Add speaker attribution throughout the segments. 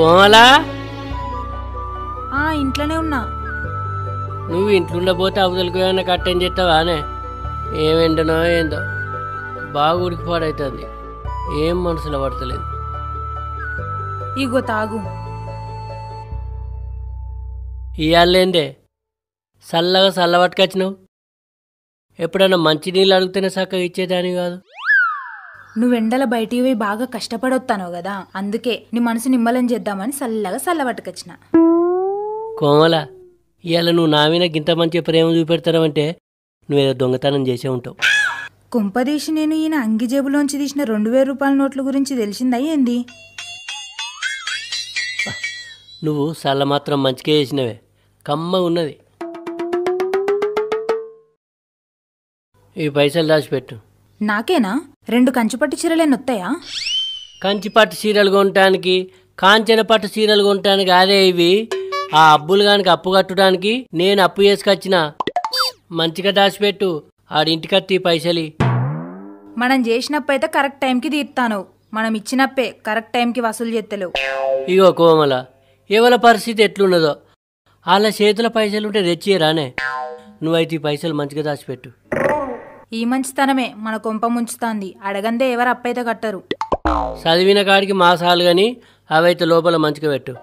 Speaker 1: కోమలా,
Speaker 2: ఇంట్లోనే ఉన్నా.
Speaker 1: నువ్వు ఇంట్లోండపోతే అవతలకు ఏమైనా కట్టని చేస్తావానే? ఏమెండనో ఏందో బాగా ఉడికిపాడవుతుంది. ఏం మనసులో పడతలేదు.
Speaker 2: ఇగో తాగు.
Speaker 1: ఇయ్యాలేందే చల్లగా చల్ల పట్టుకొచ్చినావు. ఎప్పుడన్నా మంచి నీళ్ళు అడిగితేనే చక్కగా ఇచ్చేదాని కాదు.
Speaker 2: నువ్వు ఎండల బయటికి పోయి బాగా కష్టపడొత్తాను కదా, అందుకే నీ మనసు నిమ్మలం చేద్దామని చల్లగా చల్ల పట్టుకొచ్చిన.
Speaker 1: కోమల, ఇవాళ నువ్వు నా మీద గింత మంచి ప్రేమ చూపెడతావంటే నువ్వేదో దొంగతనం చేసే ఉంటావు.
Speaker 2: కుంపదీసి నేను ఈయన అంగి జేబులోంచి తీసిన 2000 రూపాయల నోట్ల గురించి తెలిసిందా ఏంది?
Speaker 1: నువ్వు చల్ల మాత్రం మంచిగా చేసినవే, కమ్మ ఉన్నది. ఈ పైసలు దాచిపెట్టు.
Speaker 2: నాకేనా? 2 కంచుపట్టు చీరలేనొత్తాయా?
Speaker 1: కంచిపట్టు చీరలు కొనటానికి, కాంచన పట్టు చీరలు కొనటానికి అదే ఇవి. ఆ అబ్బులు గానికి అప్పు కట్టడానికి నేను అప్పు చేసుకొచ్చిన. మంచిగా దాచిపెట్టు. ఆడింటికత్తి పైసలి.
Speaker 2: మనం చేసినప్పు అయితే కరెక్ట్ టైంకి తీర్తాను, మనం ఇచ్చినప్పే కరెక్ట్ టైంకి వసూలు చేస్తలేవు.
Speaker 1: ఇగో కోమల, ఎవరి పరిస్థితి ఎట్లున్నదో వాళ్ళ చేతుల పైసలుంటే తెచ్చిరానే. నువ్వైతే ఈ పైసలు మంచిగా దాచిపెట్టు.
Speaker 2: ఈ మంచితనమే మన కొంప ముంచుతాంది. అడగందే ఎవరు అప్పైతే కట్టరు.
Speaker 1: చదివిన కాడికి మాసాలు గాని అవైతే లోపల మంచిగా పెట్టు.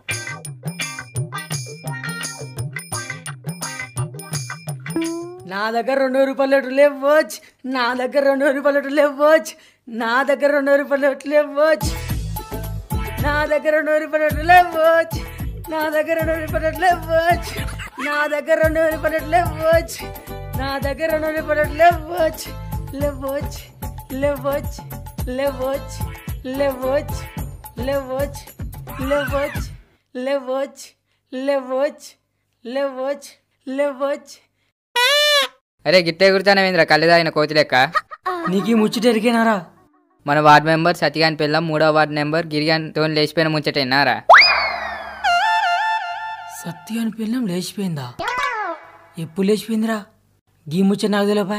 Speaker 3: నా దగ్గర 200 రూపాయల నోట్లు లేవచ్చు. నా దగ్గర 200 రూపాయల నోట్లు లేవచ్చు. నా దగ్గర 200 రూపాయల నోట్లు లేవచ్చు. నా దగ్గర 200 రూపాయల నోట్లు లేవచ్చు. నా దగ్గర 200 రూపాయల నోట్లు లేవచ్చు. నా దగ్గర 200 రూపాయల నోట్లు లేవచ్చు. నా దగ్గర 200 రూపాయల నోట్లు లేవచ్చు. లేవచ్చు లేవచ్చు లేవచ్చు లేవచ్చు లేవచ్చు లేవచ్చు లేవచ్చు లేవచ్చు లేవచ్చు లేవచ్చు.
Speaker 4: అరే గిట్టే గుర్తానేంద్ర కళ్ళదాగిన కోతి లెక్క.
Speaker 3: నీకు ఈ ముచ్చట ఎరికేనారా?
Speaker 4: మన వార్డు మెంబర్ సత్యగాని పిల్ల 3వ వార్డు నెంబర్ గిరిగానితో లేచిపోయిన ముచ్చటేనారా?
Speaker 3: సత్యగాని పిల్లం లేచిపోయిందా? ఎప్పుడు లేచిపోయిందిరా? గీ ముచ్చట నాకు తెలియపా.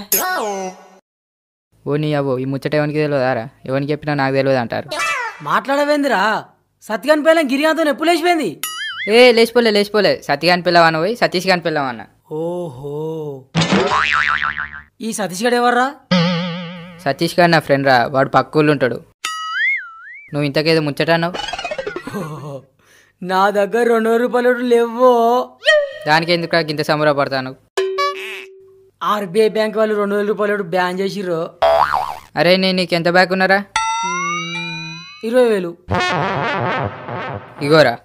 Speaker 4: ఓ నీ అవ్వో, ఈ ముచ్చట ఎవరికి తెలియదారా? ఎవరికి చెప్పినా నాకు తెలియదు అంటారు.
Speaker 3: మాట్లాడవేందిరా? సత్యగాని పిల్లం గిరిగానితో ఎప్పుడు లేచిపోయింది?
Speaker 4: లేచిపోలే సత్యగాని పిల్లవాన పోయి సతీష్ గాని పిల్లవాన.
Speaker 3: ఓహో, ఈ సతీష్ గడు ఎవర్రా?
Speaker 4: సతీష్ గారు నా ఫ్రెండ్ రా, వాడు పక్కూళ్ళు ఉంటాడు. నువ్వు ఇంతకేదో ముచ్చట అన్నావు.
Speaker 3: నా దగ్గర 200 రూపాయలు లేవో.
Speaker 4: దానికి ఎందుకు ఇంత సంబరపడతాను?
Speaker 3: ఆర్బీఐ బ్యాంక్ వాళ్ళు 200 రూపాయలు బ్యాన్ చేసిర్రు.
Speaker 4: అరే నేను నీకు ఎంత బ్యాక్ ఉన్నారా?
Speaker 3: 20,000.
Speaker 4: ఇగోరా.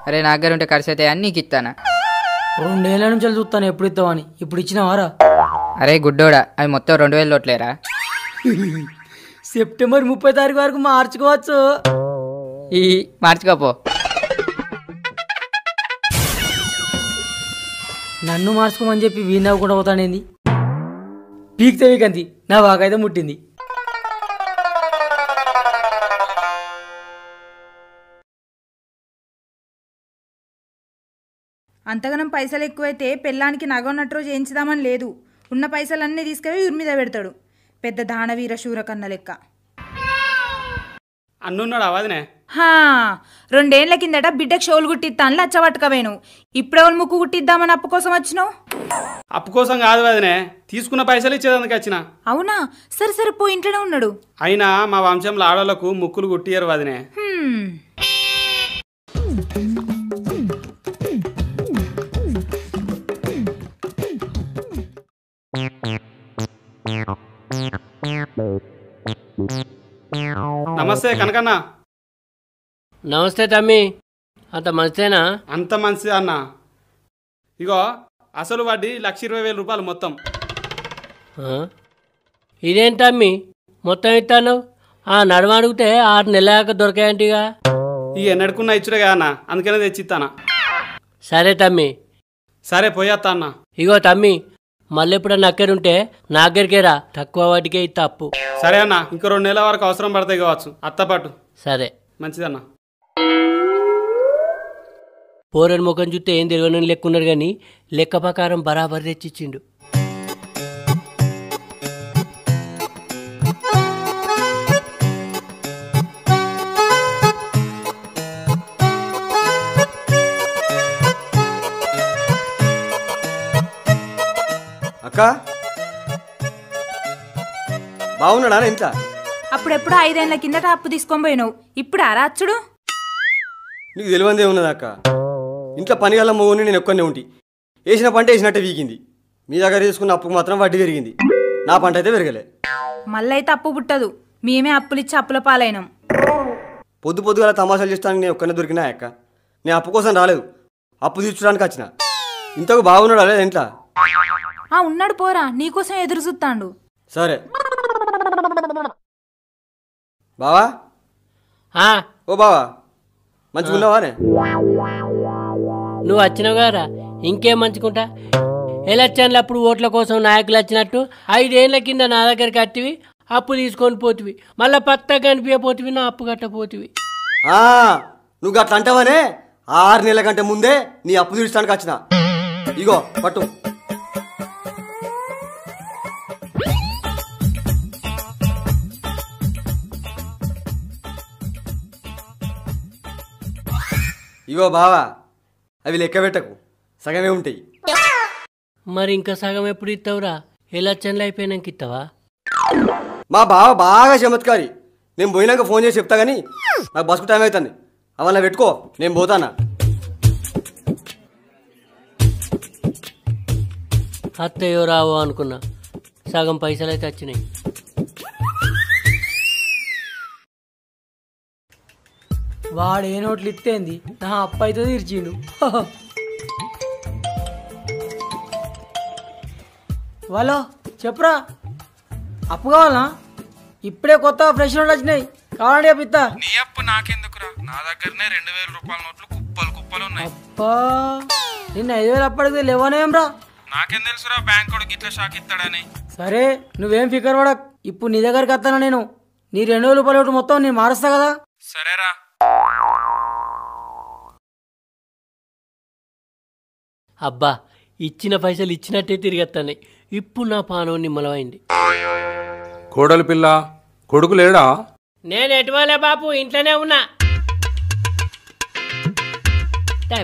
Speaker 4: అరే నా దగ్గర ఉంటే ఖర్చు అయితే అన్నీ నీకు ఇస్తానా?
Speaker 3: 2 ఏళ్ళ నుంచి చూస్తాను ఎప్పుడు ఇస్తావని. ఇప్పుడు ఇచ్చినావారా?
Speaker 4: అరే గుడ్డోడా, అవి మొత్తం 2000 నోట్లేరా?
Speaker 3: సెప్టెంబర్ 30 తారీఖు వరకు మార్చుకోవచ్చు.
Speaker 4: మార్చుకోపో.
Speaker 3: నన్ను మార్చుకోమని చెప్పి వీణావు కూడా పోతానేంది? పీక్తే వీకంతి నా వాకైతే ముట్టింది.
Speaker 2: అంతగానం పైసలు ఎక్కువైతే పెళ్ళానికి నగ ఉన్నట్టు చేయించుదామని లేదు. ఉన్న పైసలన్నీ తీసుకెళ్ళి ఊరి మీద పెడతాడు. పెద్ద దానవీర శూరకన్న లెక్క.
Speaker 5: అన్నున్నాడు అవదనే.
Speaker 2: 2 ఏళ్ల కిందట బిడ్డకు షోలు కుట్టిస్తాను లచ్చబట్టుకవేను. ఇప్పుడెవరు ముక్కు కుట్టిద్దామని అప్పు కోసం వచ్చినావు?
Speaker 5: అప్పు కోసం కాదు వదినే, తీసుకున్న పైసలు ఇచ్చేదందుకు వచ్చిన.
Speaker 2: అవునా? సరే పో, ఇంట్లోనే ఉన్నాడు.
Speaker 5: అయినా మా వంశంలో ఆడోళ్లకు ముక్కులు కుట్టియరు వదినే. నమస్తే కనకన్న.
Speaker 1: నమస్తే తమ్మి, అంత మంచిదేనా?
Speaker 5: అంత మంచిది అన్న. ఇగో అసలు వడ్డీ 1,20,000 రూపాయలు మొత్తం.
Speaker 1: ఇదేం తమ్మి మొత్తం ఇస్తాను? నడుమ అడిగితే 6 నెలల దొరకాయంటిగా.
Speaker 5: ఇక ఎన్నడుకున్నా ఇచ్చుడే కదా అన్న, అందుకనే తెచ్చిస్తానా.
Speaker 1: సరే తమ్మి.
Speaker 5: సరే పోయేస్తా అన్న.
Speaker 1: ఇగో తమ్మి, మళ్ళీ ఎప్పుడన్నా అక్కడుంటే నా దగ్గరికేరా, తక్కువ వాటికే ఇస్తా అప్పు.
Speaker 5: సరే అన్న, ఇంకో 2 నెలల వరకు అవసరం పడతాయి కావచ్చు. అత్తపాటు.
Speaker 1: సరే
Speaker 5: మంచిదన్న.
Speaker 1: పోరని ముఖం చూస్తే ఏం తెలియని లెక్కున్నాడు కానీ లెక్క ప్రకారం బరాబరి తెచ్చిచ్చిండు.
Speaker 6: అక్క బాగున్నాడా ఇంత?
Speaker 2: అప్పుడెప్పుడు 5 ఏళ్ల కిందట అప్పు తీసుకొని పోయినావు, ఇప్పుడు అరాచుడు.
Speaker 6: నీకు తెలివందే ఉన్నది అక్క. ఇంట్లో పని గల మొగుని నేను ఒక్కనే ఉంటి. వేసిన పంట వేసినట్టే వీకింది. మీ దగ్గర తీసుకున్న అప్పుకు మాత్రం వడ్డీ పెరిగింది. నా పంట అయితే పెరగలే.
Speaker 2: మళ్ళీ అయితే అప్పు పుట్టదు, మేమే అప్పులిచ్చి అప్పుల పాలైనాం.
Speaker 6: పొద్దు పొద్దుగల తమాషాలు చేస్తానికి నేను ఒక్కనే దొరికినా అక్క. నేను అప్పు కోసం రాలేదు, అప్పు తీర్చడానికి వచ్చిన. ఇంతకు బాగున్నాడు అదే ఇంట్లో?
Speaker 2: ఉన్నాడు పోరా, నీకోసం ఎదురు చూస్తాడు.
Speaker 6: సరే బావా. ఓ బావా, మంచిగా ఉన్నావానే?
Speaker 1: నువ్వు వచ్చినావు గారా, ఇంకేం మంచుకుంటా. ఎలక్షన్లు అప్పుడు ఓట్ల కోసం నాయకులు వచ్చినట్టు 5 ఏళ్ల కింద నా దగ్గరికి అట్టివి, అప్పు తీసుకొని పోతివి, మళ్ళీ పత్తగా కనిపించపోతివి, నా అప్పు కట్టపోతివి.
Speaker 6: నువ్వు అట్లా అంటావనే 6 నెలల కంటే ముందే నీ అప్పు తీర్చడానికి వచ్చిన. ఇగో పట్టు. ఇగో బావా, అవి లెక్క పెట్టకు, సగమే ఉంటాయి.
Speaker 1: మరి ఇంకా సగం ఎప్పుడు ఇస్తావురా? ఎలక్షన్లు అయిపోయినాక ఇస్తావా?
Speaker 6: మా బావ బాగా చమత్కారి. నేను పోయినాక ఫోన్ చేసి చెప్తా కానీ నాకు బస్కు టైం అవుతుంది. అవన్నీ పెట్టుకో, నేను పోతానా.
Speaker 1: అత్తయ్యో రావో అనుకున్నా, సగం పైసలు అయితే వచ్చినాయి.
Speaker 3: వాడు ఏ నోట్లు ఇస్తేంది, నా అప్పు అయితే తీర్చిండు. వాళ్ళు చెప్పురా, అప్పు కావాలనా? ఇప్పుడే కొత్త ఫ్రెష్ నోట్లు వచ్చినాయి, కావాలంటే చెప్పిస్తా.
Speaker 5: నీ అప్పు నాకెందుకురా? నా దగ్గరనే 2000 రూపాయల నోట్లు కుప్పలు కుప్పలు ఉన్నాయి.
Speaker 3: అప్పా, నిన్న 5000 అప్పటికి లేవనేం రా?
Speaker 5: నాకేం తెలుసురా బ్యాంక్ కూడా గిట్ల షాక్ ఇస్తాడని.
Speaker 3: సరే నువ్వేం ఫికర్ పడక్, ఇప్పుడు నీ దగ్గరికి వస్తానా నేను. నీ 2000 రూపాయల నోటు మొత్తం నేను మారుస్తా కదా.
Speaker 5: సరేరా.
Speaker 1: అబ్బా, ఇచ్చిన పైసలు ఇచ్చినట్టే తిరిగేస్తాయి. ఇప్పుడు నా పానం నిమ్మలమైంది.
Speaker 7: కోడలి పిల్ల, కొడుకు లేడా?
Speaker 1: నేను ఎటువలే బాపు, ఇంట్లోనే ఉన్నా.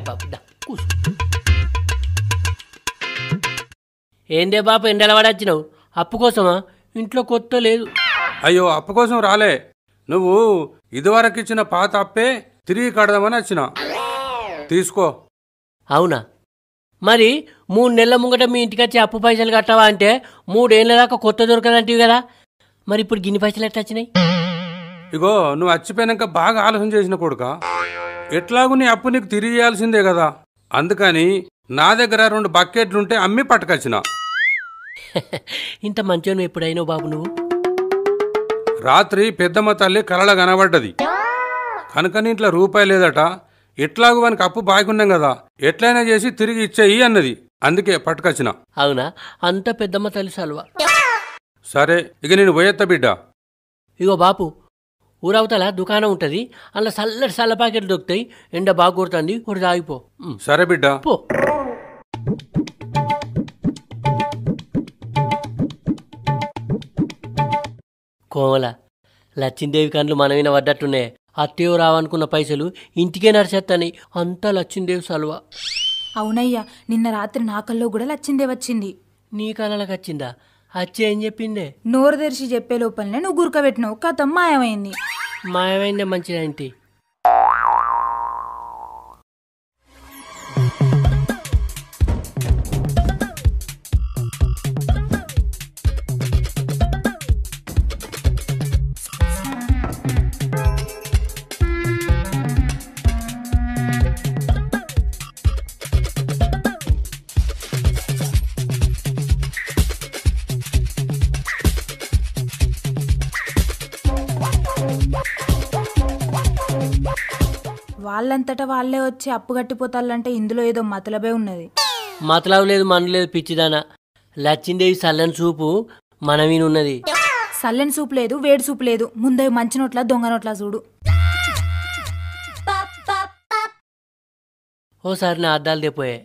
Speaker 1: బాపు కూసు. ఏందే బాపు ఎండల పడొచ్చినావు? అప్పు కోసమా? ఇంట్లో కొత్త లేదు.
Speaker 7: అయ్యో, అప్పు కోసం రాలే. నువ్వు ఇదివరకు ఇచ్చిన పాత అప్పే తిరిగి కడదామని వచ్చిన. తీసుకో.
Speaker 1: అవునా? మరి 3 నెలల ముంగట మీ ఇంటికి వచ్చి అప్పు పైసలు కట్టావా అంటే 3 ఏళ్ళ దాకా కొత్త దొరకదంటివి కదా. మరి ఇప్పుడు గిన్ని పైసలు ఎట్లా వచ్చినాయి?
Speaker 7: ఇగో, నువ్వు వచ్చిపోయాక బాగా ఆలోచన చేసిన కొడుక. ఎట్లాగూ నీ అప్పు నీకు తిరిగి ఇవ్వాల్సిందే కదా. అందుకని నా దగ్గర 2 బకెట్లుంటే అమ్మి పట్టుకొచ్చిన.
Speaker 1: ఇంత మంచిగా నువ్వు ఎప్పుడైనా బాబు నువ్వు?
Speaker 7: రాత్రి పెద్దమ్మ తల్లి కలల కనబడ్డది. కనుక నీ ఇంట్లో రూపాయి లేదట. ఎట్లాగూ వానికి అప్పు బాగున్నాం కదా, ఎట్లయినా చేసి తిరిగి ఇచ్చేయి అన్నది. అందుకే పట్టుకొచ్చిన.
Speaker 1: అవునా? అంత పెద్దమ్మ తల్లి సల్వా.
Speaker 7: సరే, ఇక నేను పోయేత్తా బిడ్డ.
Speaker 1: ఇగో బాపు, ఊరవతల దుకాణం ఉంటుంది, అందులో చల్లటి చల్ల ప్యాకెట్లు దొరుకుతాయి. ఎండ బాగా కొడుతుంది, ఒకటి తాగిపో.
Speaker 7: సరే బిడ్డ.
Speaker 1: పో. కోమల, లచ్చిందేవి కండ్లు మనవిన పడ్డట్టున్నాయి. అత్తయ్యో రావనుకున్న పైసలు ఇంటికే నడిచేస్తాని. అంతా లచ్చిందేవి సల్వా.
Speaker 2: అవునయ్యా, నిన్న రాత్రి నా కల్లో కూడా లచ్చిందే వచ్చింది.
Speaker 1: నీ కళలకు వచ్చిందా? వచ్చి ఏం చెప్పిందే?
Speaker 2: నోరు తెరిచి చెప్పే లోపలనే నువ్వు గురకబెట్టినావు, కథం మాయమైంది.
Speaker 1: మాయమైందే మంచిదంటి.
Speaker 2: వాళ్ళంతటా వాళ్ళే వచ్చి అప్పు కట్టిపోతాలంటే ఇందులో ఏదో మతలబే ఉన్నది.
Speaker 1: మతలబు లేదు, మన లేదు పిచ్చిదానా. లచ్చిందేవి చల్లని చూపు మనమీనున్నది.
Speaker 2: చల్లని సూపు లేదు, వేడి సూపు లేదు. ముందే మంచి నోట్ల దొంగ నోట్ల చూడు.
Speaker 1: ఓసారి నా అద్దాలు తెపోయే.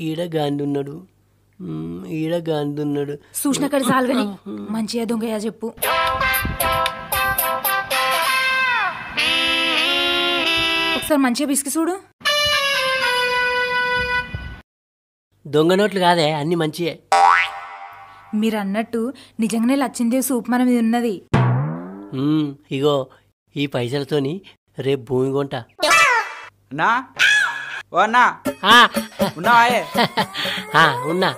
Speaker 1: ఈడ గాంధీ ఉన్నాడు, ఈడ గాంధీ ఉన్నాడు.
Speaker 2: చూసినక్కడ సాల్వని మంచిగా దొంగయ్యా చెప్పు. ఒకసారి మంచిగా పిసికి చూడు.
Speaker 1: దొంగ నోట్లు కాదే, అన్ని మంచియే.
Speaker 2: మీరు అన్నట్టు నిజంగానే లచ్చిందేవి సూప్ మన మీద ఉన్నది.
Speaker 1: ఇగో ఈ పైసలతోని రేపు భూమి కొంటా.
Speaker 8: అన్నా ఓ అన్నా
Speaker 1: ఆ,
Speaker 8: ఉన్నావాయే?
Speaker 1: ఉన్నా.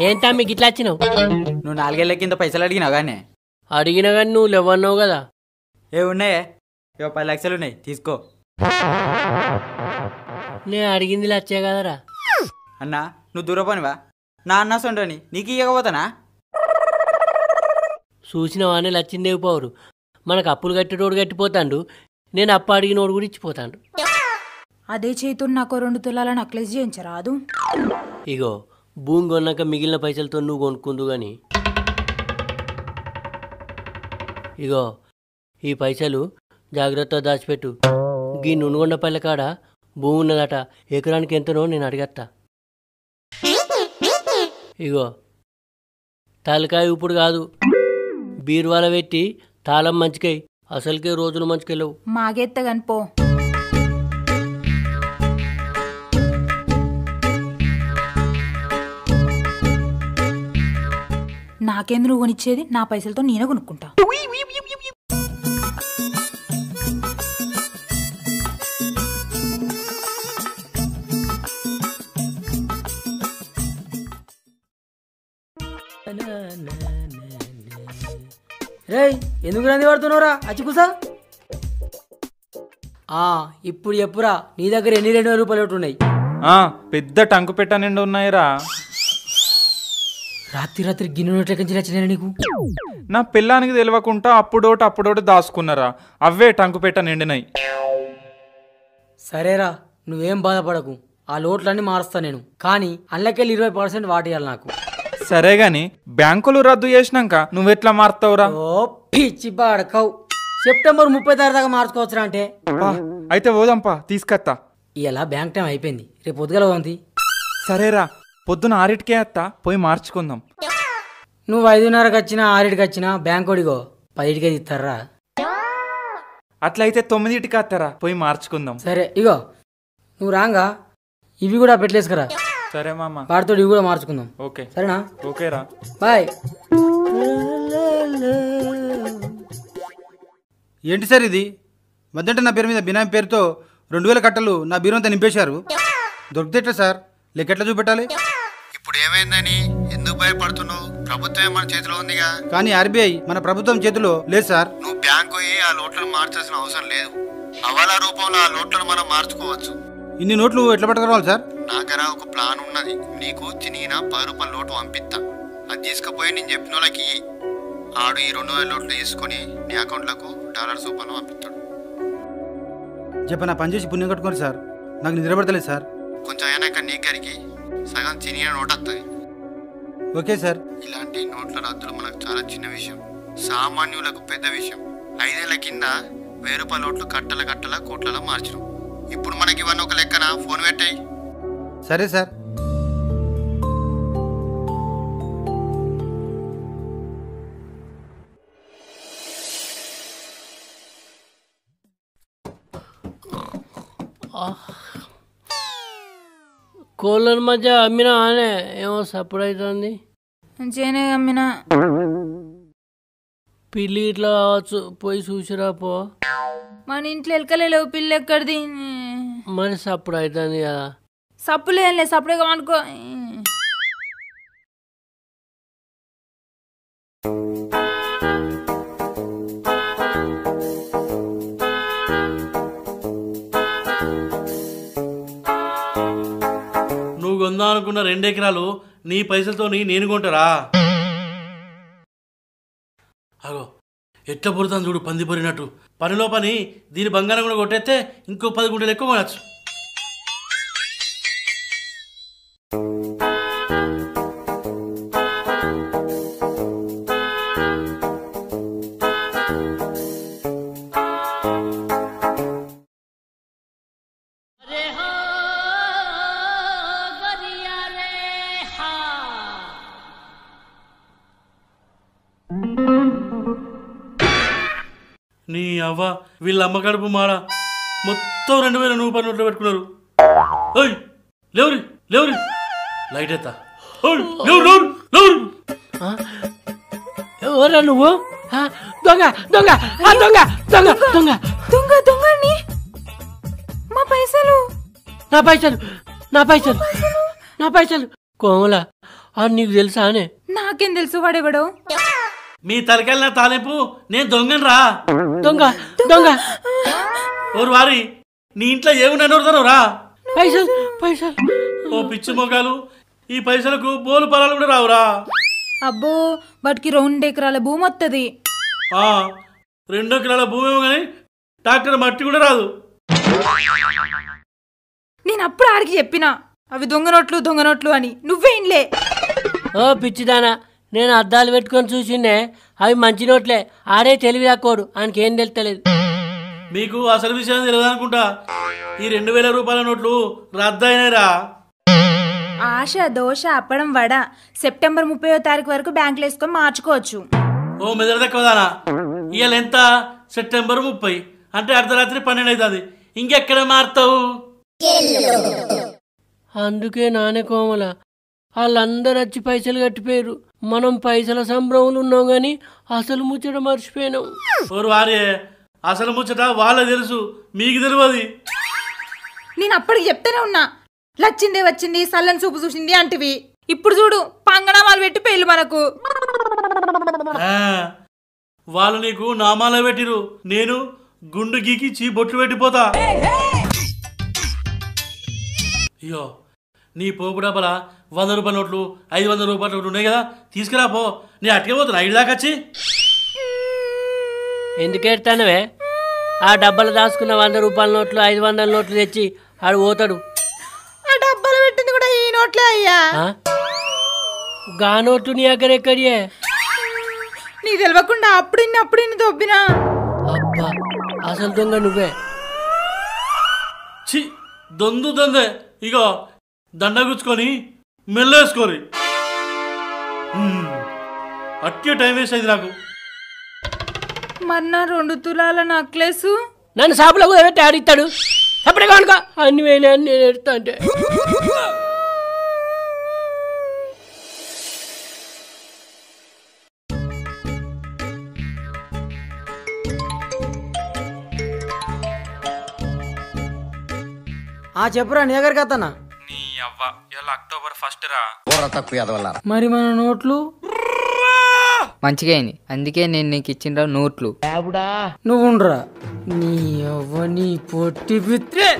Speaker 1: ఏంటా మీకు ఇట్లా వచ్చినావు?
Speaker 8: నువ్వు 4 ఏళ్ల కింద పైసలు అడిగినావు కానీ
Speaker 1: అడిగినా కానీ నువ్వు లేవన్నావు కదా.
Speaker 8: ఏ ఉన్నాయే? 10 లక్షలు ఉన్నాయి, తీసుకో.
Speaker 1: నేను అడిగింది లచ్చే కదరా.
Speaker 8: అన్నా నువ్వు దూరపోనివా? నా అన్న సొంటని నీకు ఇవ్వకపోతానా?
Speaker 1: చూసినవానే లచ్చిందేవి పౌరు. మనకు అప్పులు కట్టేటోడు కట్టిపోతాడు, నేను అప్పు అడిగినోడు కూడా ఇచ్చిపోతాడు.
Speaker 2: అదే చేతుడు నాకు 2 తులాల నెక్లెస్ చేయించరాదు.
Speaker 1: ఇగో భూమి కొన్నాక మిగిలిన పైసలతో నువ్వు కొనుక్కుందు కానీ. ఇగో ఈ పైసలు జాగ్రత్తగా దాచిపెట్టు. గీ నునుగొండపల్లె కాడ భూమి ఉన్నదట, ఎకరానికి ఎంతనో నేను అడిగత్తా. ఇగో తలకాయ ఇప్పుడు కాదు, బీరువాల పెట్టి తాళం మంచికై, అసలుకే రోజులు మంచికెళ్ళవు.
Speaker 2: మాగెత్త కనిపో. నాకేంద్ర నువ్వు కొనిచ్చేది? నా పైసలతో నేనే కొనుక్కుంటా.
Speaker 3: రేయ్ ఎందుకు రంది పడుతున్నావురా? అచ్చికుసా ఇప్పుడు చెప్పురా, నీ దగ్గర ఎన్ని 2,000 రూపాయలు ఉన్నాయి?
Speaker 9: పెద్ద టంకు పెట్ట నిండు ఉన్నాయిరా.
Speaker 3: రాత్రి గిన్నె నోట్లకి వచ్చినాయి నీకు?
Speaker 9: నా పిల్లానికి తెలియకుండా అప్పుడోటి దాచుకున్నారా, అవే టంకు పెట్ట నిండినాయి.
Speaker 3: సరేరా నువ్వేం బాధపడకు, ఆ లోట్లన్నీ మారుస్తా నేను. కానీ అందులోకెళ్ళి 20% వాటియాలి నాకు.
Speaker 9: సరే గాని బ్యాంకులు రద్దు చేసినాక నువ్వెట్లా మారుతావురా?
Speaker 3: ఓ పిచ్చి బాడకవు, సెప్టెంబర్ 30 దాకా మార్చుకోవచ్చురా. అంటే
Speaker 9: అయితే పోదాంపా, తీసుకొత్తా.
Speaker 3: ఇలా బ్యాంక్ టైం అయిపోయింది, రేపు పొద్దుగల ఉంది.
Speaker 9: సరేరా, పొద్దున 6కే వస్తా, పోయి మార్చుకుందాం.
Speaker 3: నువ్వు 5:30కి వచ్చినా 6కి వచ్చినా బ్యాంక్ ఒడిగో 10కే ఇస్తారా?
Speaker 9: అట్లయితే 9కి వస్తారా, పోయి మార్చుకుందాం.
Speaker 3: సరే ఇగో నువ్వు రాంగా ఇవి కూడా పెట్టలేసుకురా.
Speaker 9: సరే మామ,
Speaker 3: వాటితో ఇవి కూడా మార్చుకుందాం.
Speaker 9: ఓకే
Speaker 3: సరేనా?
Speaker 9: ఓకేరా,
Speaker 3: బాయ్.
Speaker 10: ఏంటి సార్ ఇది? మధ్యంటే నా పేరు మీద బినామీ పేరుతో 2,000 కట్టలు నా బీరువంతా నింపేశారు. దొరికితే ఎట్లా సార్? లెక్క ఎట్లా చూపెట్టాలి?
Speaker 6: ఇప్పుడు ఏమైందని ఎందుకు భయపడుతున్నావు? ప్రభుత్వమే మన చేతిలో ఉందిగా.
Speaker 10: కానీ ఆర్బీఐ మన ప్రభుత్వం చేతిలో లేదు సార్.
Speaker 6: నువ్వు బ్యాంకు పోయి ఆ నోట్లను మార్చాల్సిన అవసరం లేదు. హవాలా రూపంలో ఆ నోట్లను మనం మార్చుకోవచ్చు.
Speaker 10: ఇన్ని నోట్లు ఎట్లా పట్టుకురావాలి సార్?
Speaker 6: నా దగ్గర ఒక ప్లాన్ ఉన్నది. నీకు చిన్న 10 రూపాయల నోటు పంపిస్తా, అది తీసుకుపోయి నేను చెప్పిన వాళ్ళకి ఆడు ఈ 2,000 నోట్లు తీసుకొని నీ అకౌంట్లకు డాలర్స్ రూపంలో పంపిస్తాడు.
Speaker 10: చెప్ప నా పని చేసి పుణ్యం కట్టుకోండి సార్, నాకు నిద్రపడతలేదు సార్.
Speaker 6: కొంచెం అయినాక నీ గారికి సగం చిన్న నోట్ వస్తుంది.
Speaker 10: Okay sir.
Speaker 6: ఇలాంటి నోట్ల రద్దులు మనకు చాలా చిన్న విషయం, సామాన్యులకు పెద్ద విషయం. 5 ఏళ్ల కింద 1000 రూపాయల నోట్లు కట్టల కోట్లలో మార్చడం. ఇప్పుడు మనకి ఇవన్నీ ఒక లెక్కన ఫోన్ పెట్టాయి.
Speaker 10: సరే సార్.
Speaker 1: కోళ్ళ మధ్య అమ్మినా అనే ఏమో సప్పుడు అవుతుంది.
Speaker 2: మంచిగానే అమ్మినా.
Speaker 1: పిల్లి ఇట్లా కావచ్చు, పోయి చూసిరా పో.
Speaker 2: మన ఇంట్లో ఎలకలేవు, పిల్లి ఎక్కడిది?
Speaker 1: మరి సప్పుడు అవుతుంది కదా.
Speaker 2: సప్పులేం లేదు, సప్పుడే అనుకో.
Speaker 11: నువ్వు కొందాం అనుకున్న 2 ఎకరాలు నీ పైసలతో నేను కొంటారా? అగో ఎట్లా పుడతాను చూడు, పంది పొరినట్టు. పనిలో పని దీని బంగారం కూడా కొట్టేస్తే ఇంకో 10 గుంటలు ఎక్కువ కొనచ్చు. నీ అవ్వ వీళ్ళ అమ్మ కడుపు మాడ మొత్తం 2000 రూపాయల నోట్లు పెట్టుకున్నారు. ఓయ్ లేవురి లేవురి లైట్ ఎత్తా.
Speaker 1: ఎవరా నువ్వు? దొంగ దొంగ దొంగ దొంగ దొంగ
Speaker 2: దొంగ దొంగని మా పైసలు
Speaker 1: నా పైసలు నా పైసలు నా పైసలు కోమల అది నీకు తెలుసా అనే?
Speaker 2: నాకేం తెలుసు వాడెవడో.
Speaker 11: మీ తలకెళ్ళిన తాలింపు నేను దొంగనరా.
Speaker 1: దొంగ దొంగ
Speaker 11: ఓరు వారి నీ ఇంట్లో ఏమున్నాను రా.
Speaker 1: పైసలు పైసలు.
Speaker 11: ఓ పిచ్చి మొగాలు, ఈ పైసలకు బోలు పొలాలు కూడా రావురా.
Speaker 2: అబ్బో వాటికి 2 ఎకరాల భూమి వస్తుంది.
Speaker 11: 2 ఎకరాల భూమి ఏమో కానీ ట్రాక్టర్ మట్టి కూడా రాదు.
Speaker 2: నేను అప్పుడు ఆడికి చెప్పినా అవి దొంగ నోట్లు అని. నువ్వే ఇన్లే.
Speaker 1: ఓ పిచ్చిదానా, నేను అద్దాలు పెట్టుకొని చూసిండే అవి మంచి నోట్లే. ఆడే తెలివి తక్కువడు, ఆయనకేం తెలుస్తలేదు.
Speaker 11: మీకు అసలు విషయం తెలియదు అనుకుంటా. ఈ 2000 రూపాయల నోట్లు రద్దయినాయిరా.
Speaker 2: ఆశ దోశ అప్పడం వడ సెప్టెంబర్ 30వ తారీఖు వరకు బ్యాంకులో వేసుకొని మార్చుకోవచ్చు.
Speaker 11: ఓ మెదడు తక్కువదానా, ఇవాళ ఎంత? సెప్టెంబర్ 30 అంటే అర్ధరాత్రి 12 అవుతుంది. ఇంకెక్కడ మారుతావు?
Speaker 1: అందుకే నానే కోమల వాళ్ళందరూ వచ్చి పైసలు కట్టిపోయారు. మనం పైసల సంబరంలో ఉన్నాం గాని అసలు ముచ్చట మర్చిపోయినాం.
Speaker 11: ఓరు వారే, అసలు ముచ్చట వాళ్ళకి తెలుసు, మీకు తెలియదు.
Speaker 2: నేను అప్పటికి చెప్తూనే ఉన్నా, లచ్చిందే వచ్చింది సల్లని చూపు చూసింది అంటివి. ఇప్పుడు చూడు పంగనామాలు పెట్టి పేర్లు మనకు.
Speaker 11: వాళ్ళు నీకు నామాలు పెట్టిరు, నేను గుండు గీకి చీ బొట్లు పెట్టిపోతా. అయ్యో నీ పోపు డబ్బల 100 రూపాయల నోట్లు 500 రూపాయల నోట్లు ఉన్నాయి కదా, తీసుకురా పో. నీ అట్టుకే పోతున్నా ఐదు దాకా వచ్చి.
Speaker 1: ఎందుకేడతానవే? ఆ డబ్బాలు దాచుకున్న 100 రూపాయల నోట్లు 500 నోట్లు తెచ్చి ఆడు పోతాడు.
Speaker 2: ఆ డబ్బాలు పెట్టింది కూడా ఈ నోట్లే అయ్యా.
Speaker 1: గా నోట్లు నీ దగ్గర ఎక్కడియే?
Speaker 2: నీ తెలియకుండా అప్పుడు ఇన్ని దొబ్బినా.
Speaker 1: అబ్బా అసలు దొంగ నువ్వే.
Speaker 11: చి దొందే. ఇగో దండ గుచ్చుకొని మెల్లేసుకోరి. అట్టే టైం వేస్ట్ అయింది నాకు.
Speaker 2: మన్నా 2 తులాల నక్లెస్
Speaker 1: నన్ను షాపులో పెట్టి ఆడిస్తాడు. అప్పుడే కనుక అన్ని వేలే అని నేను ఎడతా అంటే.
Speaker 3: చెప్పురా నీ దగ్గరికి వస్తానా?
Speaker 9: నీ అవ్వ ఇవాళ అక్టోబర్ 1 రా.
Speaker 3: మరి మన నోట్లు
Speaker 4: మంచిగా అయింది, అందుకే నేను నీకు ఇచ్చిన నోట్లు.
Speaker 3: నువ్వుండ్రా నీ అవ్వ నీ పొట్టి పిత్రే.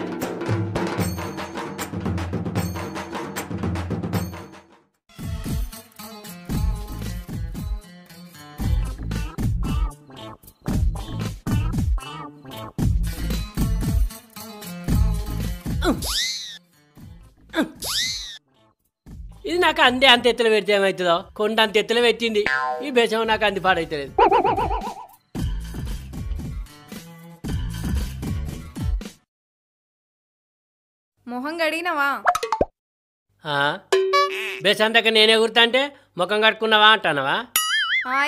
Speaker 1: ఇది నాకు అందే అంత ఎత్తులు పెడితే ఏమవుతుందో? కొండ అంత ఎత్తులు పెట్టింది ఈ బేసం, నాకు అంది పాడైతలేదు.
Speaker 2: మొహం గడిగినవా?
Speaker 1: బేసం దగ్గర నేను ఎగురుతా అంటే ముఖం కట్టుకున్నావా అంటానవా?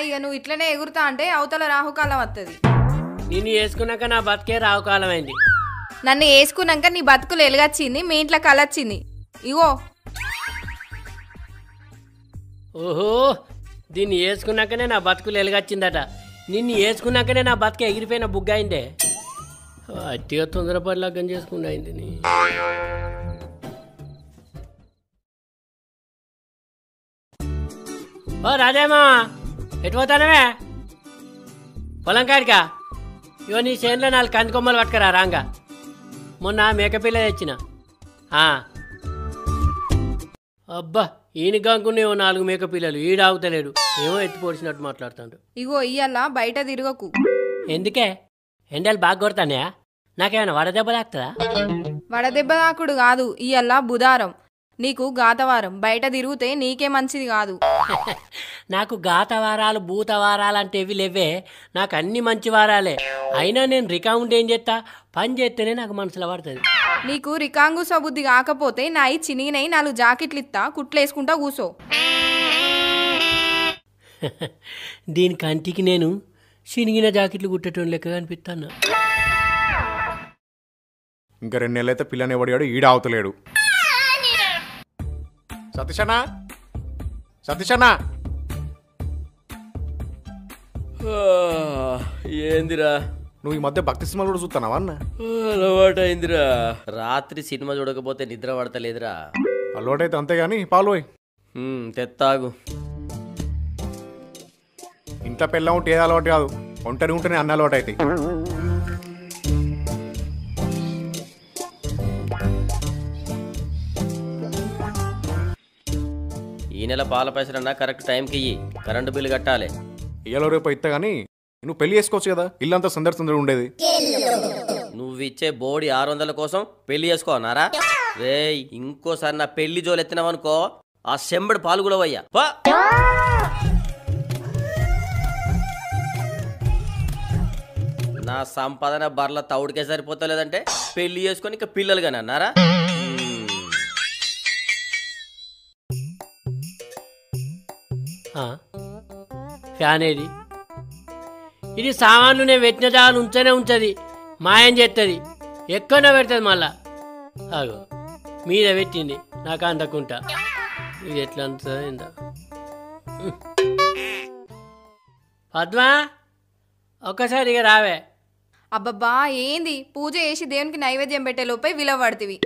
Speaker 2: ఇక నువ్వు ఇట్లనే ఎగురుతా అంటే అవతల రాహుకాలం వస్తుంది.
Speaker 1: నిన్ను వేసుకున్నాక నా బతికే రావుకాలం అయింది.
Speaker 2: నన్ను వేసుకున్నాక నీ బతుకులు ఎలుగొచ్చింది, మీ ఇంట్లో కలొచ్చింది. ఇగో
Speaker 1: ఓహో, దీన్ని వేసుకున్నాకనే నా బతుకులు ఎలుగొచ్చిందట. నిన్ను వేసుకున్నాకనే నా బతుకు ఎగిరిపోయిన బుగ్గ అయిందే. అట్టిగా తొందరపడి లగ్గం చేసుకుండా అయింది. ఓ రాజేమా, ఎటు పోతానవే? పొలం కాడికా? ఇవో నీ చేనులో 4 కంది కొమ్మలు పట్టుకరా రాంగా. మొన్న మేకపిల్ల తెచ్చిన. అబ్బా ఈయన కాకునేవో 4 మేకపిల్లలు, ఈడాగుతలేడు. ఏమో ఎత్తి పొడిచినట్టు మాట్లాడుతాడు.
Speaker 2: ఇగో ఇయ్యాల బయట తిరగకు.
Speaker 1: ఎందుకే? ఎండలు బాగా కొడతానయా? నాకేమైనా వడదెబ్బ తాకుతుందా?
Speaker 2: వడదెబ్బ తాకుడు కాదు, ఇయ్యాల బుధారం, నీకు గాతవారం. బయట తిరిగితే నీకే మంచిది కాదు.
Speaker 1: నాకు గాతవారాలు భూతవారాలు అంటే ఇవి లేవే. నాకు అన్ని మంచి వారాలే. అయినా నేను రికౌంట్ ఏం చేస్తా? పని చేస్తేనే నాకు మనసులో పడుతుంది.
Speaker 2: నీకు రికాంగు సబుద్ధి కాకపోతే నాయి చినిగినయి 4 జాకెట్లు ఇస్తా, కుట్లేసుకుంటా కూసో.
Speaker 1: దీని కంటికి నేను చినిగిన జాకెట్లు కుట్టేటోని లెక్క కనిపిస్తాను.
Speaker 12: ఇంకా 2 నెలలు అయితే పిల్లని ఎవడాడు ఈడ అవతలేడు. సతీషన్నా సతీషన్నా
Speaker 13: ఏందిరా
Speaker 12: నువ్వు ఈ మధ్య భక్తి సినిమాలు కూడా చూస్తున్నావా అన్న?
Speaker 13: అలవాటు అయిందిరా. రాత్రి సినిమా చూడకపోతే నిద్ర పడతలేదురా.
Speaker 12: అలవాటైతే అంతేగాని పాలు పోయి
Speaker 13: తెత్తాగు.
Speaker 12: ఇంట్లో పెళ్ళ ఉంటే ఏది అలవాటు కాదు, ఒంటరి ఉంటేనే అన్న అలవాటు అవుతాయి.
Speaker 13: ఈ నెల పాల పైసలన్నా కరెక్ట్ టైంకి ఇయ్యి. కరెంటు బిల్లు కట్టాలి.
Speaker 12: ఇయ్యాలో రేపు ఇస్తా కానీ నువ్వు పెళ్లి చేసుకోవచ్చు కదా, ఇల్లంతా సందడి ఉండేది.
Speaker 13: నువ్వు ఇచ్చే బోడి 600 కోసం పెళ్లి చేసుకోనారా? రే ఇంకోసారి నా పెళ్లి జోలు ఎత్తినావనుకో ఆ శంబడి పాలు కూడా వయ్యా. నా సంపాదన బర్ల తౌడికే సరిపోతలేదంటే పెళ్లి చేసుకొని ఇక పిల్లలు కానీ అన్నారా?
Speaker 1: ఫ్యాన్ ఏది? ఇది సామాన్లు నేను పెట్టిన జాగాలు ఉంచనే ఉంచది, మాయం చేస్తుంది, ఎక్కడో పెడుతుంది. మళ్ళా అగో మీద పెట్టింది నాకు అందకుంటా. ఇది ఎట్లా అంత పద్మా ఒక్కసారి ఇక రావే.
Speaker 14: అబ్బబ్బా ఏంది పూజ చేసి దేవునికి నైవేద్యం పెట్టే లోపే విలవడుతుంది.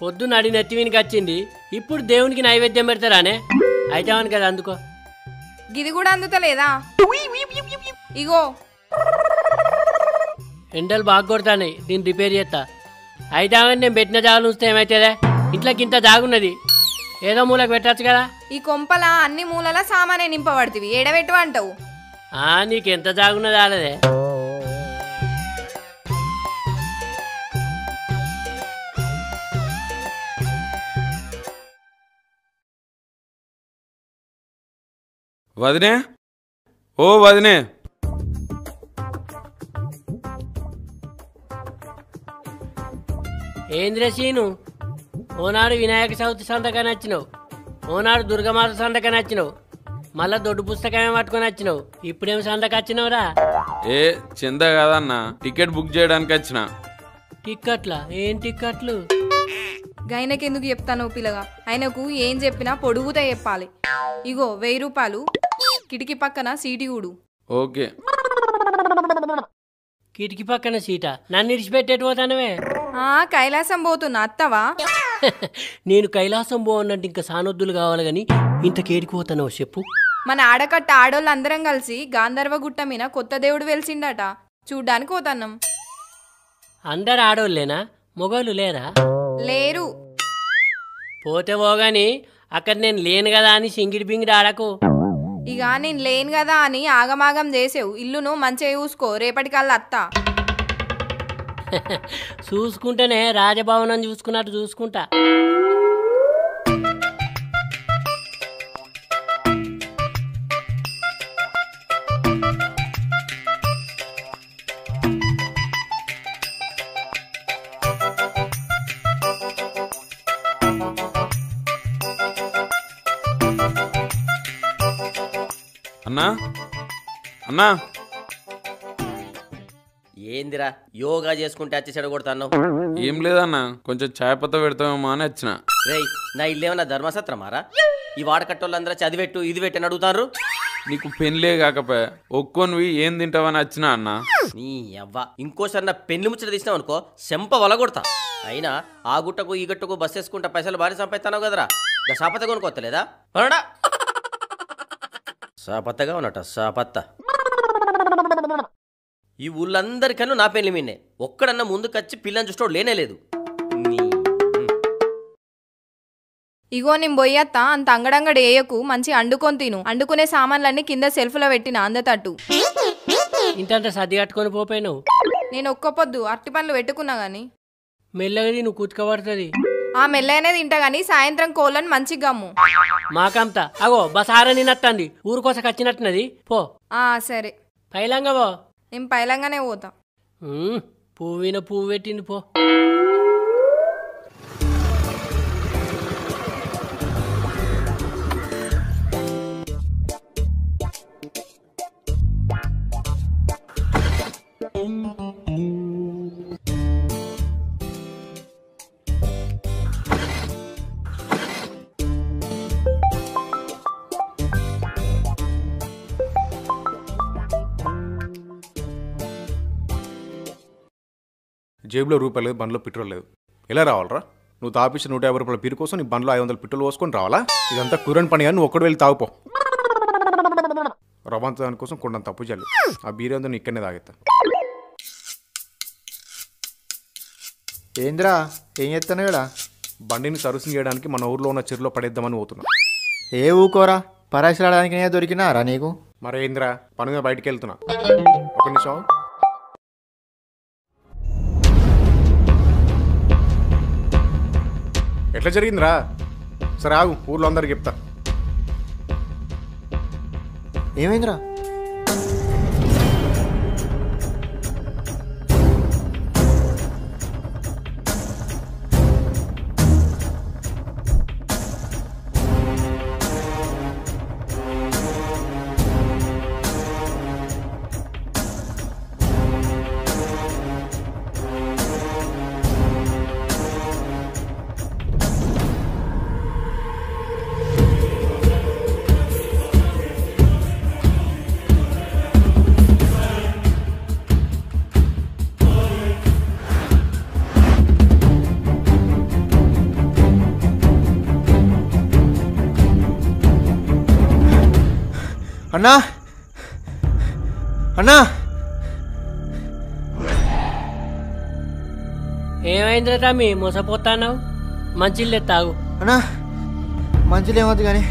Speaker 1: పొద్దున్న అడి నెత్తివినికి వచ్చింది, ఇప్పుడు దేవునికి నైవేద్యం పెడతారానే? అయితే అవని కదా అందుకో.
Speaker 14: గిది కూడా అందుతలేదా? ఇగో
Speaker 1: ఎండలు బాగా కొడతాయి, దీన్ని రిపేర్ చేస్తా. అయితే అవన్నీ నేను పెట్టిన జాగాలు ఉంచితే ఏమైతుందే? ఇంట్లోకి ఇంత జాగున్నది, ఏదో మూలకు పెట్టచ్చు కదా.
Speaker 14: ఈ కొంపల అన్ని మూలల సామానే నింపబడుతుంది, ఏడబెట్టు అంటావు.
Speaker 1: నీకెంత జాగున్నది ఆలదే.
Speaker 7: వదినే, ఓ వదినే,
Speaker 1: ఏంద్రే సీను, ఓనాడు వినాయక చవితి సంతకాన్ని వచ్చినావు, ఓనాడు దుర్గమాత సంతకాన్ని వచ్చినావు, మళ్ళా దొడ్డు పుస్తకమే పట్టుకొని వచ్చినావు, ఇప్పుడేమి సంతకు వచ్చినావురా?
Speaker 7: ఏ చింద కాదన్నా, టికెట్ బుక్ చేయడానికి వచ్చిన.
Speaker 1: టిక్కెట్లా? ఏం టిక్కెట్లు?
Speaker 14: గైనకెందుకు చెప్తాను పిల్లగా, ఆయనకు ఏం చెప్పినా పొడుగుతా చెప్పాలి. ఇగో 1000 రూపాయలు, కిటికీ పక్కన సీటి ఊడు.
Speaker 7: ఓకే.
Speaker 1: కిటికీ పక్కన సీటా? నన్ను ఇడిచిపెట్టేటి పోతానవే?
Speaker 14: కైలాసం పోతున్నా, అత్తవా?
Speaker 1: నేను కైలాసం పోవన్నట్టు ఇంకా సానొద్దులు కావాలి గాని ఇంత కేడికి పోతానో చెప్పు.
Speaker 14: మన ఆడకట్ట ఆడోళ్ళు అందరం కలిసి గాంధర్వ గుట్ట మీద కొత్త దేవుడు వెలిసిండట, చూడ్డానికి పోతాన్నాం.
Speaker 1: అందరు ఆడోళ్ళేనా? మొగోళ్ళు లేరా?
Speaker 14: లేరు.
Speaker 1: పోతే పోగాని అక్కడ నేను లేను కదా అని సింగిడి బింగిడి ఆడకు.
Speaker 14: ఇక నేను లేను కదా అని ఆగమాగం చేసేవు. ఇల్లును మంచిగా చూసుకో, రేపటికల్లా అత్తా.
Speaker 1: చూసుకుంటేనే రాజభవనం చూసుకున్నట్టు చూసుకుంటా.
Speaker 7: అన్నా అన్నా,
Speaker 13: ఏందిరా యోగా చేసుకుంటే వచ్చి చెడగొడతాను?
Speaker 7: ఏం లేదన్నా, కొంచెం చాయపత్త పెడతామేమో అని వచ్చిన.
Speaker 13: రేయ్ నా ఇల్లేమన్నా ధర్మసత్రమారా? ఈ వాడకట్టోళ్ళందరూ చదివెట్టు ఇది పెట్టని అడుగుతారు.
Speaker 7: నీకు పెళ్ళే కాకపోయా ఒక్కోనివి ఏం తింటావని వచ్చినా అన్నా.
Speaker 13: నీ అవ్వ ఇంకోసారి నా పెళ్లి ముచ్చట తీసినావు అనుకో చెంప వలగొడతా. అయినా ఆ గుట్టకు ఈ గట్టుకు బస్ వేసుకుంటా పైసలు భారీ సంపాదిస్తావు కదరా. ఇక సాపత్త కొనుక్కోతలేదా? సాపత్తగా ఉన్నట సాపత్త. ఈ ఊళ్ళందరికన్నా నా పెళ్లి మీనే ఒక్కడన్నా ముందుకొచ్చి పిల్లని చూసుకోవడం లేనేలేదు.
Speaker 14: ఇగో నేను పోయత్తా, అంత అంగడంగడి వేయకు, మంచి అండుకొని తిను. అండుకునే సామాన్లన్నీ కింద సెల్ఫ్లో పెట్టిన అందతట్టు.
Speaker 1: ఇంత సర్ది కట్టుకొని పోపోయినావు.
Speaker 14: నేను ఒక్క పొద్దు అరటి పండ్లు పెట్టుకున్నా గాని
Speaker 1: మెల్లగది నువ్వు కూతుకబడుతుంది.
Speaker 14: ఆ మెల్లగానే తింటా గాని సాయంత్రం కోళ్ళని మంచిగా గమ్ము.
Speaker 1: మాకంతా అగో బసారని నత్తంది, ఊరుకోస వచ్చినట్టున్నది. పో.
Speaker 14: సరే
Speaker 1: పైలంగా పో.
Speaker 14: నేను పైలంగానే పోతా.
Speaker 1: పువ్వున పువ్వు పెట్టింది పో.
Speaker 12: జేబులో రూపాయలు లేదు, బండ్లో పెట్రోల్ లేదు. ఎలా రావాలరా? నువ్వు తాపించిన 150 రూపాయల బీరు కోసం నీ బండ్లో 500 పెట్రోల్ పోసుకొని రావాలా? ఇదంతా కురని పని కానీ నువ్వు ఒక్కడు వెళ్ళి తాగుపో. రవంత దానికోసం కొండంత తప్పు చాలు. ఆ బీరు అంతా నీ ఇక్కడనే తాగెత్తా.
Speaker 15: ఏంద్రా ఏం చేస్తాను ఇక్కడ?
Speaker 12: బండిని సర్వీసింగ్ చేయడానికి మన ఊర్లో ఉన్న చెరువులో పడేద్దామని పోతున్నా.
Speaker 15: ఏ ఊకోరా, పరాశి రావడానికి నేను దొరికినారా నీకు?
Speaker 12: మరేంద్రా పని మీద బయటికి వెళ్తున్నా. ఒక నిమిషం. ఎట్లా జరిగిందిరా? సరే ఆగు, ఊర్లో అందరికి చెప్తా.
Speaker 15: ఏమైందిరా? అన్నా అన్నా,
Speaker 1: ఏమైందిరా తమ్మి మోసపోతావు? మంచిలే తాగు.
Speaker 15: అన్నా మంచిలు ఏమవుతుంది కానీ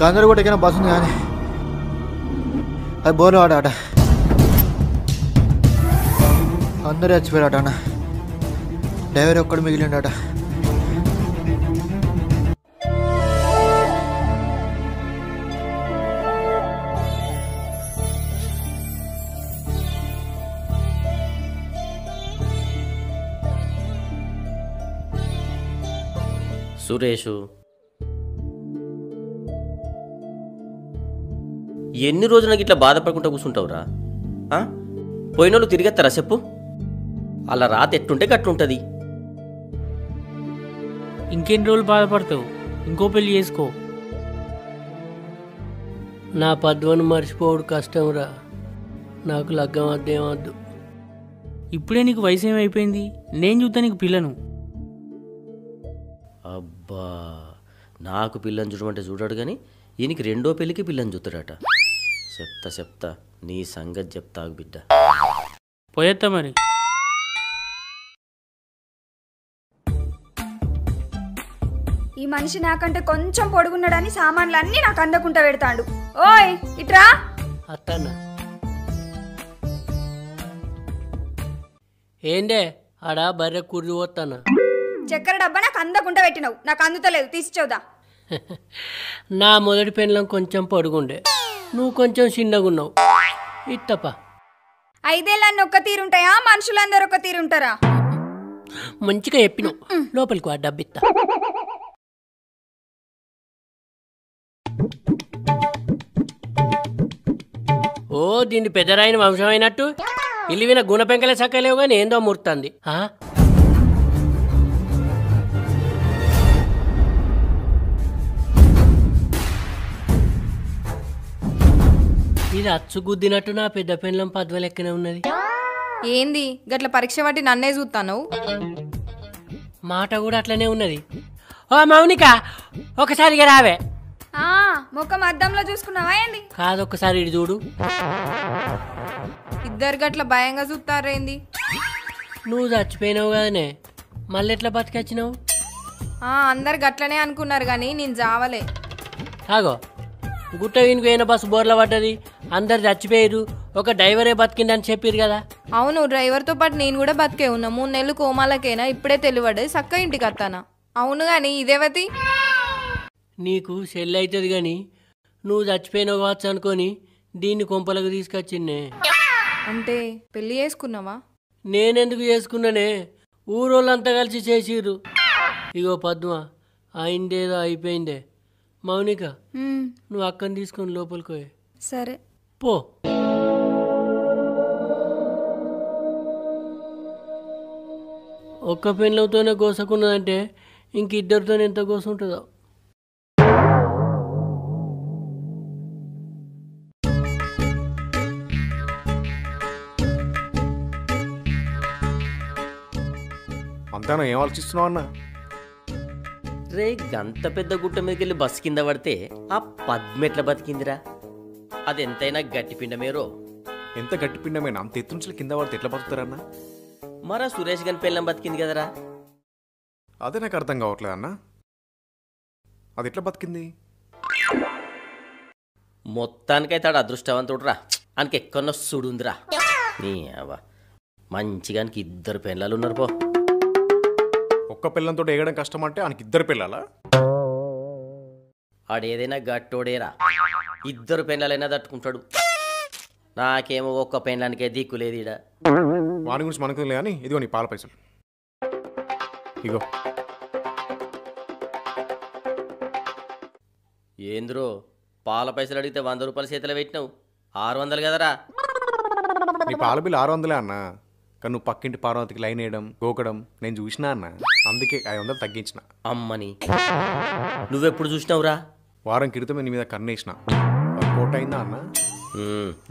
Speaker 15: గందరు కూడా ఎక్కిన బస్సు ఉంది కానీ అది బోర్లు ఆట అందరూ చచ్చిపోయారట అన్న. డ్రైవర్ ఒక్కడు మిగిలిండట.
Speaker 13: సురేషు, ఎన్ని రోజులకి ఇట్లా బాధపడకుండా కూర్చుంటావురా? పోయినోళ్ళు తిరిగెత్తారా చెప్పు? అలా రాత ఎట్టుంటే గట్టుంటుంది.
Speaker 1: ఇంకెన్ని రోజులు బాధపడతావు? ఇంకో పెళ్లి చేసుకో. నా పద్వను మర్చిపోవడు కష్టంరా. నాకు లగ్గం వద్దేమద్దు.
Speaker 16: ఇప్పుడే నీకు వయసు ఏమైపోయింది? నేను చూద్దా నీకు పిల్లను.
Speaker 13: అబ్బా, నాకు పిల్లని చూడమంటే చూడాడు కానీ ఈయనకి రెండో పెళ్ళికి పిల్లని చూస్తాడట. చెప్తా నీ సంగతి చెప్తాగు బిడ్డ.
Speaker 16: పోయేత్తా మరి.
Speaker 17: ఈ మనిషి నాకంటే కొంచెం పొడుగున్నాడని సామాన్లు అన్నీ నాకు అందకుండా పెడతాడు. ఓయ్ ఇట్రా.
Speaker 1: అత్తన్నా ఏందే ఆడ బర్రె కుర్రి పోతానా?
Speaker 17: చక్కెర డబ్బా నాకు అందకుండా పెట్టినావు. నాకు అందుతలేదు, తీసి చూదా.
Speaker 1: నా మొదటి పెళ్ళం కొంచెం పొడుగుండే, నువ్వు కొంచెం చిన్నగున్నావు. ఇట్టప
Speaker 17: 5 ఏళ్ళన్నీ ఒక్క తీరుంటాయా? మనుషులందరూ ఒక్క తీరుంటారా?
Speaker 1: మంచిగా చెప్పినావు. లోపలికి ఆ డబ్బిత్తా. ఓ దీన్ని పెద్దరాయిన వంశమైనట్టు ఇల్లువిన గుణ పెంకలే సక్కలేవు కానీ ఏందో ముర్తంది. ఇది అచ్చుగుద్దినట్టు నా పెద్ద పెళ్ళం పద్వ లెక్కనే ఉన్నది.
Speaker 14: ఏంది గట్ల పరీక్ష పట్టి నన్నే చూస్తాను?
Speaker 1: మాట కూడా అట్లనే ఉన్నది. ఓ మౌనిక, ఒకసారిగా రావే.
Speaker 17: ముఖం అద్దంలో చూసుకున్నావా ఏంది?
Speaker 1: కాదు, ఒక్కసారి ఇటు చూడు.
Speaker 14: ఇద్దరు గట్ల భయంగా చూస్తారేంది?
Speaker 1: నువ్వు చచ్చిపోయినావు కదనే, మళ్ళీ ఎట్లా బతికొచ్చినావు?
Speaker 14: అందరు గట్లనే అనుకున్నారు కానీ నేను జావలే.
Speaker 1: కాగో గుట్ట వీనికి పోయిన బస్సు బోర్ల పడ్డది, అందరు చచ్చిపోయారు, ఒక డ్రైవరే బతికిందని చెప్పారు కదా.
Speaker 14: అవును, డ్రైవర్తో పాటు నేను కూడా బతికే ఉన్నా. 3 నెలలు కోమాలకైనా ఇప్పుడే తెలివడే చక్క ఇంటికి వస్తానా. అవును కానీ ఇదేవతి
Speaker 1: నీకు సెల్ అవుతుంది కానీ నువ్వు చచ్చిపోయినావు కావచ్చు అనుకొని దీన్ని కొంపలకు తీసుకొచ్చిందే.
Speaker 14: అంటే పెళ్లి చేసుకున్నావా?
Speaker 1: నేనెందుకు చేసుకున్నానే, ఊరోళ్ళంతా కలిసి చేసిర్రు. ఇగో పద్మ, అయిందేదో అయిపోయిందే. మౌనిక, నువ్వు అక్కని తీసుకొని లోపలికి పోయి.
Speaker 17: సరే
Speaker 1: పో. ఒక్క పెళ్ళతోనే గోసకున్నదంటే ఇంక ఇద్దరితోనే ఎంత గోస ఉంటుందో.
Speaker 12: అంతేనా ఏం ఆలోచిస్తున్నావు అన్న?
Speaker 13: రే గంత పెద్ద గుట్ట మీదకి వెళ్ళి బస్సు కింద పడితే ఆ పద్మెట్ల బతికిందిరా? అది ఎంతైనా గట్టి పిండమేరో.
Speaker 12: ఎంత గట్టి పిండమైనా అంత ఎత్తు నుంచి కింద పడితే ఎట్లా బతుకుతారన్న?
Speaker 13: మరా సురేష్ గని పెళ్ళం బతికింది కదరా?
Speaker 12: అదే నాకు అర్థం కావట్లేదు అన్న, అది ఎట్లా బతికింది?
Speaker 13: మొత్తానికైతే ఆడు అదృష్టవంతుడురా, ఆయనకి ఎక్కడో సుడుందిరా. నీ అవ్వ మంచిగా 2 పెళ్ళాలు ఉన్నారు పో.
Speaker 12: ఒక్క పిల్లంతో ఎగడం కష్టం అంటే ఆయనకి 2 పిల్లలా?
Speaker 13: ఆడేదైనా గట్టోడేరా, 2 పెళ్ళాలైనా తట్టుకుంటాడు. నాకేమో ఒక్క పెళ్ళానికే దిక్కులేదు ఈడ.
Speaker 12: వాని గురించి మనకు లేదు కానీ ఇదిగో నీ పాల పైసలు. ఇగో.
Speaker 13: ఏంద్రో పాల పైసలు అడిగితే 100 రూపాయలు చేతిలో పెట్టినావు, 600 కదరా?
Speaker 12: నీ పాల బిల్లు 600 అన్న, కానీ నువ్వు పక్కింటి పార్వతికి లైన్ వేయడం గోకడం నేను చూసినా అన్న, అందుకే 500 తగ్గించిన.
Speaker 13: అమ్మని నువ్వెప్పుడు చూసినావురా?
Speaker 12: వారం క్రితమే నీ మీద కన్నేసిన. కోట అయిందా అన్న?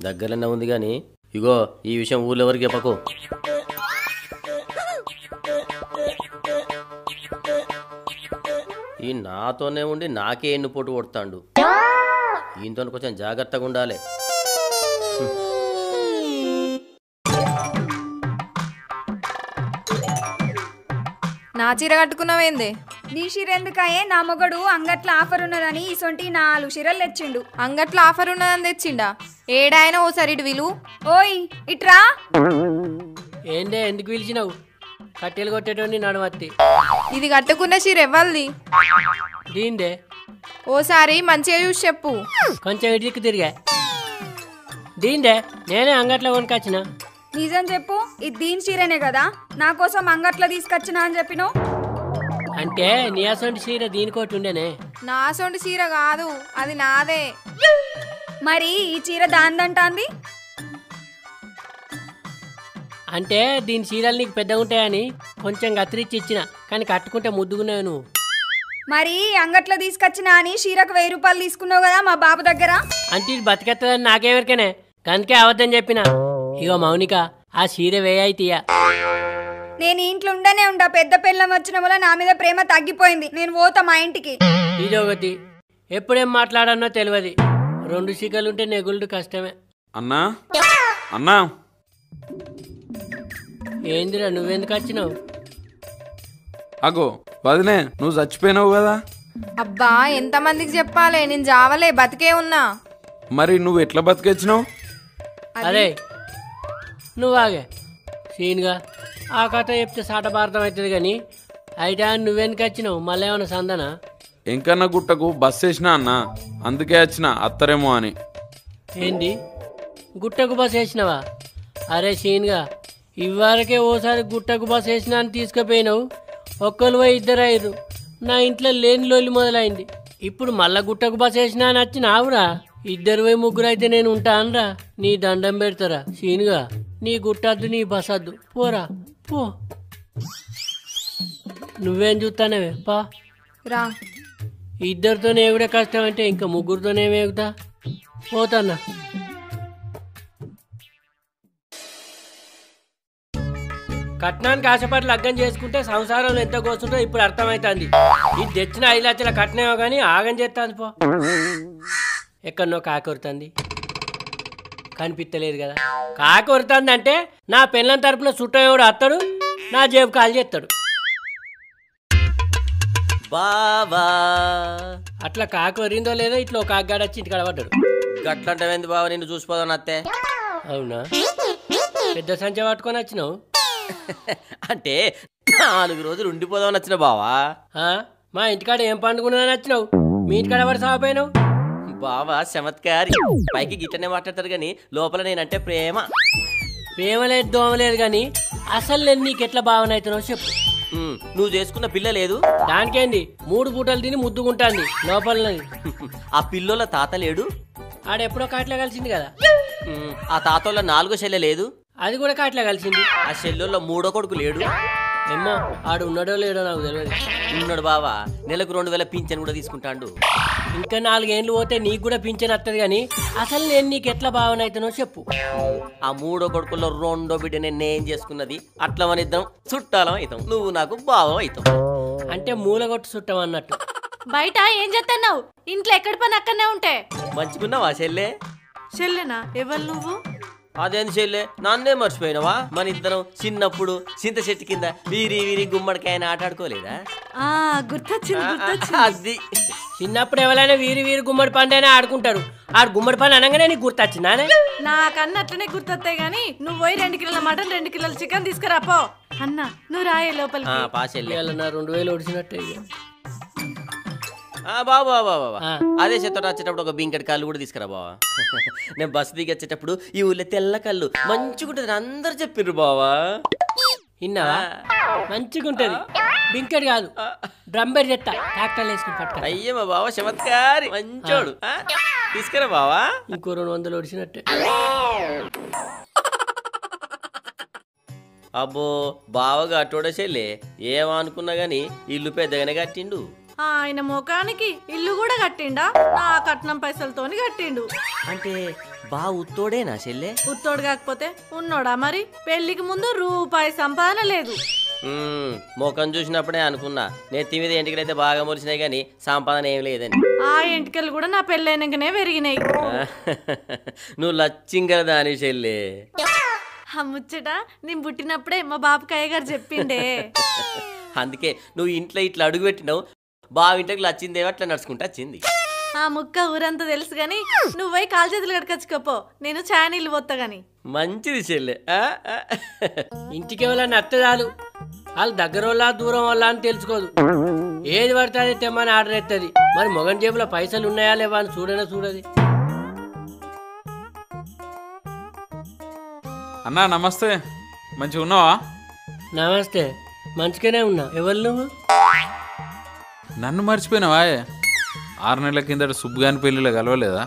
Speaker 13: దగ్గరలోనే ఉంది కానీ ఇగో ఈ విషయం ఊళ్ళో ఎవరికి చెప్పకు. ఈ నాతోనే ఉండి నాకే ఎన్ను పోటు కొడతాడు. ఈయనతో కొంచెం జాగ్రత్తగా ఉండాలి.
Speaker 14: నా చీర కట్టుకున్నావేందే?
Speaker 17: నీ చీర ఎందుకాయే? నా మొగడు అంగట్లో ఆఫర్ ఉన్నదని ఇసొంటి 4 చీరలు తెచ్చిండు.
Speaker 14: అంగట్లో ఆఫర్ ఉన్నదని తెచ్చిండా? ఏడాయన ఓసారి ఇటు విలు.
Speaker 17: ఓయ్ ఇట్రా.
Speaker 1: ఏందే ఎందుకు పిలిచినావు? కట్టెలు కొట్టేటోని నడవత్తి.
Speaker 14: ఇది కట్టుకున్న చీర ఎవ్వల్ది?
Speaker 1: దీందే.
Speaker 14: ఓసారి మంచిగా చూసి చెప్పు.
Speaker 1: కొంచెం ఇటుకు తిరిగా. దీందే, నేనే అంగట్లో కొనుకొచ్చిన.
Speaker 17: నిజం చెప్పు, ఇది దీని చీరనే కదా? నా కోసం అంగట్లో తీసుకొచ్చినా అని చెప్పినావు.
Speaker 1: అంటే నీ అసొంటి చీర దీనికోటి ఉండేనే.
Speaker 14: నా అసొంటి చీర కాదు, అది నాదే.
Speaker 17: మరి ఈ చీర దాందంటాంది?
Speaker 1: అంటే దీని చీరలు నీకు పెద్దగా ఉంటాయని కొంచెం కత్తిరించి ఇచ్చిన, కానీ కట్టుకుంటే ముద్దుగున్నావు నువ్వు.
Speaker 17: మరి అంగట్లో తీసుకొచ్చినా అని చీరకు 1000 రూపాయలు తీసుకున్నావు కదా మా బాబు దగ్గర.
Speaker 1: అంటే ఇది బతికెత్తదని నాకేవరికనే, కనుకే అవద్దని చెప్పిన. ఇగో మౌనిక, ఆ చీర వేయయితీయా.
Speaker 17: నేను ఇంట్లో ఉండనే ఉండా, పెద్ద పిల్లం వచ్చిన వల్ల నా మీద ప్రేమ తగ్గిపోయింది. నేను పోతా మా ఇంటికి.
Speaker 1: ఇదొకటి, ఎప్పుడేం మాట్లాడన్నో తెలియదు. 2 చిక్కలుంటే నెగులుడు కష్టమే.
Speaker 9: అన్నా అన్నా,
Speaker 1: ఏందిరా నువ్వెందుకు వచ్చినావు?
Speaker 9: అగో వదినే, నువ్వు చచ్చిపోయినావు కదా.
Speaker 14: అబ్బా ఎంతమందికి చెప్పాలి, నేను జావలే, బతికే ఉన్నా.
Speaker 9: మరి నువ్వు ఎట్లా బతికొచ్చినావు?
Speaker 1: అరే నువ్వు ఆగే సీన్గా, ఆ కథ చెప్తే సాట భారతం అవుతుంది కానీ అయితే నువ్వెందుకు వచ్చినావు? మళ్ళీ ఏమన్నా సందనా?
Speaker 9: ఎంకన్నా గుట్టకు బస్ వేసినా అన్న, అందుకే వచ్చిన అత్తరేమో అని.
Speaker 1: ఏంది గుట్టకు బస్ వేసినావా? అరే సీన్గా, ఇవ్వరకే ఓసారి గుట్టకు బస్ వేసినా అని తీసుకుపోయినావు. ఒక్కరు పోయి 2 అయ్యారు. నా ఇంట్లో లేని లోలి మొదలైంది. ఇప్పుడు మళ్ళా గుట్టకు బస్ వేసినా అని వచ్చినావురా. 2 పోయి 3 అయితే నేను ఉంటానరా? నీ దండం పెడతారా సీన్గా? నీ గుట్టద్దు, నీ బస్ వద్దు, పోరా పో. నువ్వేం చూస్తానవే పా
Speaker 14: రా.
Speaker 1: 2తోనే ఎగుడే కష్టం అంటే ఇంకా 3తోనే ఎగుతా. పోతాన్నా. కట్నానికి ఆశపడి లగ్గం చేసుకుంటే సంసారంలో ఎంత కోస్తుంటో ఇప్పుడు అర్థమవుతుంది. ఇది తెచ్చిన 5 లక్షల కట్నమో కానీ ఆగం చేస్తాను పో. ఎక్కడనో కాకొరుతుంది, కనిపించలేదు కదా. కాకొరుతుంది అంటే నా పెళ్ళం తరపున చుట్టం అత్తడు, నా జేబు కాల్ చేస్తాడు.
Speaker 13: బావా
Speaker 1: అట్లా కాకొరిందో లేదో ఇట్లా ఒక కాగాడు వచ్చి ఇంటికాడ పడ్డాడు.
Speaker 13: గట్లంటే బావ నిన్ను చూసిపోదాం అత్తే.
Speaker 1: అవునా? పెద్ద సంచ పట్టుకొని వచ్చినావు
Speaker 13: అంటే 4 రోజులు ఉండిపోదామని వచ్చిన బావా.
Speaker 1: మా ఇంటికాడ ఏం పండుకున్నాను వచ్చినావు? మీ ఇంటికాడ ఎవరు సాగిపోయినావు?
Speaker 13: బావా చమత్కారి, పైకి గిట్టనే మాట్లాడతారు కానీ లోపల నేనంటే ప్రేమ.
Speaker 1: ప్రేమ లేదు దోమ లేదు కానీ అసలు నేను నీకు ఎట్లా భావన అవుతున్నావు చెప్పు.
Speaker 13: నువ్వు చేసుకున్న పిల్ల లేదు,
Speaker 1: దానికేంది 3 పూటలు తిని ముద్దుకుంటాంది లోపల.
Speaker 13: ఆ పిల్లోల తాత లేడు,
Speaker 1: ఆడెప్పుడో కాట్లా కలిసింది కదా.
Speaker 13: ఆ తాతోళ్ళ 4వ చెల్లె లేదు,
Speaker 1: అది కూడా కాట్లా కలిసింది.
Speaker 13: ఆ చెల్లెల్లో 3వ కొడుకు లేడు.
Speaker 1: ఏమో ఆడు ఉన్నాడో లేడో నాకు తెలియదు.
Speaker 13: ఉన్నాడు బావా, నెలకు 2000 పింఛన్ కూడా తీసుకుంటాడు.
Speaker 1: ఇంకా 4 ఏళ్ళు పోతే నీకు కూడా పింఛన్ వస్తుంది కానీ అసలు నేను నీకు ఎట్లా భావన అవుతానో చెప్పు.
Speaker 13: ఆ 3వ కొడుకుల్లో 2వ బిడ్డ నేనేం చేసుకున్నది, అట్లా మన ఇద్దరం చుట్టాలం అవుతాం, నువ్వు నాకు బావ అవుతాం.
Speaker 1: అంటే మూలగొట్టు చుట్టం అన్నట్టు.
Speaker 18: బయట ఏం చేస్తున్నావు? ఇంట్లో ఎక్కడి పని అక్కడనే ఉంటే
Speaker 13: మంచిగున్నావా చెల్లె?
Speaker 18: చెల్లెనా? ఎవరు నువ్వు?
Speaker 13: అదేంది చెల్లె, నన్నే మర్చిపోయినావా? మన ఇద్దరం చిన్నప్పుడు చింత చెట్టు కింద వీరి వీరి గుమ్మడికాయని ఆట ఆడుకోలేదా?
Speaker 18: గుర్తొచ్చింది.
Speaker 13: అది
Speaker 1: చిన్నప్పుడు ఎవరైనా వీరి వీరి గుమ్మడి పండు ఆడుకుంటారు. ఆడు గుమ్మడి పండు అనగానే నీకు గుర్తొచ్చిందా?
Speaker 18: నాకన్నా అట్లనే గుర్తొస్తాయి గానీ నువ్వు పోయి 2 కిలోల మటన్ 2 కిలోల చికెన్ తీసుకురాపో. అన్న నువ్వు రాయే లోపలికి.
Speaker 13: పా చెల్లె.
Speaker 1: 2000 ఒడిచినట్టే.
Speaker 13: బాబా అదే చెత్త వచ్చేటప్పుడు ఒక బింకటి కళ్ళు కూడా తీసుకురా బావా. నేను బస్సు దిగి వచ్చేటప్పుడు ఈ ఊళ్ళో తెల్ల కళ్ళు మంచిగుంటది అందరు చెప్పిర్రు బావా.
Speaker 1: ఇన్నావా? మంచిగుంటది. బింకటి కాదు, డ్రంబర్ చెత్త ట్రాక్టర్లు వేసుకుని పట్టుక.
Speaker 13: అయ్యే మా బావ చమత్కారి మంచోడు. తీసుకురా బావా.
Speaker 1: ఇంకో 200 ఒడిచినట్టే.
Speaker 13: అబ్బో బావగా అటోడే చెల్లె, ఏమనుకున్నా గాని ఇల్లు పెద్దగానే కట్టిండు.
Speaker 18: ఆయన ముఖానికి ఇల్లు కూడా కట్టిండా? నా కట్నం పైసలతోని కట్టిండు.
Speaker 13: అంటే బా ఉత్తోడేనా చెల్లె?
Speaker 18: ఉత్తోడు కాకపోతే ఉన్నోడా మరి? పెళ్లికి ముందు రూపాయి సంపాదన లేదు.
Speaker 13: ముఖం చూసినప్పుడే అనుకున్నా నెత్తి మీద ఎంటికలైతే బాగా మొలిసినాయి గాని సంపాదన ఏం లేదని.
Speaker 18: ఆ ఎంటికలు కూడా నా పెళ్ళైనాకనే పెరిగినాయి.
Speaker 13: నువ్వు లచ్చింగల దాని చెల్లె.
Speaker 18: ముచ్చట నేను పుట్టినప్పుడే మా బాబుకి అయ్యగారు చెప్పిండే.
Speaker 13: అందుకే నువ్వు ఇంట్లో ఇట్లా అడుగు పెట్టినావు, బావింటకు లచ్చిందేమో అట్లా నడుచుకుంటా వచ్చింది.
Speaker 18: ఆ ముక్క ఊరంతా తెలుసు గాని నువ్వు పోయి కాలు చేతులు కడకచ్చుకోపో, నేను ఛాయ నీళ్ళు పోతా గాని.
Speaker 13: మంచిది చెల్లె.
Speaker 1: ఇంటికి ఎవరైనా అత్త చాలు, వాళ్ళు దగ్గర వాళ్ళ దూరం వాళ్ళ అని తెలుసుకోదు. ఏది పడితే అది తెమ్మని ఆర్డర్ ఎత్తది. మరి మొగన్ జేబులో పైసలు ఉన్నాయా లేవా అని చూడది.
Speaker 9: అన్నా నమస్తే, మంచిగా ఉన్నావా?
Speaker 1: నమస్తే, మంచిగానే ఉన్నా. ఎవరు నువ్వు?
Speaker 9: నన్ను మర్చిపోయినావా? 6 నెలల కిందట సుబ్బుగాని పెళ్లిలో కలవలేదా?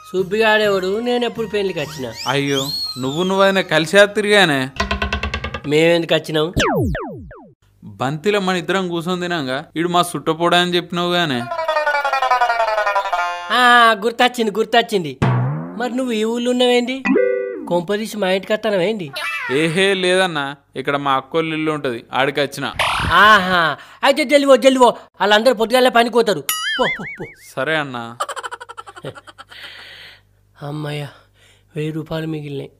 Speaker 1: సుబ్బిగాడేవాడు, నేను ఎప్పుడు పెళ్లికి వచ్చినా?
Speaker 9: అయ్యో నువ్వు కలిసా తిరిగానే.
Speaker 1: మేమెందుకు వచ్చినావు?
Speaker 9: బంతిలో మన ఇద్దరం కూర్చొని తినాగా ఇడు మా సుట్టపోడా అని చెప్పినావు గానే.
Speaker 1: గుర్తొచ్చింది. మరి నువ్వు ఈ ఊళ్ళో ఉన్నావేంటి? కొంపదీసి మా ఇంటికి వస్తానవేంటి?
Speaker 9: ఏహే లేదన్నా, ఇక్కడ మా అక్కోళ్ళ ఇల్లు ఉంటుంది, ఆడికి వచ్చిన.
Speaker 1: ఆహా, అయితే జల్లివో వాళ్ళందరూ పొద్దుగాలే పనిపోతారు.
Speaker 9: సరే అన్నా.
Speaker 1: అమ్మయ్య, 1000 రూపాయలు మిగిలినాయి.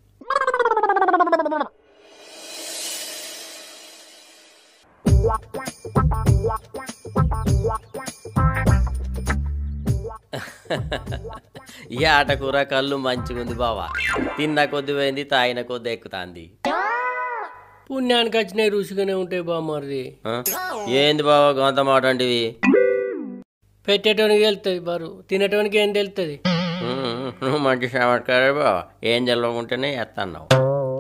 Speaker 13: ఈ ఆటకూర కళ్ళు మంచిగుంది బావా. తిన్న కొద్ది పోయింది, తాగిన కొద్ది ఎక్కుతాంది.
Speaker 1: పుణ్యానికి వచ్చినాయి రుచిగానే ఉంటాయి బామ్మది.
Speaker 13: ఏంది బావా గంత మాట అంటివి?
Speaker 1: పెట్టేటోనికి వెళ్తుంది బరు, తినేటోనికి ఏం తెలుస్తుంది?
Speaker 13: నువ్వు మంచి చమత్కారే బావా, ఏం తెలవకుంటేనే ఎత్తన్నావు.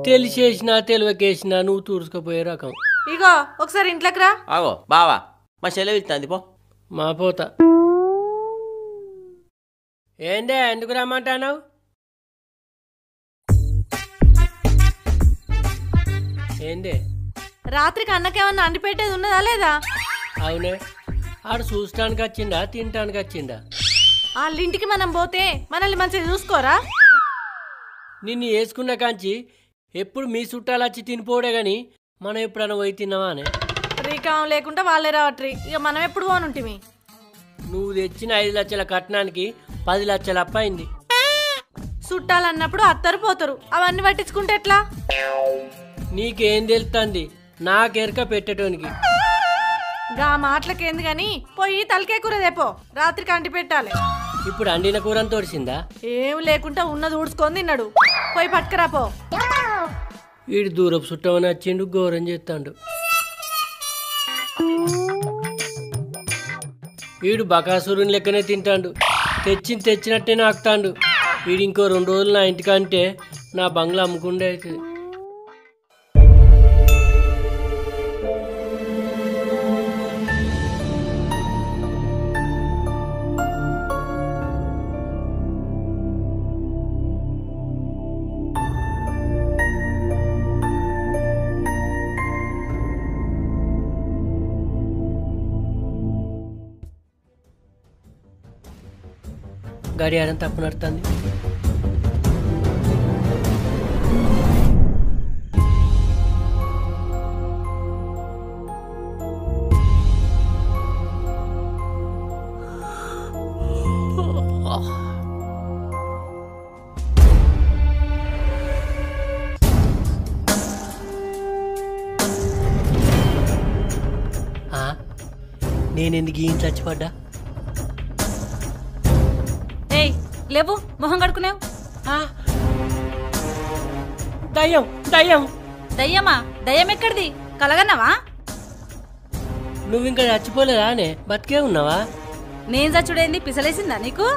Speaker 1: తెలిసేసినా తెలివకేసినా నువ్వు తూర్చుకుపోయే రకం.
Speaker 18: ఇగో ఒకసారి ఇంట్లోకి రా.
Speaker 13: ఆగో బావా, మా సెలవు ఇస్తుంది పో.
Speaker 1: మా పోతా. ఏందే ఎందుకు రమ్మంటావు? ఏందే
Speaker 18: రాత్రికి అన్నకేమన్నా అండి పెట్టేది ఉన్నదా లేదా?
Speaker 1: అవునే, ఆడు చూడటానికి వచ్చిందా తినటానికి వచ్చిందా?
Speaker 18: వాళ్ళింటికి మనం పోతే మనల్ని మంచిగా చూసుకోరా?
Speaker 1: నిన్ను వేసుకున్న కాంచి ఎప్పుడు మీ చుట్టాలు వచ్చి తినిపోడే గాని మనం ఎప్పుడన్నా పోయి తిన్నావా అని?
Speaker 18: రీకాం లేకుండా వాళ్ళే రావట్రీ, ఇక మనం ఎప్పుడు పోనుంటిమి.
Speaker 1: నువ్వు తెచ్చిన 5 లక్షల కట్నానికి 10 లక్షలు అప్పయింది.
Speaker 18: చుట్టాలన్నప్పుడు అత్తరు పోతారు, అవన్నీ పట్టించుకుంటే ఎట్లా?
Speaker 1: నీకేం తెలుస్తుంది? నాకెరక పెట్టేటోనికి.
Speaker 18: గా మాటలకేంది గాని పోయి తలకే కూర దేపో, రాత్రికి అంటి పెట్టాలి.
Speaker 1: ఇప్పుడు అండిన కూరని తోడిసిందా?
Speaker 18: ఏం లేకుండా ఉన్నది ఊడ్చుకొని తిన్నాడు, పోయి పట్టుకురాపో.
Speaker 1: వీడు దూరపు చుట్టమని వచ్చిండు, ఘోరం చేస్తాడు. వీడు బకాసురుని లెక్కనే తింటాడు, తెచ్చినట్టే నాకుతాడు. వీడు ఇంకో 2 రోజులు నా ఇంటికంటే నా బంగ్లా అమ్ముకుండే అవుతుంది. గడియారం తప్పు నడుతుంది. నేనెందుకు ఈయన చచ్చిపడ్డా?
Speaker 18: ఏయ్ లేవు, మొహం కడుకునేవు.
Speaker 1: దయ్యం దయ్యం
Speaker 18: దయ్యమా? దయ్యం ఎక్కడిది? కలగన్నావా?
Speaker 1: నువ్వు ఇంకా చచ్చిపోలేదా అనే బతికే ఉన్నావా?
Speaker 18: నేను చచ్చుడేంది? పిసలేసిందా నీకు?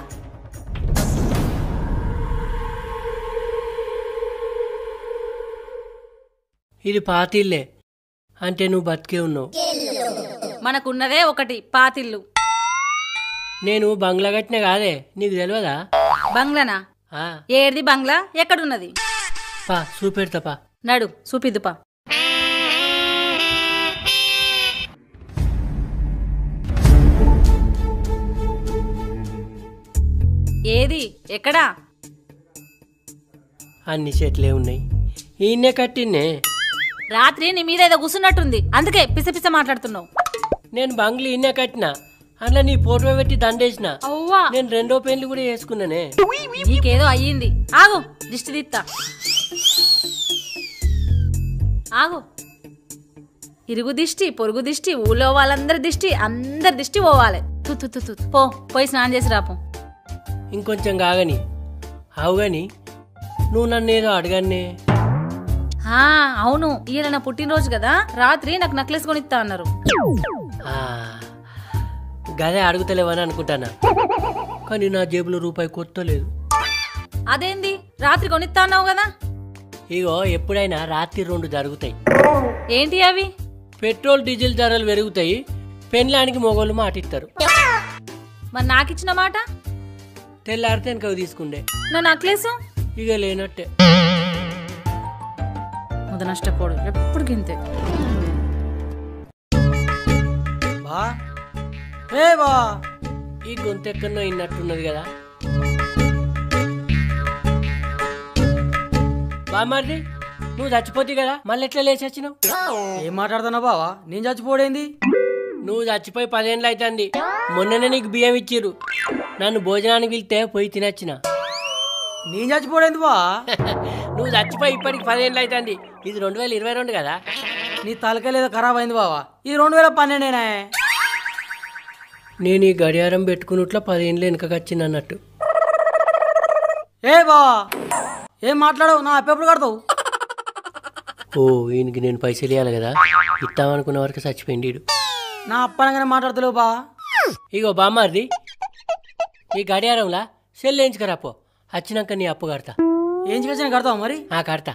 Speaker 1: ఇది పాతిల్లే అంటే నువ్వు బతికే ఉన్నావు.
Speaker 18: మనకున్నదే ఒకటి పాతిల్లు.
Speaker 1: నేను బంగ్లా కట్టినా కాదే, నీకు తెలియదా?
Speaker 18: బంగ్లానా? ఏడిది బంగ్లా? ఎక్కడున్నది?
Speaker 1: పా చూపెడతాపా.
Speaker 18: నడు చూపిద్దుపా. ఏది? ఎక్కడా?
Speaker 1: అన్ని చెట్లే ఉన్నాయి, ఈయన్నే కట్టిన్నే.
Speaker 18: రాత్రి నీ మీద ఏదో కూర్చున్నట్టుంది, అందుకే పిస పిస మాట్లాడుతున్నావు.
Speaker 1: నేను బంగ్లీ ఈయన్నే కట్టినా, అందులో నీ ఫోటో పెట్టి దండేసిన. నేను 2వ పెళ్లి కూడా చేసుకున్నానే.
Speaker 18: నీకేదో అయ్యింది, ఆగు దిష్టి తీస్తా. ఆగు. ఇరుగు దిష్టి, పొరుగు దిష్టి, ఊళ్ళో వాళ్ళందరి దిష్టి, అందరి దిష్టి పోవాలి. పో, పోయి స్నానం చేసి రాపో.
Speaker 1: ఇంకొంచెం కాగని అవుగాని నువ్వు నన్ను ఏదో అడగానే.
Speaker 18: అవును, ఈయన నా పుట్టినరోజు కదా, రాత్రి నాకు నెక్లెస్ కొనిస్తా అన్నారు.
Speaker 1: గదే అడుగుతలేవని అనుకుంటానా, కానీ నా జేబులో రూపాయి కొత్తలేదు.
Speaker 18: అదేంది? రాత్రి కొనిస్తా అన్నావు కదా.
Speaker 1: ఇగో ఎప్పుడైనా రాత్రి 2 జరుగుతాయి.
Speaker 18: ఏంటి అవి?
Speaker 1: పెట్రోల్ డీజిల్ ధరలు పెరుగుతాయి, పెళ్ళానికి మొగోళ్ళు మాట ఇస్తారు.
Speaker 18: మరి నాకిచ్చిన మాట?
Speaker 1: తెల్లారితే వెనక తీసుకుండే.
Speaker 18: నా నెక్లెస్
Speaker 1: ఇక లేనట్టే.
Speaker 18: ముద నష్టపోడు ఎప్పుడు గింతే.
Speaker 3: బా ఏ బా,
Speaker 1: ఈ గొంతెక్కడో ఇన్నట్టున్నది కదా. బామ్మారిది, నువ్వు చచ్చిపోతే కదా, మళ్ళీ ఎట్లా లేచి వచ్చినావు?
Speaker 3: ఏం మాట్లాడుతున్నావు బావా? నేను చచ్చిపోడేంది?
Speaker 1: నువ్వు చచ్చిపోయి 10 ఏళ్ళు అవుతుంది. మొన్ననే నీకు బియ్యం ఇచ్చిర్రు, నన్ను భోజనానికి వెళ్తే పోయి తినొచ్చిన.
Speaker 3: నేను చచ్చిపోడేంది బా?
Speaker 1: నువ్వు చచ్చిపోయి ఇప్పటికి 10 ఏళ్ళు అవుతుంది. ఇది 2022 కదా.
Speaker 3: నీ తలకలేదో ఖరాబ్ అయింది బావా. ఇది 2012.
Speaker 1: నేను ఈ గడియారం పెట్టుకున్నట్లా 10 ఏళ్ళు వెనకకి వచ్చింది అన్నట్టు.
Speaker 3: ఏ బావా ఏం మాట్లాడవు? నా అప్పు ఎప్పుడు కడతావు?
Speaker 1: ఓ, ఈయనకి నేను పైసలు ఇవ్వాలి కదా, ఇస్తామనుకున్న వరకు చచ్చిపోయింది.
Speaker 3: నా అప్పనగానే మాట్లాడతలేవు బా.
Speaker 1: ఇగో బామ్మారిది, ఈ గడియారంలా సెల్ వేయించుకురాపో, వచ్చినాక నీ అప్పు కడతా.
Speaker 3: ఏంచుకొచ్చిన కడతావు మరి?
Speaker 1: కడతా.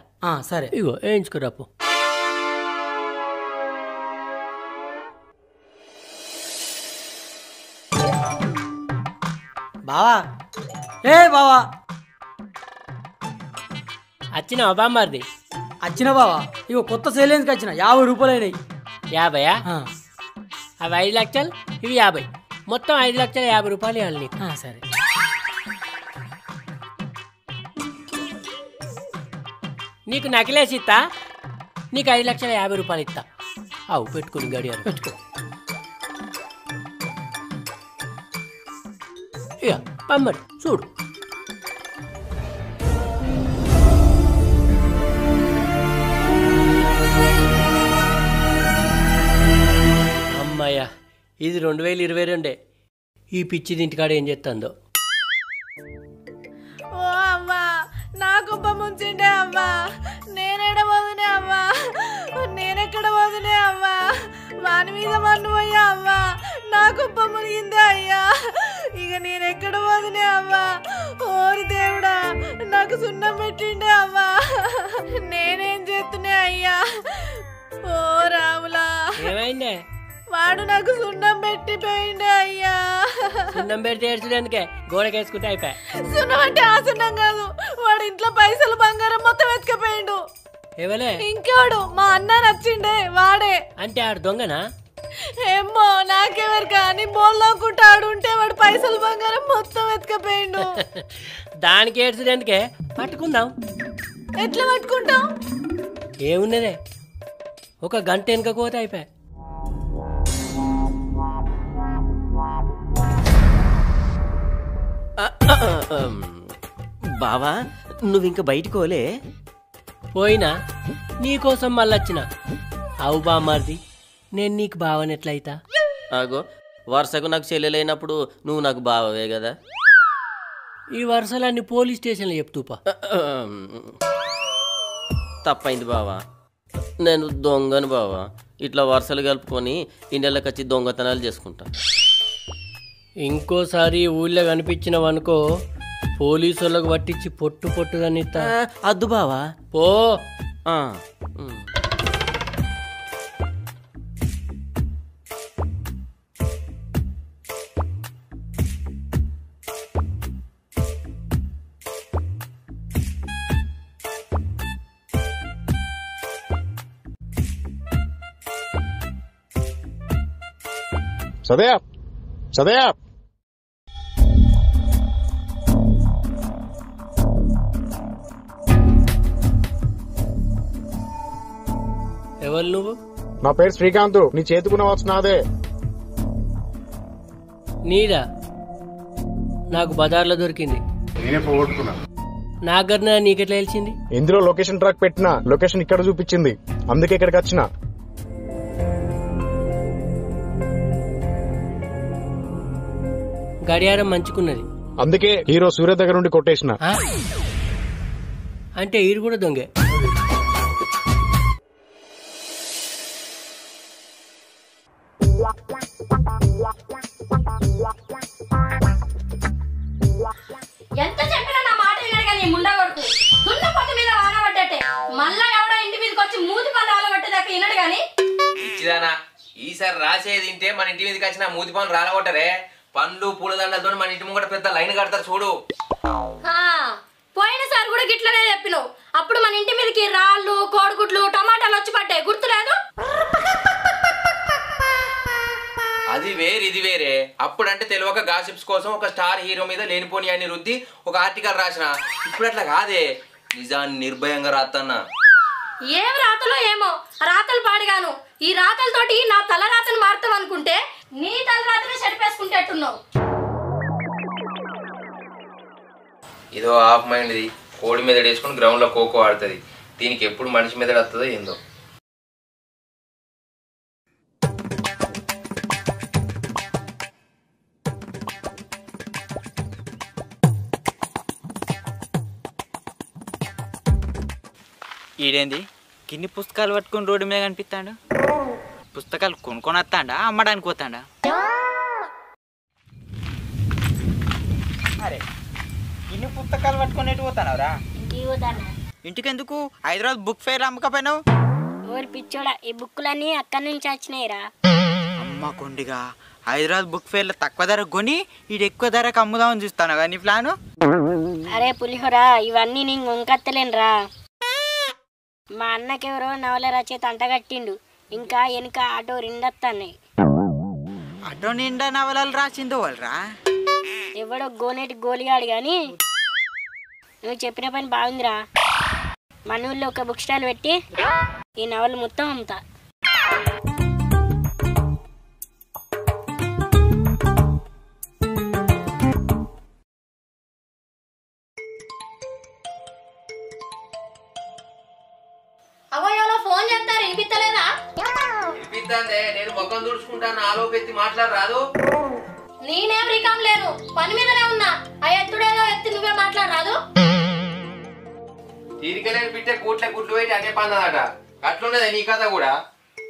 Speaker 3: సరే
Speaker 1: ఇగో వేయించుకురాపో.
Speaker 3: బావా ఏ బావా,
Speaker 1: వచ్చినావా బామ్మారిది?
Speaker 3: వచ్చిన బావా. ఇగో కొత్త సేలేందుకు వచ్చిన 50 రూపాయలు అయినాయి.
Speaker 1: 50? అవి 5 లక్షలు, ఇవి 50, మొత్తం 5,50,000 రూపాయలు ఇవ్వాలి నీకు.
Speaker 3: సరే.
Speaker 1: నీకు నకిలేసి ఇస్తా, నీకు 5,50,000 రూపాయలు ఇస్తా. అవు పెట్టుకుని గడియారం పెట్టుకో. ఇక పమ్మడి చూడు. అమ్మాయ్యా, ఇది 2022. ఈ పిచ్చి ఇంటికాడ ఏం చేస్తుందో.
Speaker 18: ఓ అమ్మా, నా కుప్ప ముంచిండే అమ్మా. నేనెక్కడ పోదునే అమ్మా, నేనెక్కడ పోదునే అమ్మా. వాని మీద మన్ను పోయా అమ్మా, నా కుప్ప మునిగిందే అయ్యా. ఇక నేనెక్కడ పోదునే అమ్మా. ఓరి దేవుడా, నాకు సున్నం పెట్టిండే అమ్మా. నేనేం చేస్తున్నా అయ్యా. ఓ రాములా,
Speaker 1: ఏమైందే?
Speaker 18: వాడు నాకు సున్నం పెట్టిపోయిండే అయ్యా.
Speaker 1: సున్నం పెడితే ఏడ్చడానికే గోడకేసుకుంటే అయిపోయా.
Speaker 18: సున్నం అంటే ఆ సున్నం కాదు, వాడు ఇంట్లో పైసలు బంగారం మొత్తం ఎత్తుకపోయిండు.
Speaker 1: ఎవలే?
Speaker 18: ఇంకోడు మా అన్న నచ్చిండే వాడే.
Speaker 1: అంటే ఆడు దొంగనా?
Speaker 18: ఏమో నాకెవరు కానీ బోల్లోకుంటాడు ఉంటే వాడు పైసలు బంగారం మొత్తం ఎత్తుకపోయిండు.
Speaker 1: దానికి ఏడ్చడానికే పట్టుకుందాం.
Speaker 18: ఎట్లా పట్టుకుంటాం?
Speaker 1: ఏమున్నదే, ఒక గంట వెనకపోతే అయిపోయా.
Speaker 13: బావా నువ్వు ఇంకా బయటికి పోలే?
Speaker 1: పోయినా నీకోసం మళ్ళొచ్చిన. అవు బామ్మారిది, నేను నీకు బావనెట్లయితా?
Speaker 13: ఆగో, వరుసకు నాకు చెల్లెలైనప్పుడు నువ్వు నాకు బావవే కదా.
Speaker 1: ఈ వరుసలన్నీ పోలీస్ స్టేషన్లో చెప్తూపా.
Speaker 13: తప్పైంది బావా, నేను దొంగను బావా. ఇట్లా వరుసలు కలుపుకొని ఇండియాలోకి వచ్చి దొంగతనాలు చేసుకుంటా.
Speaker 1: ఇంకోసారి ఊళ్ళో కనిపించినవనుకో పోలీసు వాళ్ళకు పట్టించి పొట్టు పొట్టుదనిస్తా.
Speaker 13: అద్దు బావా,
Speaker 1: పో.
Speaker 12: సదయా సదయా
Speaker 1: ఎవరు నువ్వు?
Speaker 12: నా పేరు శ్రీకాంత్. నీ చేతుకున్న వాచ్ నాదే.
Speaker 1: నీదా? నాకు బజార్లో దొరికింది.
Speaker 12: నేనే పోగొట్టుకున్నా.
Speaker 1: నాగర్నా నీకెట్లా తెలిసింది?
Speaker 12: ఇందులో లొకేషన్ ట్రాక్ పెట్టినా, లొకేషన్ ఇక్కడ చూపించింది, అందుకే ఇక్కడికి వచ్చిన.
Speaker 1: గడియారం మంచుకున్నది,
Speaker 12: అందుకే హీరో సూర్య దగ్గర నుండి కొట్టేసిన.
Speaker 1: అంటే ఈరు కూడా దొంగే.
Speaker 19: ఎంత చెప్పినా నా మాట వినడు కానీ ముండగొడుకు దున్న పొద్దు మీద వానబడ్డట్టే. మళ్ళా ఎవడో ఇంటి మీదకి వచ్చి మూతి పనులు రాలగొట్టేదాకా వినడు గాని.
Speaker 20: ఇచ్చిదానా ఈసారి రాసేది తింటే మన ఇంటి మీదకి వచ్చిన మూతి పనులు రాలగొట్టరే. పండ్లు పూలదండలతో మన ఇంటి ముంగట పెద్ద లైన్ కడతారు చూడు.
Speaker 19: పోయినసారి కూడా గిట్లనే చెప్పినావు. అప్పుడు మన ఇంటి మీదకి రాళ్ళు, కోడిగుడ్లు, టమాటాలు వచ్చి పడ్డాయి, గుర్తులేదు?
Speaker 20: అది వేరు ఇది వేరే. అప్పుడంటే తెలియక గాసిప్స్ కోసం ఒక స్టార్ హీరో మీద లేనిపోని అన్ని రుద్ది ఒక ఆర్టికల్ రాసిన. ఇప్పుడు అట్లా కాదే, నిజాన్ని నిర్భయంగా రాత్తన్నా.
Speaker 19: ఏం రాతలో ఏమో రాతలు పాడుగాను. ఈ రాతలతోటి నా తల రాతను మారుతాం అనుకుంటే నీ తల రాతనే చెడిపేసుకుంటేట్టున్నావు.
Speaker 20: ఇదో హాఫ్ మైండ్ది, కోడి మీద వేసుకుని గ్రౌండ్ లో ఖోఖో ఆడుతుంది. దీనికి ఎప్పుడు మనిషి మీద వస్తుందో ఏందో.
Speaker 8: ఈడేంది కిన్ని పుస్తకాలు పట్టుకుని రోడ్డు మీద కనిపిస్తాడు? పుస్తకాలు కొనుక్కొని వస్తాడా, అమ్మడానికి పోతాడా? అరే ఇన్ని పుస్తకాలు పట్టుకొని ఎటు పోతానవరా? ఇంటికి ఎందుకు? హైదరాబాద్ బుక్ ఫేర్ అమ్మకపోయినావు?
Speaker 21: ఓరి పిచ్చోడా, ఈ బుక్కులన్నీ అక్కడి నుంచి వచ్చినాయిరా.
Speaker 8: అమ్మ కొండిగా హైదరాబాద్ బుక్ ఫేర్ లో తక్కువ ధర కొని ఈడు ఎక్కువ ధరకు అమ్ముదామని చూస్తాను కానీ ప్లాను.
Speaker 21: అరే పులిహోరా, ఇవన్నీ నేను వంకత్తలేనురా. మా అన్నకెవరో నవల రచయిత అంటగట్టిండు. ఇంకా వెనుక ఆటో రెండొస్తాయి.
Speaker 8: ఆటో నిండా నవలలు రాసిందో వాళ్ళరా?
Speaker 21: ఎవడో గోనేటి గోలిగాడు గాని నువ్వు చెప్పిన పని బాగుందిరా. మన ఊళ్ళో ఒక బుక్ స్టాల్ పెట్టి ఈ నవలు మొత్తం అమ్ముతా.
Speaker 19: అవయ్యలో ఫోన్ చేస్తారు, వినిపిస్తలేదా?
Speaker 20: వినిపిద్దాందే, నేను ముఖం తుడుచుకుంటాను. ఆలోపెత్తి మాట్లాడరాదు.
Speaker 19: నేనేం రికాం లేను, పని మీదనే ఉన్నా. ఆ ఎత్తుడేదో ఎత్తి నువ్వే మాట్లాడరాదు.
Speaker 20: తీరికలేని బిట్టే కూట్ల గుడ్లు పెట్టి అదే పందదట. అట్లున్నదే నీ కథ కూడా.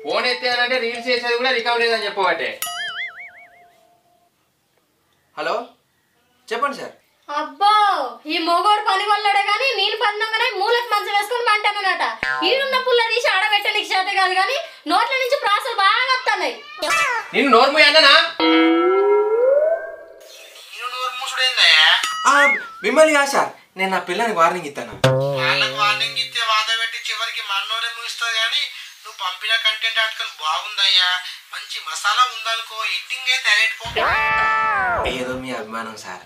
Speaker 20: ఫోన్ ఎత్తేయాలంటే రీల్స్ చేసేది కూడా రికామ్ లేదని చెప్పబట్టే. హలో చెప్పండి సార్.
Speaker 19: అబ్బో, ఈ మొగోడు పని వల్లడే గాని నేను పన్నగానే మూలకు మంచం వేసుకుని పంటానన్నట. ఈడున్న పుల్ల తీసి ఆడబెట్టే నీకు చేత కాదు కానీ నోట్ల నుంచి ప్రాసలు బాగా వస్తున్నాయి.
Speaker 20: నేను నోర్ము అన్ననా? మిమ్మల్ని కాదు సార్, నేను నా పిల్లని వార్నింగ్ ఇస్తాను.
Speaker 15: వాళ్ళకి వార్నింగ్ ఇస్తే వాద పెట్టి చివరికి మన్నోడే ముగిస్తుంది కానీ
Speaker 5: నువ్వు పంపిన కంటెంట్ ఆర్టికల్ బాగుందయ్యా, మంచి మసాలా ఉందనుకో, ఎడిటింగ్ అయితే ఎలెట్పో.
Speaker 20: ఏదో మీ అభిమానం సార్.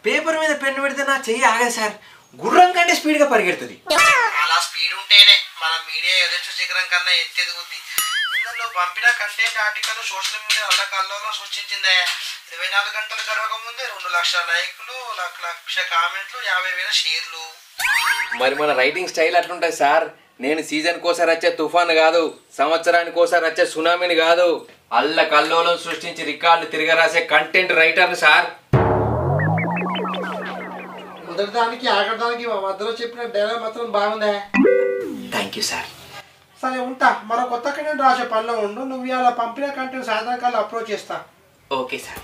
Speaker 20: పేపర్ మీద పెన్ను పెడితే నా చెయ్యి ఆగదు సార్, గుర్రం కంటే స్పీడ్గా పరిగెడుతుంది.
Speaker 5: అలా స్పీడ్ ఉంటేనే మన మీడియా ఎదురు శిఖరం కన్నా ఎత్తెదుగుద్ది. ఇందులో పంపిన కంటెంట్ ఆర్టికల్ సోషల్ మీడియా అల్లకల్లోలో సృష్టించిందయ్యా. 24 గంటలు గడవక ముందే 2 లక్షల లైక్లు, 1 లక్ష కామెంట్లు, 50,000 షేర్లు.
Speaker 20: మరి మన రైటింగ్ స్టైల్ అట్లుంటుంది సార్. నేను సీజన్ కోసారి వచ్చే తుఫాన్ కాదు, సంవత్సరానికి కోసారి వచ్చే సునామీని కాదు, అల్ల కల్లోలం సృష్టించి రికార్డులు తిరగరాసే కంటెంట్ రైటర్ని సార్.
Speaker 5: మొదటిదానికి ఆఖరిదానికి మధ్యలో చెప్పిన డైలాగ్ మాత్రం బాగుందా?
Speaker 20: Thank you sir.
Speaker 5: సరే ఉంటా, మరో కొత్త కంటెంట్ రాసే పనిలో ఉండు. నువ్వు ఇలా పంపిన కంటెంట్ సాయంత్రం కల్లా అప్లోడ్ చేస్తా.
Speaker 20: Okay sir.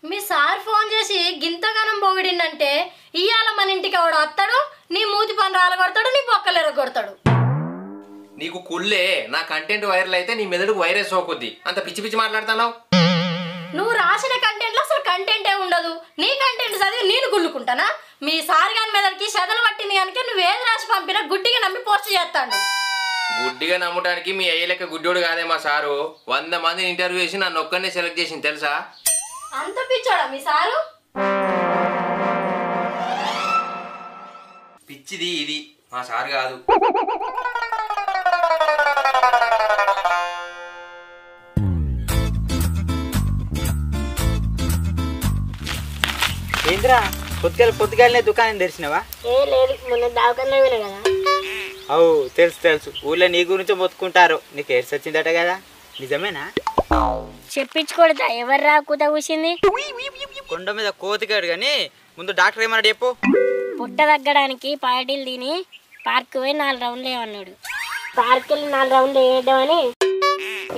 Speaker 19: మీ సార్ ఫోన్ చేసి గింతగానం పొగిడిందంటే ఇవాళ మన ఇంటికి ఎవడు వస్తాడు, నీ మూతి పని రాలగొడతాడు, నీ బొక్కలు ఎరగొడతాడు.
Speaker 20: నీకు కుళ్ళే, నా కంటెంట్ వైరల్ అయితే నీ మెదడుకు వైరస్ సోకుద్ది. అంత పిచ్చి పిచ్చి మాట్లాడుతున్నావు.
Speaker 19: నువ్వు రాసిన కంటెంట్లో అసలు కంటెంటే ఉండదు. నీ కంటెంట్ చదివి నేను గుల్లుకుంటానా? మీ సార్ గాని మెదడుకి చెదలు పట్టింది కనుక నువ్వేది రాసి పంపినా గుడ్డిగా నమ్మి పోస్ట్ చేస్తాడు.
Speaker 20: గుడ్డిగా నమ్మడానికి మీ అయ్య లెక్క గుడ్డోడు కాదే మా సారు. 100 మందిని ఇంటర్వ్యూ చేసి నన్ను ఒక్కనే సెలెక్ట్ చేసింది తెలుసా?
Speaker 19: అంత పిచ్చోడా మీ సారు?
Speaker 20: పిచ్చిది ఇది, మా సారు కాదు.
Speaker 8: ఏంద్రా పొద్దుగాలనే దుకాణం తెరిచినవా?
Speaker 21: ఏ లేదు, మొన్న దావకన్నా కదా.
Speaker 8: అవు తెలుసు. ఊళ్ళో నీ గురించి మొత్తుకుంటారు. నీకు ఎయిడ్స్ వచ్చిందట కదా, నిజమేనా?
Speaker 21: చెప్పించుకోడతా. ఎవరు రా కూత కూసింది?
Speaker 8: కొండ మీద కోతికాడు కానీ ముందు డాక్టర్ ఏమన్నాడు చెప్పు.
Speaker 21: పుట్ట తగ్గడానికి పార్టీలు తిని పార్క్ పోయి 4 రౌండ్లు వేయమన్నాడు. పార్క్ వెళ్ళి 4 రౌండ్లు వేయడం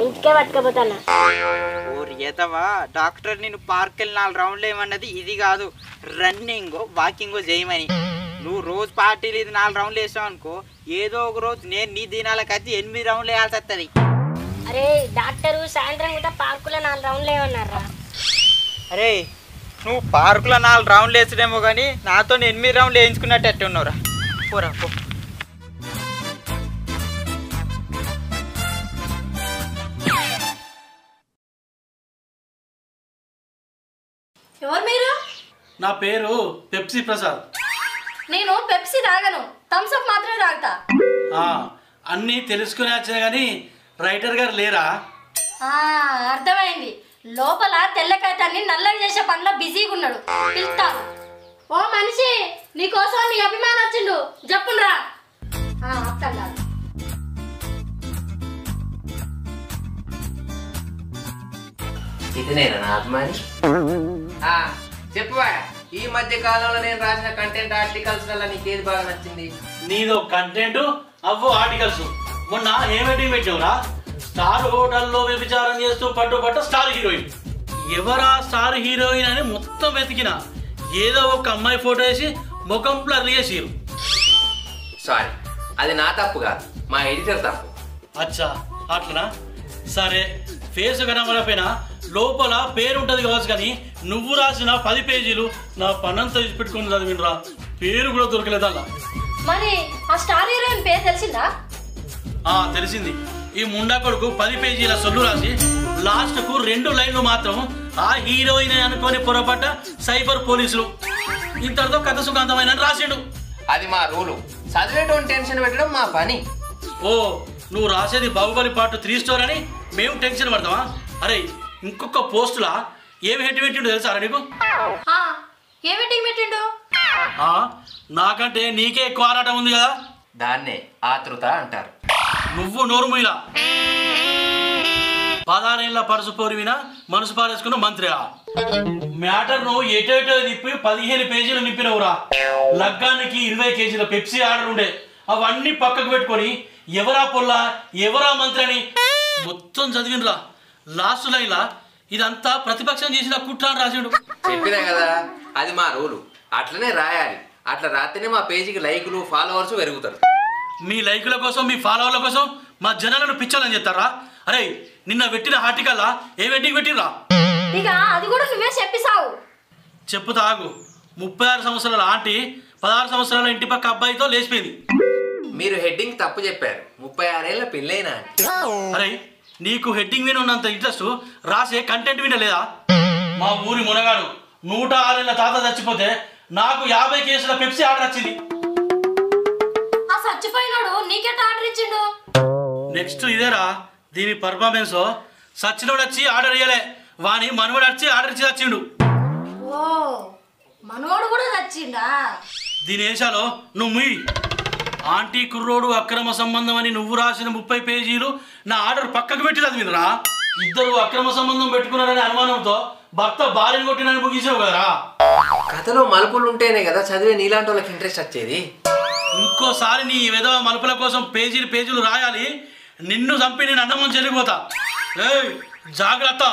Speaker 21: ఇంటికే పట్టుకపోతాను.
Speaker 8: ఊరితవా డాక్టర్ నేను పార్క్ వెళ్ళి 4 రౌండ్లు ఏమన్నది ఇది కాదు, రన్నింగ్ వాకింగ్ చేయమని. నువ్వు రోజు పార్టీలు ఇది 4 రౌండ్లు వేసావు అనుకో, ఏదో ఒక రోజు నేను నీ దినాలకు వచ్చి 8 రౌండ్లు వేయాల్సి వస్తుంది.
Speaker 21: అరే డాక్టరు సాయంత్రం కూడా పార్కులో 4 రౌండ్లు వేయమన్నారా?
Speaker 8: అరే నువ్వు పార్కులో 4 రౌండ్లు వేసడేమో కానీ నాతో 8 రౌండ్లు వేయించుకున్నట్టు ఉన్నావురా. పోరా పో.
Speaker 19: ఎవరు మీరు?
Speaker 11: నా పేరు పెప్సీ ప్రసాద్.
Speaker 19: నేను పెప్సీ తాగను, థమ్స్ అప్ మాత్రమే తాగుతా.
Speaker 11: అన్నీ తెలుసుకునే వచ్చా కానీ రైటర్ గారు లేరా?
Speaker 19: అర్థమైంది. లోపల తెల్ల కాగితాన్ని నల్లగా చేసే పనిలో బిజీగా ఉన్నాడు. పిలుస్తాను. ఓ మనిషి, నీకోసం నీ అభిమానం వచ్చిండు, చెప్పురా.
Speaker 20: ఇదినేనా నా అభిమాని? చెప్పువా, ఈ మధ్య కాలంలో నేను రాసిన కంటెంట్ ఆర్టికల్స్ వల్ల నీకేది బాగా నచ్చింది?
Speaker 11: నీదో కంటెంట్, అవ్వో ఆర్టికల్స్. మొన్న ఏమిటి పెట్టావురా? స్టార్ హోటల్లో వ్యభిచారం చేస్తూ పట్టు స్టార్ హీరోయిన్. ఎవరా స్టార్ హీరోయిన్ అని మొత్తం వెతికిన, ఏదో ఒక అమ్మాయి ఫోటో వేసి ముఖం బ్లర్ చేసిరు.
Speaker 20: సారీ, అది నా తప్పు కాదు, మా ఎడిటర్ తప్పు.
Speaker 11: అచ్చా అట్లనా? సరే, ఫేస్ కనబడపోయినా లోపల పేరు ఉంటుంది కావచ్చు, కానీ నువ్వు రాసిన 10 పేజీలు నా పన్నంతా తీసి పెట్టుకుని చదివినరా, పేరు కూడా దొరకలేదు అలా.
Speaker 19: మరి ఆ స్టార్ హీరోయిన్ పేరు తెలిసిందా?
Speaker 11: తెలిసింది. ఈ ముండా కొడుకు 10 పేజీల సొల్లు రాసి లాస్ట్ కు 2 లైన్లు మాత్రం ఆ హీరోయిన్ అనుకొని పొరపడ్డ సైబర్ పోలీసులు, ఇంతటితో కథ సుఖాంతమైన రాసిండు.
Speaker 20: అది మా రూలు, చదివేటోని టెన్షన్ పెట్టడం మా పని.
Speaker 11: ఓ, నువ్వు రాసేది బాహుబలి పార్ట్ 3 స్టోరీ అని మేము టెన్షన్ పడతావా? అరే, ఇంకొక పోస్టులా ఏమి హెడ్ పెట్టిండు తెలుసా నీకు?
Speaker 19: ఏ మీటింగ్ పెట్టిండు?
Speaker 11: నాకంటే నీకే ఎక్కువ ఆరాటం ఉంది కదా.
Speaker 20: దాన్నే ఆతృత అంటారు.
Speaker 11: నువ్వు నోరుముయిలా 16 ఏళ్ళ పరుసు పోరివినా మనసు పారేసుకున్న మంత్రిగా మ్యాటర్ నువ్వు ఎటో తిప్పి 15 పేజీలు నింపినవురా. లగ్గానికి 20 కేజీల పెప్సీ ఆర్డర్ ఉండే, అవన్నీ పక్కకు పెట్టుకొని ఎవరా పొల్లా ఎవరా మంత్రి అని మొత్తం చదివినరా. లాస్ట్ లైన్లా ఇదంతా ప్రతిపక్షం చేసిన కుట్ర అని రాసిండు.
Speaker 20: చెప్పినా కదా, అది మా రూలు, అట్లనే రాయాలి. అట్లా రాస్తేనే మా పేజీకి లైకులు ఫాలోవర్స్ పెరుగుతారు.
Speaker 11: మీ లైకుల కోసం మీ ఫాలోవర్ల కోసం మా జనాలను పిచ్చాలని చెప్తారా? అరే, నిన్న పెట్టిన ఆర్టికల్లా ఏ వెడ్డింగ్ పెట్టిరా?
Speaker 19: ఇక అది కూడా నువ్వే చెప్పిసావు.
Speaker 11: చెప్పుతా ఆగు. 36 సంవత్సరాల ఆంటీ 16 సంవత్సరాల ఇంటి పక్క అబ్బాయితో లేచిపోయింది.
Speaker 20: మీరు హెడ్డింగ్ తప్పు చెప్పారు. 36 ఏళ్ళ పెళ్ళైనా.
Speaker 11: అరే నీకు హెడ్డింగ్ విన ఉన్నంత ఇంట్రెస్ట్ రాసే కంటెంట్ వినలేదా? మా ఊరి మునగాడు 106 ఏళ్ళ తాత చచ్చిపోతే నాకు 50 కేసుల పెప్సీ ఆర్డర్ వచ్చింది.
Speaker 19: ఆ చచ్చిపోయినాడు నీకెట్ ఆర్డర్ ఇచ్చిండు?
Speaker 11: నెక్స్ట్ ఇదేరా దీని పర్ఫార్మెన్స్. సచ్చినోడు వచ్చి ఆర్డర్ ఇయ్యలే, వాని మనవడు వచ్చి ఆర్డర్ ఇచ్చి వచ్చిండు.
Speaker 19: ఓ మనోడు కూడా చచ్చిండా?
Speaker 11: దీని వేషాలో నువ్వు ముయ్యి. ఆంటీ కుర్రోడు అక్రమ సంబంధం అని నువ్వు రాసిన 30 పేజీలు నా ఆర్డర్ పక్కకు పెట్టి చదివినరా? ఇద్దరు అక్రమ సంబంధం పెట్టుకున్నారనే అనుమానంతో భర్త భార్యను కొట్టినని ముగిసావు కదరా.
Speaker 20: కథలో మలుపులు ఉంటేనే కదా చదివే నీలాంటి వాళ్ళకి ఇంట్రెస్ట్ వచ్చేది.
Speaker 11: ఇంకోసారి నీ విధవ మలుపుల కోసం పేజీలు రాయాలి. నిన్ను చంపి నేను అన్నమని చెల్లిపోతా. ఏయ్ జాగ్రత్త.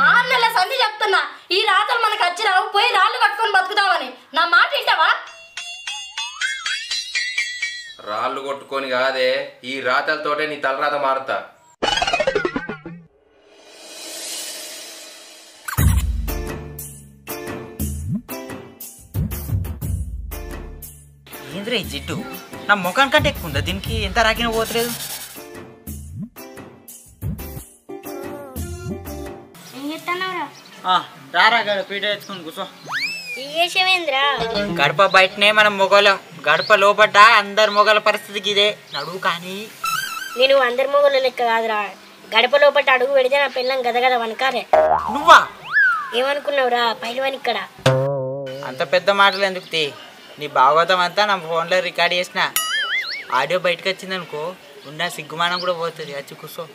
Speaker 19: ఆన్నెల సంధి చెప్తున్నా, ఈ రాతలు మనకు వచ్చినావు, పోయి రాళ్ళు కట్టుకొని బతుకుతావని. నా మాట వింటావా?
Speaker 20: రాళ్ళు కొట్టుకొని కాదే, ఈ రాతలతోటే నీ తలరాత మారుతా.
Speaker 8: ఏంద్రా ఈ జిడ్డు నా ముఖం కంటే ఎక్కువ ఉందా? దీనికి ఎంత రాకినా పోతలేదు. రారా గడ పీట తెచ్చుకొని కూర్చో. గడప బయటనే మనం మొగలం, గడప లోపట అందరు మొగల పరిస్థితికి ఇదే. నడువు కానీ
Speaker 21: నేను అందరి మొగల లెక్క కాదురా, గడప లోపట అడుగు పెడితే నా పిల్లం గదగద వనకారే.
Speaker 8: నువ్వా
Speaker 21: ఏమనుకున్నావురా పైలవాని ఇక్కడ?
Speaker 8: అంత పెద్ద మాటలు ఎందుకు తీ? నీ భాగవతం అంతా నా ఫోన్లో రికార్డ్ చేసిన. ఆడియో బయటకు వచ్చిందనుకో ఉన్న సిగ్గుమానం కూడా పోతుంది. వచ్చి కూర్చో.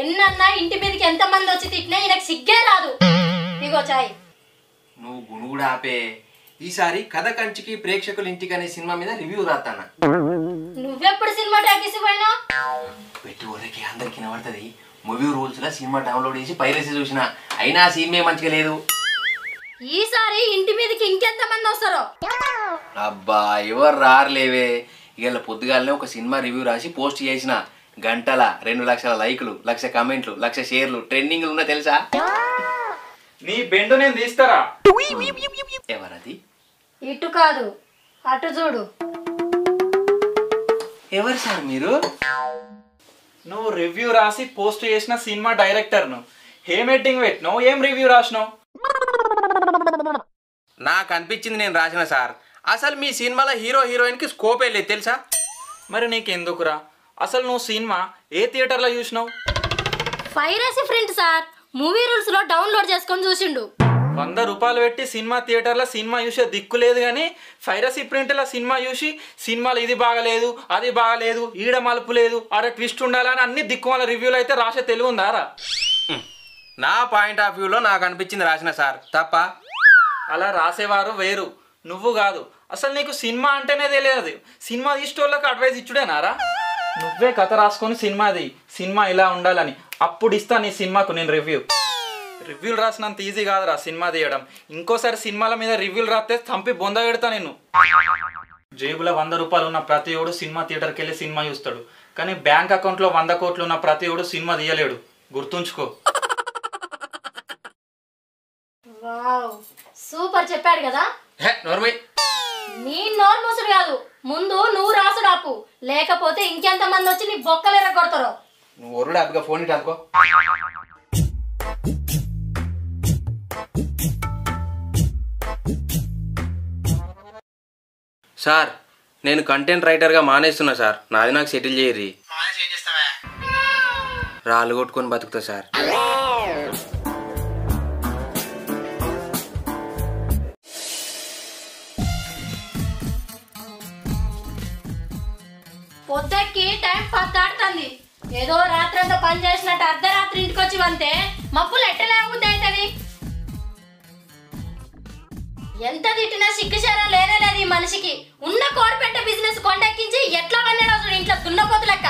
Speaker 19: ఎన్నన్నా ఇంటి మీదకి ఎంత మంది వచ్చి తిట్టినా ఈయనకు సిగ్గే రాదు. ఇగో చాయ్.
Speaker 20: నువ్వు గునుగుడు ఆపే. ఈసారి కథ కంచికి ప్రేక్షకుల ఇంటికి అనే సినిమా మీద రివ్యూ రాస్తానా.
Speaker 19: నువ్వెప్పుడు సినిమా టాకీస్ పోయినా?
Speaker 20: పెట్టి ఊరికి అందరికి వినబడుతుంది. మూవీ రూల్స్ లో సినిమా డౌన్లోడ్ చేసి పైరసీ చూసిన, అయినా సినిమా మంచిగా లేదు.
Speaker 19: ఈసారి ఇంటి మీదకి ఇంకెంత మంది వస్తారో?
Speaker 20: అబ్బా ఎవరు రారులేవే. ఇవాళ పొద్దుగాలనే ఒక సినిమా రివ్యూ రాసి పోస్ట్ చేసిన. గంటల 2 లక్షల లైకులు, 1,00,000 కామెంట్లు, 1,00,000 షేర్లు, ట్రెండింగ్లు ఉన్నా తెలుసా?
Speaker 9: నీ బెండు నేను తీస్తారా?
Speaker 20: ఎవరది?
Speaker 19: ఇటు కాదు అటు చూడు.
Speaker 20: ఎవరు సార్ మీరు?
Speaker 9: నువ్వు రివ్యూ రాసి పోస్ట్ చేసిన సినిమా డైరెక్టర్ను. ఏం ఎడ్డింగ్ పెట్టినావు? ఏం రివ్యూ రాసినావు?
Speaker 20: నాకు అనిపించింది నేను రాసిన సార్. అసలు మీ సినిమాలో హీరో హీరోయిన్కి స్కోపే లేదు తెలుసా?
Speaker 9: మరి నీకెందుకురా? అసలు నువ్వు సినిమా ఏ థియేటర్లో చూసినావు?
Speaker 19: Piracy friend sir, movie rules లో డౌన్లోడ్ చేసుకొని చూసిండు.
Speaker 9: 100 రూపాయలు పెట్టి సినిమా థియేటర్లో సినిమా చూసే దిక్కు లేదు, కానీ పైరసీ ప్రింట్లో సినిమా చూసి సినిమాలు ఇది బాగలేదు, అది బాగలేదు, ఈడ మలుపు లేదు, ఆడ ట్విస్ట్ ఉండాలని అన్ని దిక్కుమాల రివ్యూలు అయితే రాసే తెలివి ఉందారా?
Speaker 20: నా పాయింట్ ఆఫ్ వ్యూలో నాకు అనిపించింది రాసిన సార్, తప్ప.
Speaker 9: అలా రాసేవారు వేరు, నువ్వు కాదు. అసలు నీకు సినిమా అంటేనే తెలియదు. సినిమా తీసేటోళ్ళకి అడ్వైస్ ఇచ్చుడేనారా? నువ్వే కథ రాసుకొని సినిమాది, సినిమా ఇలా ఉండాలని, అప్పుడు ఇస్తా నీ సినిమాకు నేను రివ్యూలు రాసినంత ఈజీ కాదురా సినిమా తీయడం. ఇంకోసారి సినిమాల మీద రివ్యూలు రాస్తే చంపి బొంద పెడతా నేను. జేబులో 100 రూపాయలు ఉన్న ప్రతి ఒడు సినిమా థియేటర్కి వెళ్ళి సినిమా చూస్తాడు, కానీ బ్యాంక్ అకౌంట్లో 100 కోట్లు ఉన్న ప్రతి ఒడు సినిమా తీయలేడు. గుర్తుంచుకో.
Speaker 19: వావ్ సూపర్ చెప్పాడు కదా. నీ నోరు మూసుడు కాదు, ముందు నువ్వు రాసుడు ఆపు, లేకపోతే ఇంకెంత మంది వచ్చి నీ బొక్కలు ఎరగొడతారో.
Speaker 20: నువ్వు ఒరుడు ఆపుగా ఫోన్ ఇటు అనుకో. సార్ నేను కంటెంట్ రైటర్గా మానేస్తున్నా సార్, నాది నాకు సెటిల్ చేయరి. రాళ్ళు కొట్టుకొని బతుకుతా సార్.
Speaker 19: పొద్దెక్కి టైం 10 దాటుతుంది. ఏదో రాత్రంతా పని చేసినట్టు అర్ధరాత్రి ఇంటికి వచ్చి వంతే మప్పులు ఎట్టలేముంది అవుతుంది. ఎంత తిట్టినా సిగ్గుచారం లేనేలేదు ఈ మనిషికి. ఉన్న కోడిపెట్ట బిజినెస్ కొండెక్కించి ఎట్లా వన్నాడు అసలు ఇంట్లో దున్నపోతు లెక్క.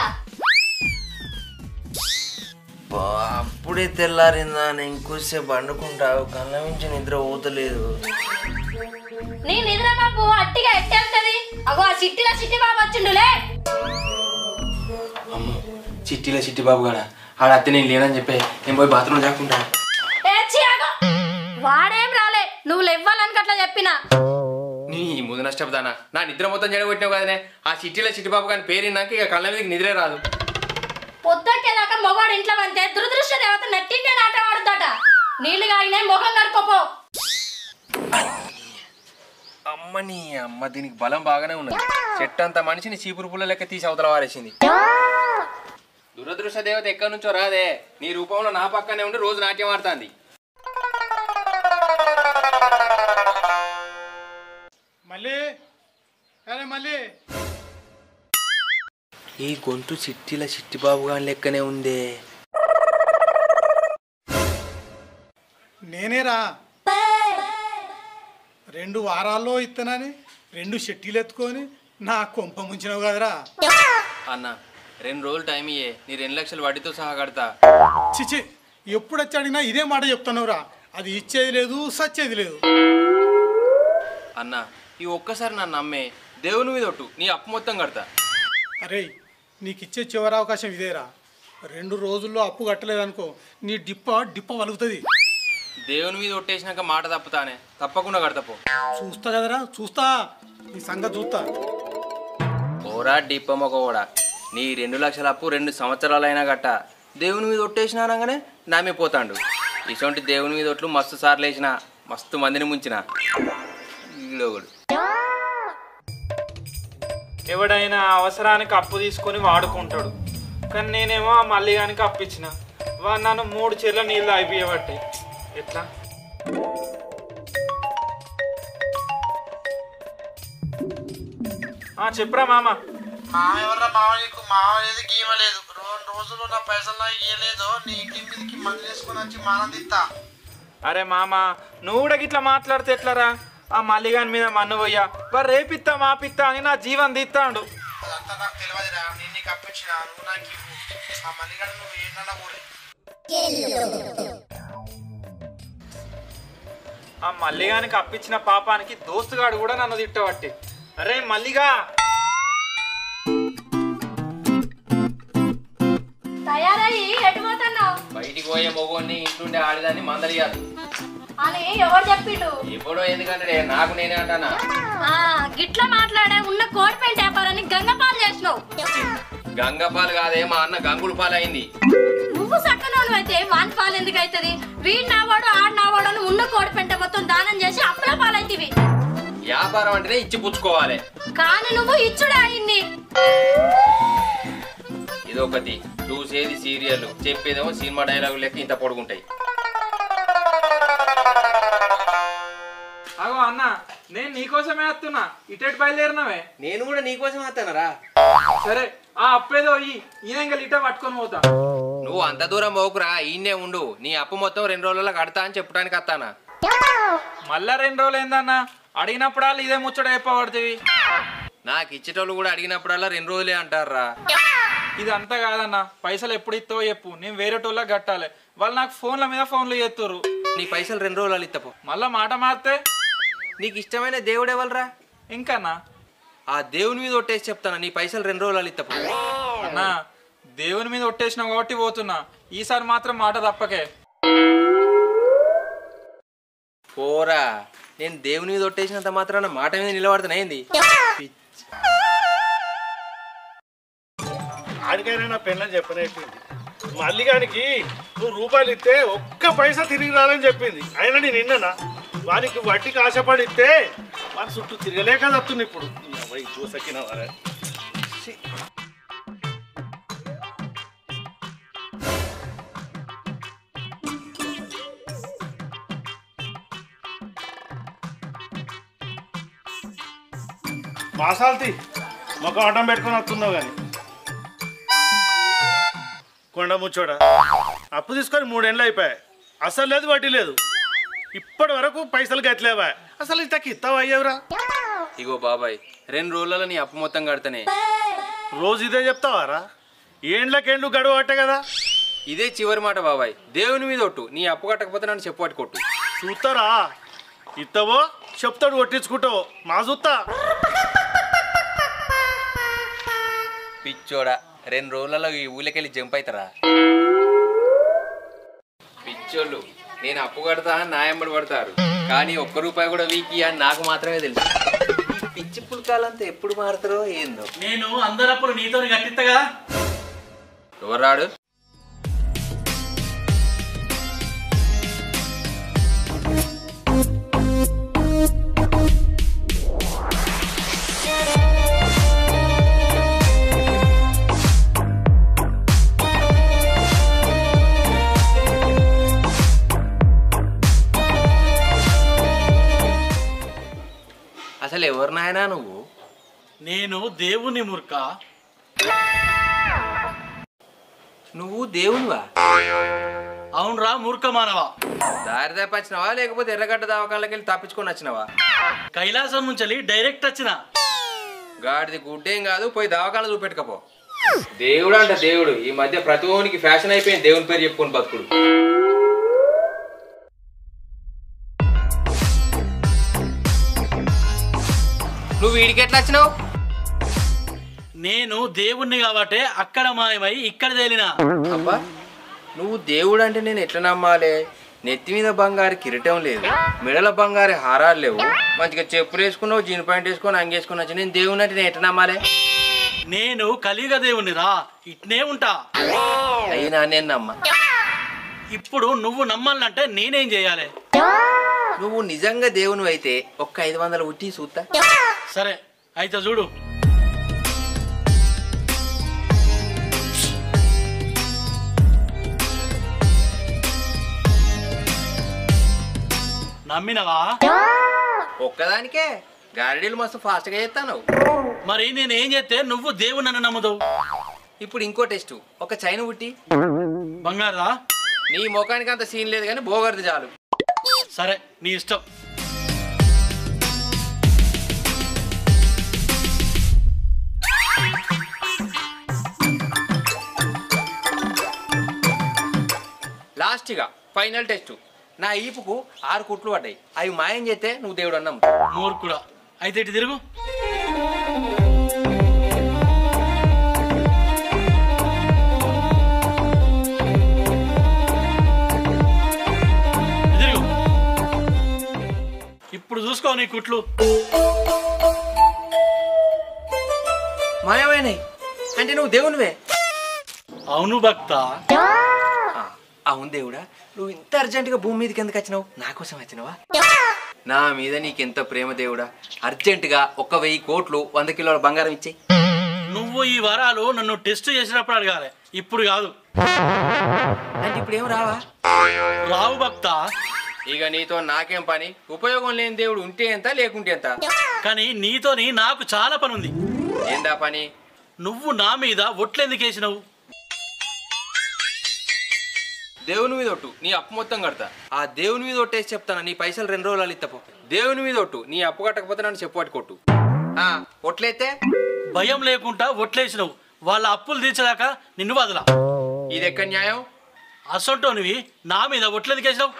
Speaker 20: అప్పుడే తెల్లారిందా? నేను ఇంకోసేపు పండుకుంటావు, కళ్ళ నుంచి నిద్ర పోతలేదు.
Speaker 19: నీ నిద్ర బాబు అట్టిగా ఎట్టెళ్తది? అగో ఆ చిట్టిలో చిట్టి బాబు వచ్చిండులే.
Speaker 20: అమ్మో, చిట్టిలో చిట్టి బాబు గాడా ఆడ అత్తే నేను లేనని చెప్పే నేను పోయి బాత్రూమ్ దాక్కుంటా.
Speaker 19: వాడేం రాలే, నువ్వు లేవ్వాలని అట్లా చెప్పినా.
Speaker 20: నీ ముందు నష్టపోతానా? నా నిద్ర మొత్తం జడగొట్టినావు కదనే. ఆ చిట్టిలో చిట్టిబాబు కానీ పేరున్నాక ఇక కళ్ళ మీదకి నిద్రే రాదు.
Speaker 19: పొద్దుకేదాకా మొగాడు ఇంట్లో అంతే దురదృష్ట దేవత నెట్టింటే నాట వాడుతాట. నీళ్లు కాగినాయి, మొహం కడుకోపో.
Speaker 20: అమ్మని అమ్మ, దీనికి బలం బాగానే ఉన్నది. చెట్టు అంత మనిషిని చీపురు పుల్ల లెక్క తీసి అవతల వారేసింది. దురదృష్ట దేవత ఎక్కడి నుంచో రాదే, నీ రూపంలో నా పక్కనే ఉండి రోజు నాట్యం ఆడుతుంది.
Speaker 10: మళ్ళీ
Speaker 20: ఈ గొంతు చిట్టిల చిట్టిబాబు గాని లెక్కనే ఉందే.
Speaker 10: నేనేరా 2 వారాల్లో ఇత్తనని 2 షెట్టీలు ఎత్తుకొని నా కొంప ముంచినావు కదరా.
Speaker 20: అన్న 2 రోజులు టైం ఇయ్యే, నీ 2 లక్షలు వడ్డీతో సహా కడతా.
Speaker 10: చిచి, ఎప్పుడు వచ్చి అడిగినా ఇదే మాట చెప్తున్నావురా. అది ఇచ్చేది లేదు, సచ్చేది లేదు.
Speaker 20: అన్న ఈ ఒక్కసారి నన్ను నమ్మే, దేవుని మీద ఒట్టు, నీ అప్పు మొత్తం కడతా.
Speaker 10: అరే, నీకు ఇచ్చే చివరి అవకాశం ఇదేరా. 2 రోజుల్లో అప్పు కట్టలేదనుకో, నీ డిప్ప వలుగుతుంది.
Speaker 20: దేవుని మీద ఒట్టేసినాక మాట తప్పుతానే, తప్పకుండా కడతాపో.
Speaker 10: చూస్తా కదరా, చూస్తా, నీ సంగతి చూస్తా.
Speaker 20: ఓరా డిప్పమ్మొక కూడా, నీ 2 లక్షల అప్పు 2 సంవత్సరాలైనా గట్ట. దేవుని మీద ఒట్టేసినానగానే నామే పోతాండు. ఇటువంటి దేవుని మీద ఒట్లు మస్తు సార్లు వేసిన, మస్తు మందిని ముంచిన. ఈడోగుడు
Speaker 9: ఎవడైనా అవసరానికి అప్పు తీసుకొని వాడుకుంటాడు, కానీ నేనేమో ఆ మల్లిగానికి అప్పు ఇచ్చిన. వాడు నన్ను 3 చెర్ల నీళ్ళు అయిపోయేవాటి. ఎట్లా? చెప్పరా మామ.
Speaker 5: మామ ఎవర్రా మామ? నీకు మామ లేదు గీమ లేదు. 2 రోజులు నా పైసలు నాకు ఇయ్యలేదు, నీ ఇంటి మీదకి మందులు వేసుకొని వచ్చి మానందిస్తా.
Speaker 9: అరే మామ, నువ్వు కూడా ఇట్లా మాట్లాడితే ఎట్లరా? ఆ మల్లిగాని మీద మన్ను పోయ్యా, మరి రేపిత్తా మాపిత్తా అని నా జీవన్ తీస్తాడు.
Speaker 5: అదంతా నాకు తెలియదురా, నేను నీకు అప్పించిన, నువ్వు నాకు ఇవ్వు. ఆ మల్లిగాడు నువ్వు ఏంటన్నా ఊరే.
Speaker 9: ఆ మల్లిగానికి అప్పించిన పాపానికి దోస్తుగాడు కూడా నన్ను తిట్టబట్టి. అరే మల్లిగా,
Speaker 19: తయారయ్యి ఎటు పోతున్నావు?
Speaker 20: బయటికి పోయే మొగోని ఇంట్లోండే ఆడదాన్ని మందలియాలి
Speaker 19: అని ఎవరు చెప్పిండు?
Speaker 20: ఎప్పుడో, ఎందుకంటే నాకు నేనే అంటానా.
Speaker 19: గిట్లా మాట్లాడే ఉన్న కోడి పెయింట్ వ్యాపారాన్ని గంగపాలు చేసినావు.
Speaker 20: గంగపాలు కాదే, మా అన్న గంగులు పాలు అయింది.
Speaker 19: నువ్వు సక్కనోను అయితే వాన్ పాలు ఎందుకు అవుతుంది? వీడి నావాడు ఆడు నావాడు అని ఉన్న కోడి పెంట మొత్తం దానం చేసి అప్పుల పాలైతివి.
Speaker 20: వ్యాపారం అంటేనే ఇచ్చి పుచ్చుకోవాలి,
Speaker 19: కానీ నువ్వు ఇచ్చుడే అయింది.
Speaker 20: ఇదొకటి, చూసేది సీరియల్, చెప్పేదేమో సినిమా డైలాగు లెక్క ఇంత పొడుగుంటాయి.
Speaker 9: అగో అన్న, నేను నీకోసమే వస్తున్నా, ఇటెట్ బయలుదేరినవే.
Speaker 20: నేను కూడా నీకోసం వస్తానరా.
Speaker 9: సరే, ఆ అప్పేదో ఈయన ఇట పట్టుకొని పోతా.
Speaker 20: నువ్వు అంత దూరం పోకురా, ఈయనే ఉండు. నీ అప్పు మొత్తం 2 రోజుల్లో కడతా అని చెప్పడానికి వస్తానా.
Speaker 9: మళ్ళా 2 రోజులు ఏందన్నా? అడిగినప్పుడల్లా ఇదే ముచ్చట చెప్పబడుతుంది.
Speaker 20: నాకు ఇచ్చేటోళ్ళు కూడా అడిగినప్పుడల్లా 2 రోజులే అంటారా.
Speaker 9: ఇది అంతా కాదన్నా, పైసలు ఎప్పుడు ఇస్తావో చెప్పు, నేను వేరే టోళ్ళకి కట్టాలి. వాళ్ళు నాకు ఫోన్ల మీద ఫోన్లు చేస్తుర్రు.
Speaker 20: నీ పైసలు 2 రోజులు ఇత్తపో.
Speaker 9: మళ్ళా మాట మారితే
Speaker 20: నీకు ఇష్టమైన దేవుడు ఎవరురా?
Speaker 9: ఇంకన్నా
Speaker 20: ఆ దేవుని మీద ఒట్టేసి చెప్తానా, నీ పైసలు 2 రోజులు ఇత్తపో.
Speaker 9: అన్నా, దేవుని మీద ఒట్టేసిన కాబట్టి పోతున్నా, ఈసారి మాత్రం మాట తప్పకే.
Speaker 20: పోరా, నేను దేవుని మీద ఒట్టేసినంత మాత్రాన మాట మీద నిలబడుతున్నా ఏంది?
Speaker 11: ఆడికైనా నా పెళ్ళని చెప్పనేట్టింది. మల్లిగానికి నువ్వు రూపాయలు ఇస్తే ఒక్క పైసా తిరిగి రాలని చెప్పింది. అయినా నేను నిన్ననా వానికి వడ్డీకి ఆశపడి ఇస్తే వాని చుట్టూ తిరగలేక తప్పుతుంది. ఇప్పుడు చూసక్కిన వారే మాసాల్తి మొక్క అడ్డం పెట్టుకొని వస్తున్నావు కానీ కొండ ముచ్చోడా. అప్పు తీసుకొని 3 ఏళ్ళు అయిపోయాయి, అసలు లేదు వడ్డీ లేదు. ఇప్పటి వరకు పైసలు గట్లేవా? అసలు ఇంతకి ఇస్తావా అయ్యేవరా?
Speaker 20: ఇగో బాబాయ్, 2 రోజులలో నీ అప్పు మొత్తం కడతానే.
Speaker 11: రోజు ఇదే చెప్తావారా? ఏండ్లకేండ్లు గడువు అట్టే కదా.
Speaker 20: ఇదే చివరి మాట బాబాయ్. దేవుని మీద ఒట్టు, నీ అప్పు కట్టకపోతే నన్ను చెప్పు కొట్టు.
Speaker 11: చూస్తారా ఇత్తవో చెప్తాడు కొట్టించుకుంటావో మా చూస్తా.
Speaker 20: పిచ్చోడా 2 రోజులలో ఈ ఊళ్ళకెళ్ళి జంప్ అవుతారా? పిచ్చోళ్ళు నేను అప్పు కడతా అని నా ఎంబడి పడతారు, కానీ ₹1 కూడా వీకి అని నాకు మాత్రమే తెలుసు. ఈ పిచ్చి పుల్కాలంతా ఎప్పుడు మారుతారో ఏందో.
Speaker 11: నేను అందరప్పుడు నీతో కట్టిస్తాగా.
Speaker 20: ఎవరు రాడు? అసలు ఎవరు నాయనా నువ్వు?
Speaker 11: నేను దేవుని మూర్ఖ.
Speaker 20: నువ్వు దేవునివా?
Speaker 11: అవునరా మూర్ఖ మానవా.
Speaker 20: దారి తప్పిచ్చినవా లేకపోతే ఎర్రగడ్డ దవాఖానకి వెళ్ళి తప్పించుకొని వచ్చినవా?
Speaker 11: కైలాసం నుంచి డైరెక్ట్ వచ్చిన.
Speaker 20: గాడిది గుడ్డేం కాదు, పోయి దవాఖాన చూపెట్టుకపో. దేవుడు అంట దేవుడు. ఈ మధ్య ప్రతి ఓనికి ఫ్యాషన్ అయిపోయింది దేవుని పేరు చెప్పుకొని బతుకుడు. నువ్వు వీడికి ఎట్లా వచ్చినావు?
Speaker 11: నేను దేవుణ్ణి కాబట్టి అక్కడ మాయమై ఇక్కడ తేలినా.
Speaker 20: అబ్బా నువ్వు దేవుడు అంటే నేను ఎట్లా నమ్మాలి? నెత్తి మీద బంగారు కిరీటం లేదు, మెడల బంగారు హారాలు లేవు, మంచిగా చెప్పులు వేసుకున్నావు, జీన్ ప్యాంట్ వేసుకొని అంగేసుకొని వచ్చి నేను దేవుని అంటే నేను ఎట్లా నమ్మాలి?
Speaker 11: నేను కలియుగ దేవుణ్ణి రా, ఇట్నే ఉంటా.
Speaker 20: అయినా నేను నమ్మ.
Speaker 11: ఇప్పుడు నువ్వు నమ్మాలంటే నేనేం చేయాలి?
Speaker 20: నువ్వు నిజంగా దేవుని అయితే ఒక్క 500 ఉట్టి చూస్తా.
Speaker 11: సరే అయితే చూడు. నమ్మినవా?
Speaker 20: ఒక్కదానికే గారెడీలు మస్తు ఫాస్ట్గా చేస్తాను.
Speaker 11: మరి నేనేం చేస్తే నువ్వు దేవుని నన్ను నమ్ముతావు?
Speaker 20: ఇప్పుడు ఇంకో టెస్ట్, ఒక చైన్ ఉట్టి.
Speaker 11: బంగారా?
Speaker 20: నీ ముఖానికి అంత సీన్ లేదు కానీ బోగర్ది చాలు.
Speaker 11: సరే నీ ఇష్టం.
Speaker 20: లాస్ట్గా ఫైనల్ టెస్ట్. నా ఈపుకు 6 కుట్లు పడ్డాయి, అవి మాయం చేస్తే నువ్వు దేవుడు అన్నాం.
Speaker 11: మూర్ఖుడా. అయితే ఇటు తిరుగు. ఇప్పుడు చూసుకో నీ కుట్లు
Speaker 20: మాయమైనాయి. అంటే నువ్వు దేవునివే?
Speaker 11: అవును భక్త.
Speaker 20: అవును దేవుడా. నువ్వు ఇంత అర్జెంటుగా భూమి మీదకి ఎందుకు వచ్చినావు? నా కోసం వచ్చినావా? నా మీద నీకెంత ప్రేమ దేవుడా. అర్జెంటుగా 1,000 కోట్లు 100 కిలోల బంగారం ఇచ్చేయి.
Speaker 11: నువ్వు ఈ వరాలు నన్ను టెస్ట్ చేసినప్పుడు అడగాలి, ఇప్పుడు కాదు.
Speaker 20: అంటే ఇప్పుడు ఏం రావా?
Speaker 11: రావు భక్త.
Speaker 20: ఇక నీతో నాకేం పని? ఉపయోగం లేని దేవుడు ఉంటే ఎంత లేకుంటే ఎంత?
Speaker 11: కానీ నీతోని నాకు చాలా పని ఉంది.
Speaker 20: ఏందా పని?
Speaker 11: నువ్వు నా మీద ఒట్లెందుకు వేసినావు?
Speaker 20: దేవుని మీద ఒట్టు, నీ అప్పు మొత్తం కడతా. ఆ దేవుని మీద ఒట్టేసి చెప్తాను, నీ పైసలు 2 రోజులు ఇత్తపో. దేవుని మీద ఒట్టు, నీ అప్పు కట్టకపోతే నన్ను చెప్పు కొట్టు. ఒట్లయితే
Speaker 11: భయం లేకుండా ఒట్లేసినావు. వాళ్ళ అప్పులు తీర్చదాకా నిన్ను వదలా.
Speaker 20: ఇది ఎక్కడ న్యాయం?
Speaker 11: అసొంటోనివి నా మీద ఒట్లెందుకు వేసినావు?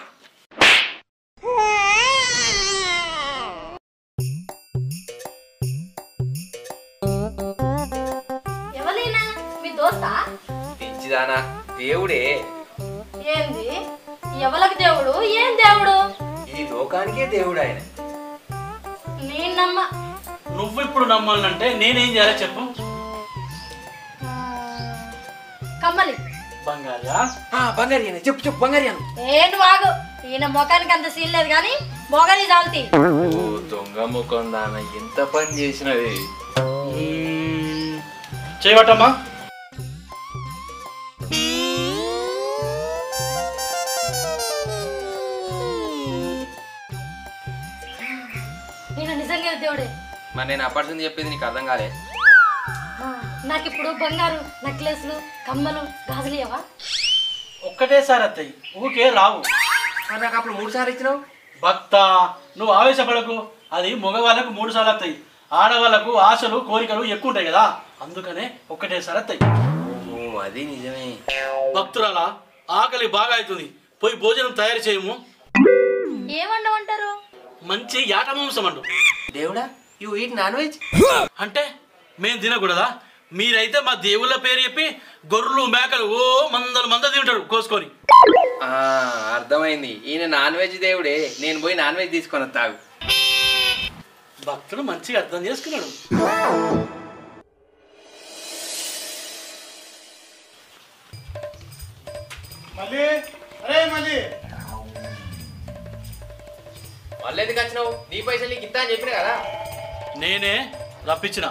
Speaker 19: ఎవరైనా మీ దోస్తా?
Speaker 20: పిచ్చిదానా, దేవుడే.
Speaker 19: ఏంది? ఎవరికి దేవుడు? ఏం దేవుడు?
Speaker 20: ఈ లోకానికే దేవుడు ఆయన.
Speaker 19: నేను నమ్మ.
Speaker 11: నువ్వు ఇప్పుడు నమ్మాలంటే నేనేం చేయాలో చెప్పు.
Speaker 19: కమ్మలి.
Speaker 11: బంగారియా?
Speaker 20: బంగారి చెప్పు చెప్పు. బంగారి
Speaker 19: ఏను వాగు. ఈయన ముఖానికి అంత సీన్ లేదు కానీ మొగని చాలుతీ.
Speaker 20: దొంగ ముఖం దాన ఎంత పని చేసినది.
Speaker 11: చేయబట్టమ్మా.
Speaker 19: నేను నిజంగా దేవుడే.
Speaker 20: మరి నేను అప్పటిసింది చెప్పింది నీకు అర్థం కాలే?
Speaker 19: నాకు ఇప్పుడు బంగారు నెక్లెస్లు, కమ్మలు, గాజులు ఇవ్వవా?
Speaker 11: ఒక్కటేసారి అత్తయ్యి, ఊకే రావు.
Speaker 20: నాకు అప్పుడు 3 సార్లు ఇచ్చినావు.
Speaker 11: భక్త, నువ్వు ఆవేశపడకు. అది మగవాళ్ళకు 3 సార్లు అత్తయ్యి. ఆడవాళ్ళకు ఆశలు కోరికలు ఎక్కువ ఉంటాయి కదా, అందుకనే ఒక్కటేసారి అత్తయ్యి.
Speaker 20: అది నిజమే.
Speaker 11: భక్తురాలా ఆకలి బాగా అవుతుంది, పోయి భోజనం తయారు చేయము.
Speaker 19: ఏమంటారు?
Speaker 11: మంచి యాట మాంసం అండు.
Speaker 20: దేవుడా, యు ఈట్ నాన్ వెజ్
Speaker 11: అంటే మేము తినకూడదా? మీరైతే మా దేవుళ్ళ పేరు చెప్పి గొర్రెలు మేకలు ఓ మంద తింటారు కోసుకొని.
Speaker 20: అర్థమైంది, ఈయన నాన్ వెజ్ దేవుడే. నేను పోయి నాన్ వెజ్ తీసుకొని తాగు.
Speaker 11: భక్తుడు మంచిగా అర్థం చేసుకున్నాడు.
Speaker 10: మళ్ళీ మళ్ళీ
Speaker 20: ఎందుకు వచ్చినావు? నీ పైసలు నీకు ఇస్తా అని చెప్పిన కదా.
Speaker 11: నేనే రప్పించిన.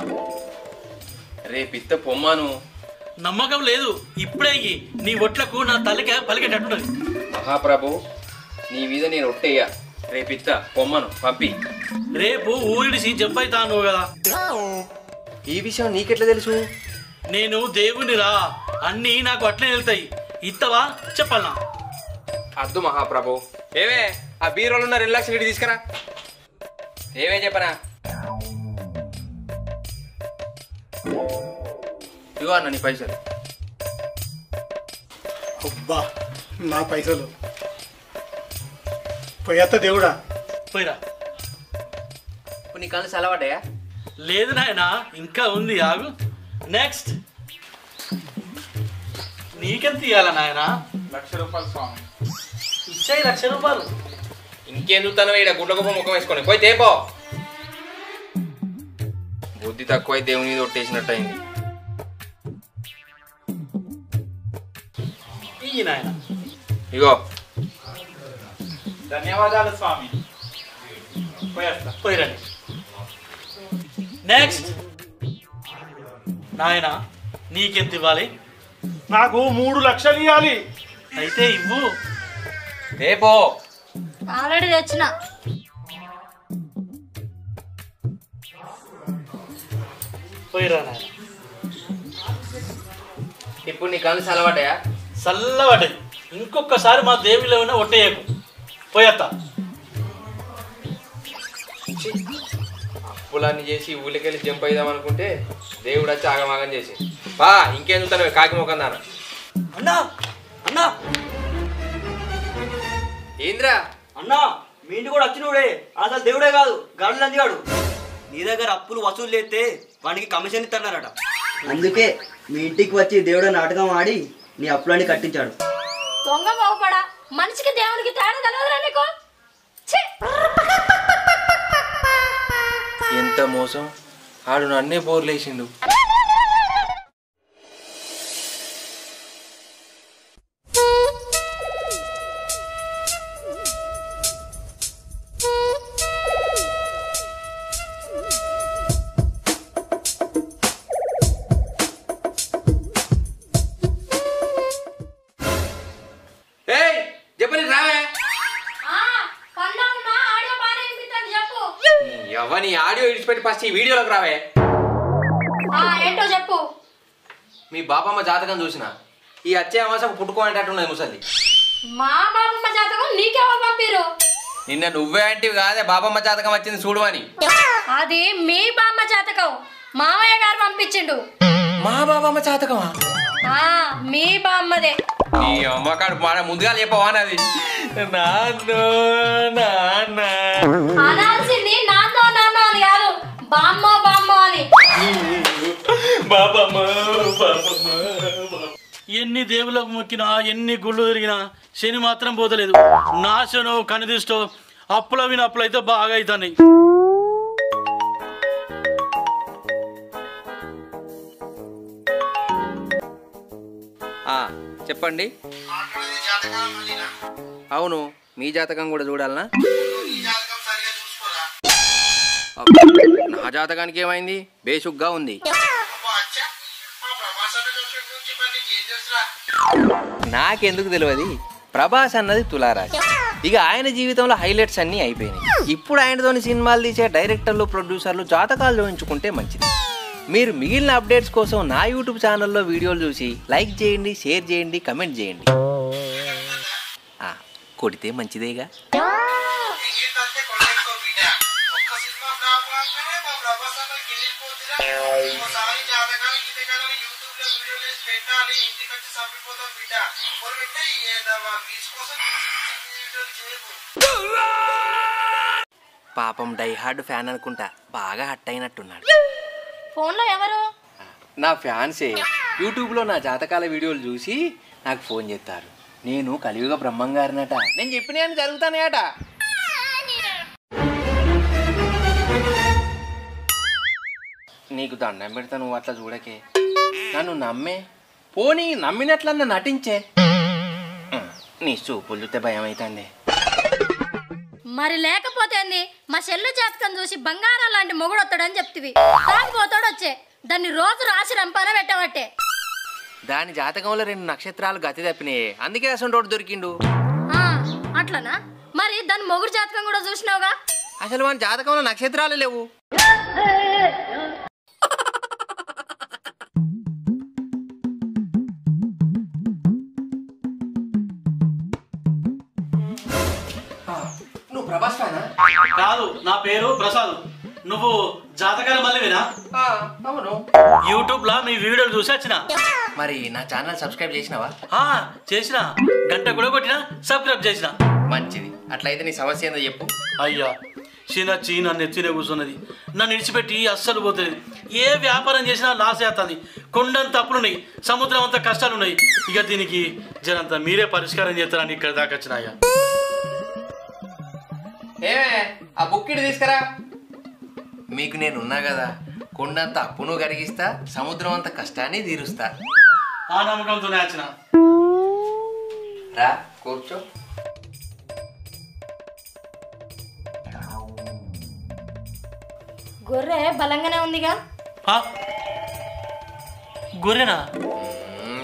Speaker 20: రేపిత్త పొమ్మాను.
Speaker 11: నమ్మకం లేదు, ఇప్పుడే నీ ఒట్లకు నా తల్లికే పలికేటట్టున్నది.
Speaker 20: మహాప్రభు, నీ మీద నేను ఒట్టేయ్యా. రేపిత్త పొమ్మను పంపి.
Speaker 11: రేపు ఊరిడిసి జబ్బైతాను కదా.
Speaker 20: ఈ విషయం నీకెట్లా తెలుసు?
Speaker 11: నేను దేవునిరా, అన్నీ నాకు అట్లే వెళ్తాయి. ఇత్తవా చెప్పాలనా?
Speaker 20: అద్దు మహాప్రభు. ఏవే ఆ బీరోలు ఉన్న 2 లక్షలు తీసుకురా. ఏవే చెప్పనా? ఇగో అన్న నీ పైసలు.
Speaker 10: అబ్బా నా పైసలు పోయేత్త దేవుడా.
Speaker 11: పోయిరా.
Speaker 20: నీ కళ్ళు సెలవాడయా?
Speaker 11: లేదు నాయనా, ఇంకా ఉంది, ఆగు. నెక్స్ట్ నీకెంత ఇవ్వాలా నాయనా?
Speaker 9: 1,00,000 రూపాయలు స్వామి.
Speaker 11: ఇచ్చాయి 1,00,000 రూపాయలు.
Speaker 20: ఇంకేం చూస్తాను? ఇక్కడ గుడ్ల గొప్ప ముఖం వేసుకొని పోయి తేపో. బుద్ధి తక్కువై దేవుని ఒట్టేసినట్టు అయింది.
Speaker 11: ఇయ్యి నాయన.
Speaker 20: ఇగో.
Speaker 9: ధన్యవాదాలు స్వామి. పోయేస్తా.
Speaker 11: పోయిరండి. నెక్స్ట్ నాయన, నీకెంత ఇవ్వాలి?
Speaker 10: నాకు 3 లక్షలు ఇవ్వాలి.
Speaker 11: అయితే ఇవ్వు.
Speaker 20: రేపో
Speaker 19: ఆల్రెడీ తెచ్చిన.
Speaker 11: పోయిరా నాయన.
Speaker 20: ఇప్పుడు నీ కళ్ళు సెలవాడయా?
Speaker 11: చల్లబడ్డాయి. ఇంకొకసారి మా దేవుళ్ళు ఏమైనా ఒట్టేయకు. పోయేత్తా.
Speaker 20: అప్పులన్నీ చేసి ఊళ్ళకెళ్ళి జంప్ అయిదాం అనుకుంటే దేవుడు వచ్చి ఆగమాగం చేసి బా. ఇంకేం చూస్తాను కాకి ముఖం దాన.
Speaker 6: అన్నా అన్నా
Speaker 20: ఏంద్రా
Speaker 6: అన్నా, మీ ఇంటి కూడా వచ్చినోడే అసలు దేవుడే కాదు, గాడులు అందిగాడు. నీ దగ్గర అప్పులు వసూలు చేస్తే వానికి కమిషన్ ఇస్తున్నారట. అందుకే మీ ఇంటికి వచ్చి దేవుడు నాటకం ఆడి నీ అప్పులన్నీ కట్టించాడు.
Speaker 19: దొంగ బాగుపడా, మనిషికి దేవునికి తేడా తెలియదురా నీకు?
Speaker 20: ఎంత మోసం! ఆడు నన్నే బోర్లేసిండు. ఎవని ఆడియో ఇడిచిపెట్టి ఫస్ట్ ఈ వీడియోలోకి రావే.
Speaker 19: ఏంటో చెప్పు.
Speaker 20: మీ బాపమ్మ జాతకం చూసిన ఈ వచ్చే అమాసకు పుట్టుకోనేటట్టున్నది ముసలి.
Speaker 19: మా బాబమ్మ జాతకం నీకెవరు పంపిరు?
Speaker 20: నిన్న నువ్వే అంటివి కాదే బాపమ్మ జాతకం వచ్చింది చూడు అని.
Speaker 19: అది మీ బామ్మ జాతకం, మామయ్య గారు పంపించిండు.
Speaker 20: మా బాపమ్మ జాతకమా?
Speaker 19: మీ బామ్మదే.
Speaker 20: నీ అమ్మకాడు మన ముందుగా చెప్పవా అది?
Speaker 19: అనాల్సింది నాన్నో నాన్నో అని కాదు, బామ్మో బామ్మో అని.
Speaker 11: ఎన్ని దేవులకు మొక్కినా, ఎన్ని గుళ్ళు తిరిగినా శని మాత్రం పోతలేదు. నాశనో కనిదిష్టో అప్పుల విన అప్పులు అయితే బాగా అవుతున్నాయి.
Speaker 20: చెప్పండి. అవును, మీ జాతకం కూడా చూడాలనా? నా జాతకానికి ఏమైంది? బేసుగ్గా ఉంది. నాకెందుకు తెలియదు? ప్రభాస్ అన్నది తులారాశి. ఇక ఆయన జీవితంలో హైలైట్స్ అన్నీ అయిపోయినాయి. ఇప్పుడు ఆయనతోని సినిమాలు తీసే డైరెక్టర్లు, ప్రొడ్యూసర్లు జాతకాలు చూపించుకుంటే మంచిది. మీరు మిగిలిన అప్డేట్స్ కోసం నా యూట్యూబ్ ఛానల్లో వీడియోలు చూసి లైక్ చేయండి, షేర్ చేయండి, కమెంట్ చేయండి. కొడితే మంచిదేగా.
Speaker 5: మళ్ళీ ఇంటికి వచ్చి చంపిపోతాం బిడ్డ. పోరు పెట్టే ఏదవా వీస్ కోసం చేయకు.
Speaker 20: పాపం డైహార్డ్ ఫ్యాన్ అనుకుంటా, బాగా హట్ అయినట్టున్నాడు.
Speaker 19: ఫోన్లో ఎవరు?
Speaker 20: నా ఫ్యాన్సే యూట్యూబ్లో నా జాతకాల వీడియోలు చూసి నాకు ఫోన్ చేస్తారు. నేను కలియుగ బ్రహ్మంగారినట, నేను చెప్పిన జరుగుతానేట. నీకు దండం పెడతా, నువ్వు అట్లా చూడకే, నన్ను నమ్మే, పోనీ నమ్మినట్లన్నా నటించే. నీ చూపులు చూస్తే భయం అవుతుంది.
Speaker 19: మరి లేకపోతే మా చెల్లు జాతకం చూసి బంగారం లాంటి మొగుడు వస్తాడని చెప్తివి, తాగిపోతాడు వచ్చే దాన్ని రోజు రాసి రంపాన పెట్టబట్టే.
Speaker 20: దాని జాతకంలో 2 నక్షత్రాలు గతి తప్పినాయే, అందుకే అసలు దొరికిండు.
Speaker 19: అట్లనా? మరి దాని మొగుడు జాతకం కూడా చూసినావుగా?
Speaker 20: అసలు వాని జాతకంలో నక్షత్రాలు లేవు. నువ్వు ప్రభాస్ ఫ్యానా?
Speaker 11: కాదు, నా పేరు ప్రసాద్. నువ్వు జాతకాల మళ్ళీనా?
Speaker 20: అవును.
Speaker 11: యూట్యూబ్ లో మీ వీడియోలు చూసి వచ్చిన.
Speaker 20: మరి నా ఛానల్ సబ్స్క్రైబ్ చేసినావా?
Speaker 11: చేసిన, గంట కూడా కొట్టినా, సబ్స్క్రైబ్ చేసిన.
Speaker 20: మంచిది. అట్లయితే నీ సమస్య ఏందో చెప్పు.
Speaker 11: అయ్యా, చిన్నచ్చి నన్ను ఎత్తినే కూర్చున్నది, నన్ను ఇడిచిపెట్టి అస్సలు పోతుంది. ఏ వ్యాపారం చేసినా లాస్ అవుతుంది. కొండంత అప్పులున్నాయి, సముద్రం అంతా కష్టాలున్నాయి. ఇక దీనికి జనంతా మీరే పరిష్కారం చేస్తారని ఇక్కడ దాకా వచ్చినాయా.
Speaker 20: ఏమే ఆ బుక్ ఇటు తీసుకురా. మీకు నేను ఉన్నా కదా, కొండంత అప్పును కరిగిస్తా, సముద్రం అంత కష్టాన్ని తీరుస్తా.
Speaker 11: ఆ నమ్మకంతోనే వచ్చిన.
Speaker 20: రా కూర్చో.
Speaker 19: గొర్రె బలంగానే ఉందిగా.
Speaker 11: గొర్రెనా?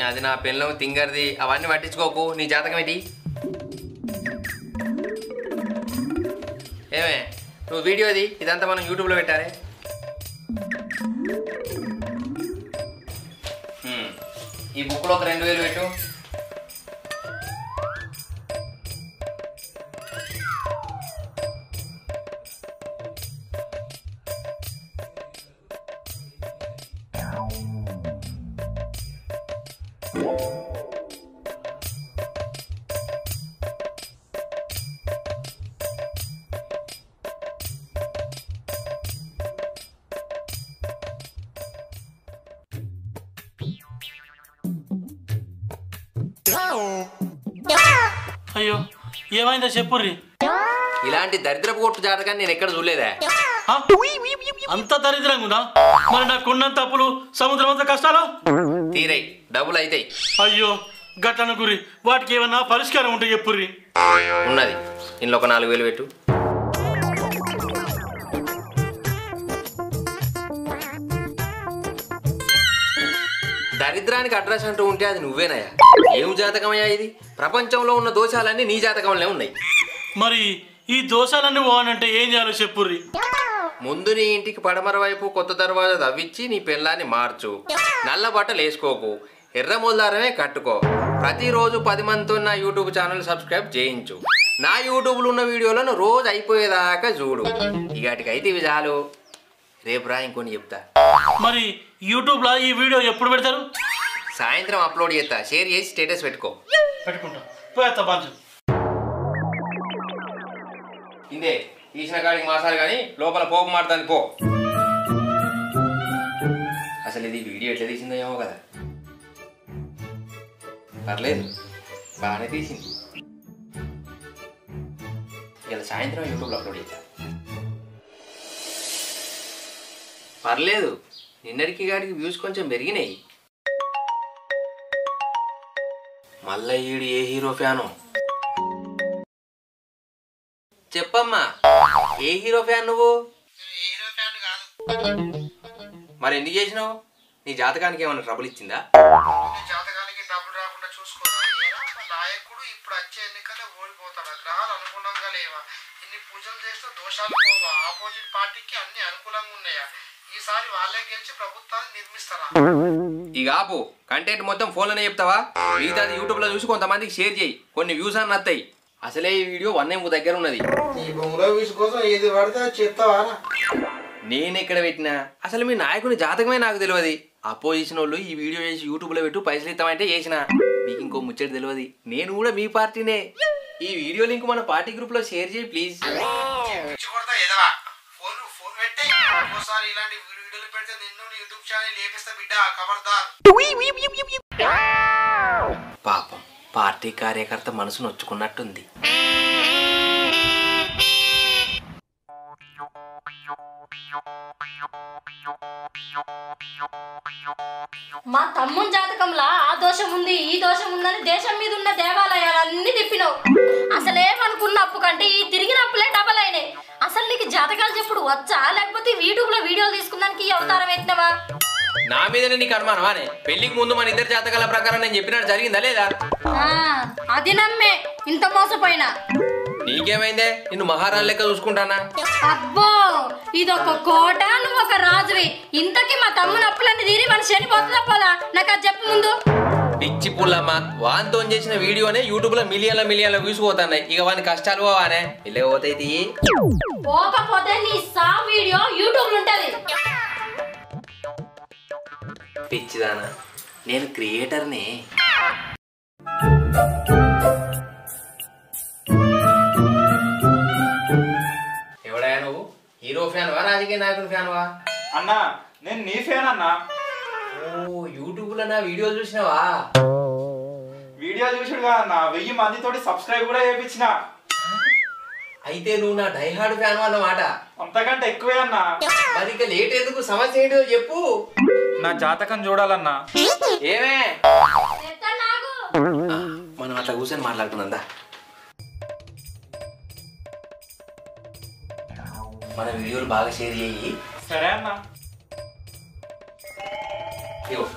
Speaker 20: అది నా పెళ్ళం తింగర్ది, అవన్నీ పట్టించుకోకు. నీ జాతకం ఏంటి? ఏమే నువ్వు వీడియోది ఇదంతా మనం యూట్యూబ్లో పెట్టారే. ఈ బుక్లో ఒక 2000 పెట్టు.
Speaker 11: అయ్యో, ఏమైందో చెప్పుర్రి.
Speaker 20: ఇలాంటి దరిద్రపు కొట్టు జాతకాన్ని నేను ఎక్కడ చూడలేదా?
Speaker 11: అంత దరిద్రంగా ఉందా? మరి నాకు కొండంత అప్పులు, సముద్రం అంత కష్టాలు
Speaker 20: తీరై, డబ్బులు అవుతాయి.
Speaker 11: అయ్యో గట్టన గురి, వాటికి ఏమన్నా పరిష్కారం ఉంటే చెప్పుర్రి.
Speaker 20: ఉన్నది, ఇంట్లో ఒక 4000 పెట్టు. దరిద్రానికి అడ్రస్ అంటూ ఉంటే అది నువ్వేనయ్యా. ఏం జాతకమయ్యా ఇది? ప్రపంచంలో ఉన్న దోషాలన్నీ నీ జాతకంలోనే ఉన్నాయి.
Speaker 11: మరి ఈ దోషాలన్నీ పోవాలంటే ఏం చేయాలో చెప్పుర్రి.
Speaker 20: ముందు నీ ఇంటికి పడమర వైపు కొత్త దర్వాజా తవ్వించి నీ పెళ్ళాన్ని మార్చు. నల్ల బట్టలు వేసుకోకు, ఎర్ర మొల్దారమే కట్టుకో. ప్రతిరోజు 10 మందితో నా యూట్యూబ్ ఛానల్ సబ్స్క్రైబ్ చేయించు. నా యూట్యూబ్లో ఉన్న వీడియోలను రోజు అయిపోయేదాకా చూడు. ఇవాటికైతే ఇవి చాలు. రేపు రా ఇంకొని చెప్తా.
Speaker 11: మరి యూట్యూబ్ లో ఈ వీడియో ఎప్పుడు పెడతారు?
Speaker 20: సాయంత్రం అప్లోడ్ చేస్తా. షేర్ చేసి స్టేటస్ పెట్టుకో.
Speaker 11: పెట్టుకుంటా. పోయేస్తా బాంచు.
Speaker 20: ఇందే తీసిన కాడికి మాసాలు కానీ లోపల పోపు మాడుతుంది పో. అసలు ఇది వీడియో ఎట్లా తీసిందో ఏమో కదా. పర్లేదు, బాగానే తీసింది. ఇలా సాయంత్రం యూట్యూబ్లో అప్లోడ్ చేస్తా. పర్లేదు, నిన్నటికి గారికి వ్యూస్ కొంచెం పెరిగినాయి. మళ్ళా ఈడు ఏ హీరో ఫ్యాను చెప్పమ్మా? ఏ హీరో ఫ్యాన్ నువ్వు? మరి ఎందుకు చేసినావు? నీ జాతకానికి ఏమైనా ట్రబుల్ ఇచ్చిందా?
Speaker 5: జాతకానికి డబ్బులు రాకుండా చూసుకోరా. నాయకుడు ఇప్పుడు వచ్చే ఎన్నికల్లో ఓడిపోతాడు. గ్రహాలు అనుకూలంగా లేవా? ఇన్ని పూజలు చేస్తే దోషాలు పోవా? ఆపోజిట్ పార్టీకి అన్ని అనుకూలంగా ఉన్నాయా? ఈసారి వాళ్ళే గెలిచి ప్రభుత్వాన్ని నిర్మిస్తారా?
Speaker 20: ఇక ఆపు, కంటెంట్ మొత్తం ఫోన్లోనే చెప్తావా? మిగతాది యూట్యూబ్లో చూసి కొంతమందికి షేర్ చేయి, కొన్ని వ్యూస్ అని వస్తాయి. అసలే ఈ వీడియో 1M దగ్గర ఉన్నది.
Speaker 5: ఈ బొమ్మలో వీసు కోసం ఏది పడితే చెప్తావా?
Speaker 20: నేను ఎక్కడ పెట్టినా? అసలు మీ నాయకుని జాతకమే నాకు తెలియదు. అపోజిషన్ వాళ్ళు ఈ వీడియో చేసి యూట్యూబ్లో పెట్టు పైసలు ఇస్తామంటే చేసిన. మీకు ఇంకో ముచ్చట తెలియదు, నేను కూడా మీ పార్టీనే. ఈ వీడియో లింక్ మన పార్టీ గ్రూప్లో షేర్ చేయి ప్లీజ్.
Speaker 5: ఫోన్ పెట్టే ఒకసారి ఇలాంటి వీడియోలు పెడితే నిన్ను యూట్యూబ్ ఛానల్ లేపిస్తా బిడ్డ, ఖబర్దార్.
Speaker 20: పాపం పార్టీ కార్యకర్త మనసు నొచ్చుకున్నట్టుంది.
Speaker 19: మా తమ్ముని జాతకంలా ఆ దోషం ఉంది ఈ దోషం ఉందని దేశం మీద ఉన్న దేవాలయాలన్నీ తిప్పినావు. అసలేమనుకున్న అప్పు కంటే ఈ తిరిగిన అప్పులే డబల్ అయినాయి. అసలు నీకు జాతకాలు చెప్పుడు వచ్చా, లేకపోతే యూట్యూబ్ లో వీడియోలు తీసుకున్నానికి ఈ అవతారం ఎత్తినవా?
Speaker 20: నా మీదనే నీకు అనుమానమానే? పెళ్లికి ముందు మన ఇద్దరు జాతకాల ప్రకారం నేను చెప్పినట్టు జరిగిందా లేదా?
Speaker 19: అది నమ్మే ఇంత మోసపోయినా.
Speaker 20: నీకేమైందే? నిన్ను మహారాణి లెక్క చూసుకుంటానా?
Speaker 19: అబ్బో ఇదొక కోట, నువ్వు ఒక రాజువి. ఇంతకీ మా తమ్ముని అప్పులన్నీ తీరి మన చనిపోతుందా పోదా? నాకు అది చెప్పు ముందు.
Speaker 20: పిచ్చి పుల్లమ్మ, వాన్తో చేసిన వీడియోనే యూట్యూబ్ లో మిలియన్ల వ్యూస్ పోతున్నాయి. ఇక వాని కష్టాలు పోవానే వెళ్ళకపోతే
Speaker 19: పోకపోతే నీ సా వీడియో యూట్యూబ్ లో ఉంటది.
Speaker 20: పిచ్చిదానా, నేను క్రియేటర్ని. ఎవడయా నువ్వు? హీరో ఫ్యాన్వా రాజకీయ నాయకుడు ఫ్యాన్వా?
Speaker 9: అన్నా నేను నీ ఫ్యాన్ అన్నా.
Speaker 20: ఓ యూట్యూబ్ లో నా వీడియో చూసినావా?
Speaker 9: వీడియో చూసాడుగా అన్న, 1000 మందితోటి సబ్స్క్రైబ్ కూడా చేయించిన.
Speaker 20: అయితే నువ్వు నా డైహార్డ్ ఫ్యాన్ అన్నమాట.
Speaker 9: అంతకంటే ఎక్కువే అన్నా.
Speaker 20: మరి ఇక లేట్ ఎందుకు? సమస్య ఏంటో చెప్పు.
Speaker 9: నా జాతకం చూడాలన్నా.
Speaker 20: ఏమే మనం అట్లా కూర్చొని మాట్లాడుకుందా? మన వీడియోలు బాగా షేర్ చేయి.
Speaker 9: సరే అన్నా.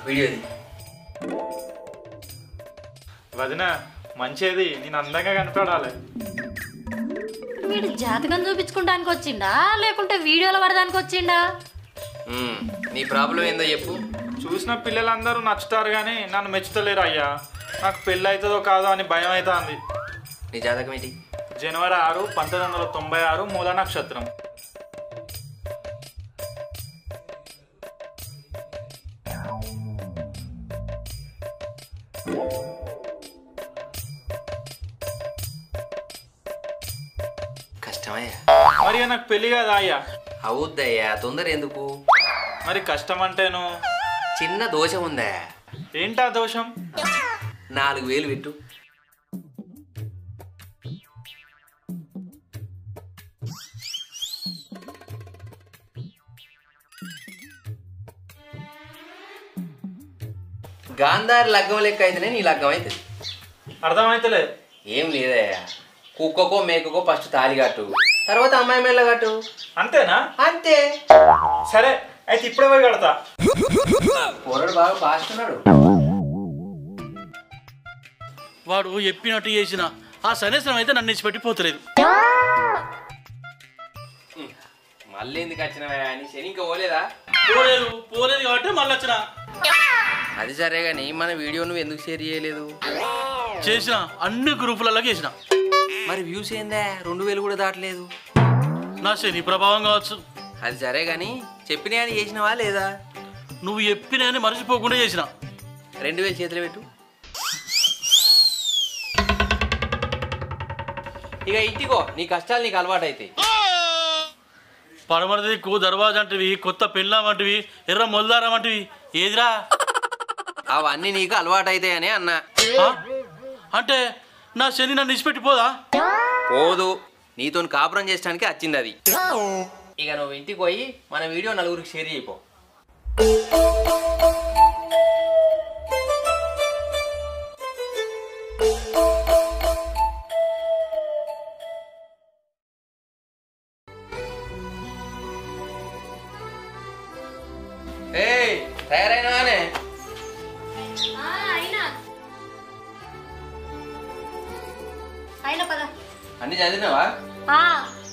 Speaker 20: వీడియో ఇది
Speaker 9: వదిన మంచిది, నేను అందంగా కనపడాలి.
Speaker 19: వీడు జాతకం చూపించుకోవడానికి వచ్చిండా లేకుంటే వీడియోలు పడడానికి వచ్చిండా?
Speaker 20: నీ ప్రాబ్లం ఏందో చెప్పు.
Speaker 9: చూసిన పిల్లలందరూ నచ్చుతారు కానీ నన్ను మెచ్చుతలేరు అయ్యా. నాకు పెళ్ళి అవుతుందో కాదో అని భయం అవుతుంది.
Speaker 20: నీ జాతకం ఏంటి?
Speaker 9: జనవరి 6, 1996 మూల నక్షత్రం.
Speaker 20: కష్టమయ్యా.
Speaker 9: మరి నాకు పెళ్లి కదా అయ్యా?
Speaker 20: అవుద్దయ్యా, తొందర ఎందుకు?
Speaker 9: మరి కష్టం అంటేను
Speaker 20: చిన్న దోషం ఉందా?
Speaker 9: ఏంటా దోషం?
Speaker 20: 4000 పెట్టు. గాంధారి లగ్గం లెక్క అయితేనే నీ లగ్గం అవుతుంది.
Speaker 9: అర్థమైతలే.
Speaker 20: ఏం లేదయ్యా, కుక్కకో మేకకో ఫస్ట్ తాళి కట్టు, తర్వాత అమ్మాయి మెల్ల కట్టు.
Speaker 9: అంతేనా?
Speaker 20: అంతే.
Speaker 9: సరే అయితే ఇప్పుడే పోయి కడతా.
Speaker 20: పొరడు బాగా ఫాస్ట్ ఉన్నాడు.
Speaker 11: వాడు చెప్పినట్టు చేసిన ఆ సన్నిసం అయితే నన్ను ఇచ్చి పెట్టిపోతలేదు.
Speaker 20: మళ్ళీ ఎందుకు వచ్చినవా? నీ శని ఇంకా పోలేదా?
Speaker 11: పోలేదు కాబట్టి మళ్ళీ వచ్చిన.
Speaker 20: అది సరే కానీ మన వీడియో నువ్వు ఎందుకు షేర్ చేయలేదు?
Speaker 11: చేసిన అన్ని గ్రూపులలో చేసిన.
Speaker 20: మరి వ్యూస్ ఏందా? 2000 కూడా దాటలేదు.
Speaker 11: నా శని ప్రభావం కావచ్చు.
Speaker 20: అది సరే కానీ చెప్పినా అని చేసినవా లేదా?
Speaker 11: నువ్వు చెప్పినా అని మర్చిపోకుండా చేసిన.
Speaker 20: 2000 చేతులు పెట్టు. ఇక ఇంటికో, నీ కష్టాలు నీకు అలవాటు అవుతాయి.
Speaker 11: పడమర దిక్కు దర్వాజా అంటివి, కొత్త పెళ్ళాం అంటివి, ఎర్ర మొల్దారం అంటివి, ఏదిరా?
Speaker 20: అవన్నీ నీకు అలవాటు అవుతాయని అన్నా.
Speaker 11: అంటే నా శని నన్ను ఇచ్చిపెట్టిపోదా?
Speaker 20: పోదు, నీతో కాపురం చేయడానికి వచ్చింది అది. ఇక నువ్వు ఇంటికి పోయి మన వీడియో నలుగురికి షేర్ చేయపో. తయారైనానే?
Speaker 19: అయినా పద.
Speaker 20: అన్ని చదివినావా?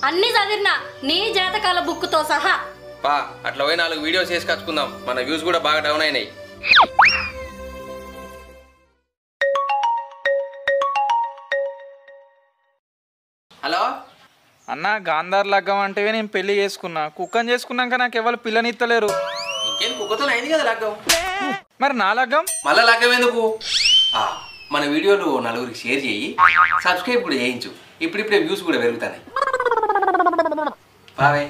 Speaker 19: అన్ని చదివినా, నీ జాతకాల బుక్తో సహా.
Speaker 20: పా అట్లా పోయి 4 వీడియోస్ చేసి కచ్చుకుందాం. మన వ్యూస్ కూడా బాగా డౌన్ అయినాయి. హలో
Speaker 9: అన్న, గాంధార్ లగ్గం అంటే నేను పెళ్లి చేసుకున్నా. కుక్కని చేసుకున్నాక నాకు ఎవరు పిల్లనిత్తలేరు.
Speaker 20: ఇంకేం కుక్కతో అయింది కదా లగ్గం.
Speaker 9: మరి నా లగ్గం
Speaker 20: మళ్ళా లగ్గం ఎందుకు మన వీడియోలు నలుగురికి షేర్ చేయి, సబ్స్క్రైబ్ కూడా చేయించు. ఇప్పుడిప్పుడే వ్యూస్ కూడా పెరుగుతాయి. Bye.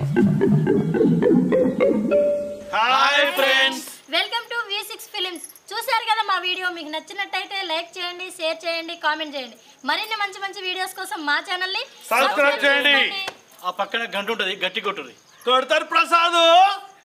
Speaker 11: Hi friends,
Speaker 19: welcome to V6 films. చూశారు కదా మా వీడియో. మీకు నచ్చినట్టయితే లైక్ చేయండి, షేర్ చేయండి, కామెంట్ చేయండి. మరిన్ని మంచి మంచి వీడియోస్ కోసం మా ఛానల్ని
Speaker 11: సబ్స్క్రైబ్ చేయండి. ఆ పక్కన గంట ఉంటుంది, గట్టి కొట్టుర్రి. కొడతారు ప్రసాద్.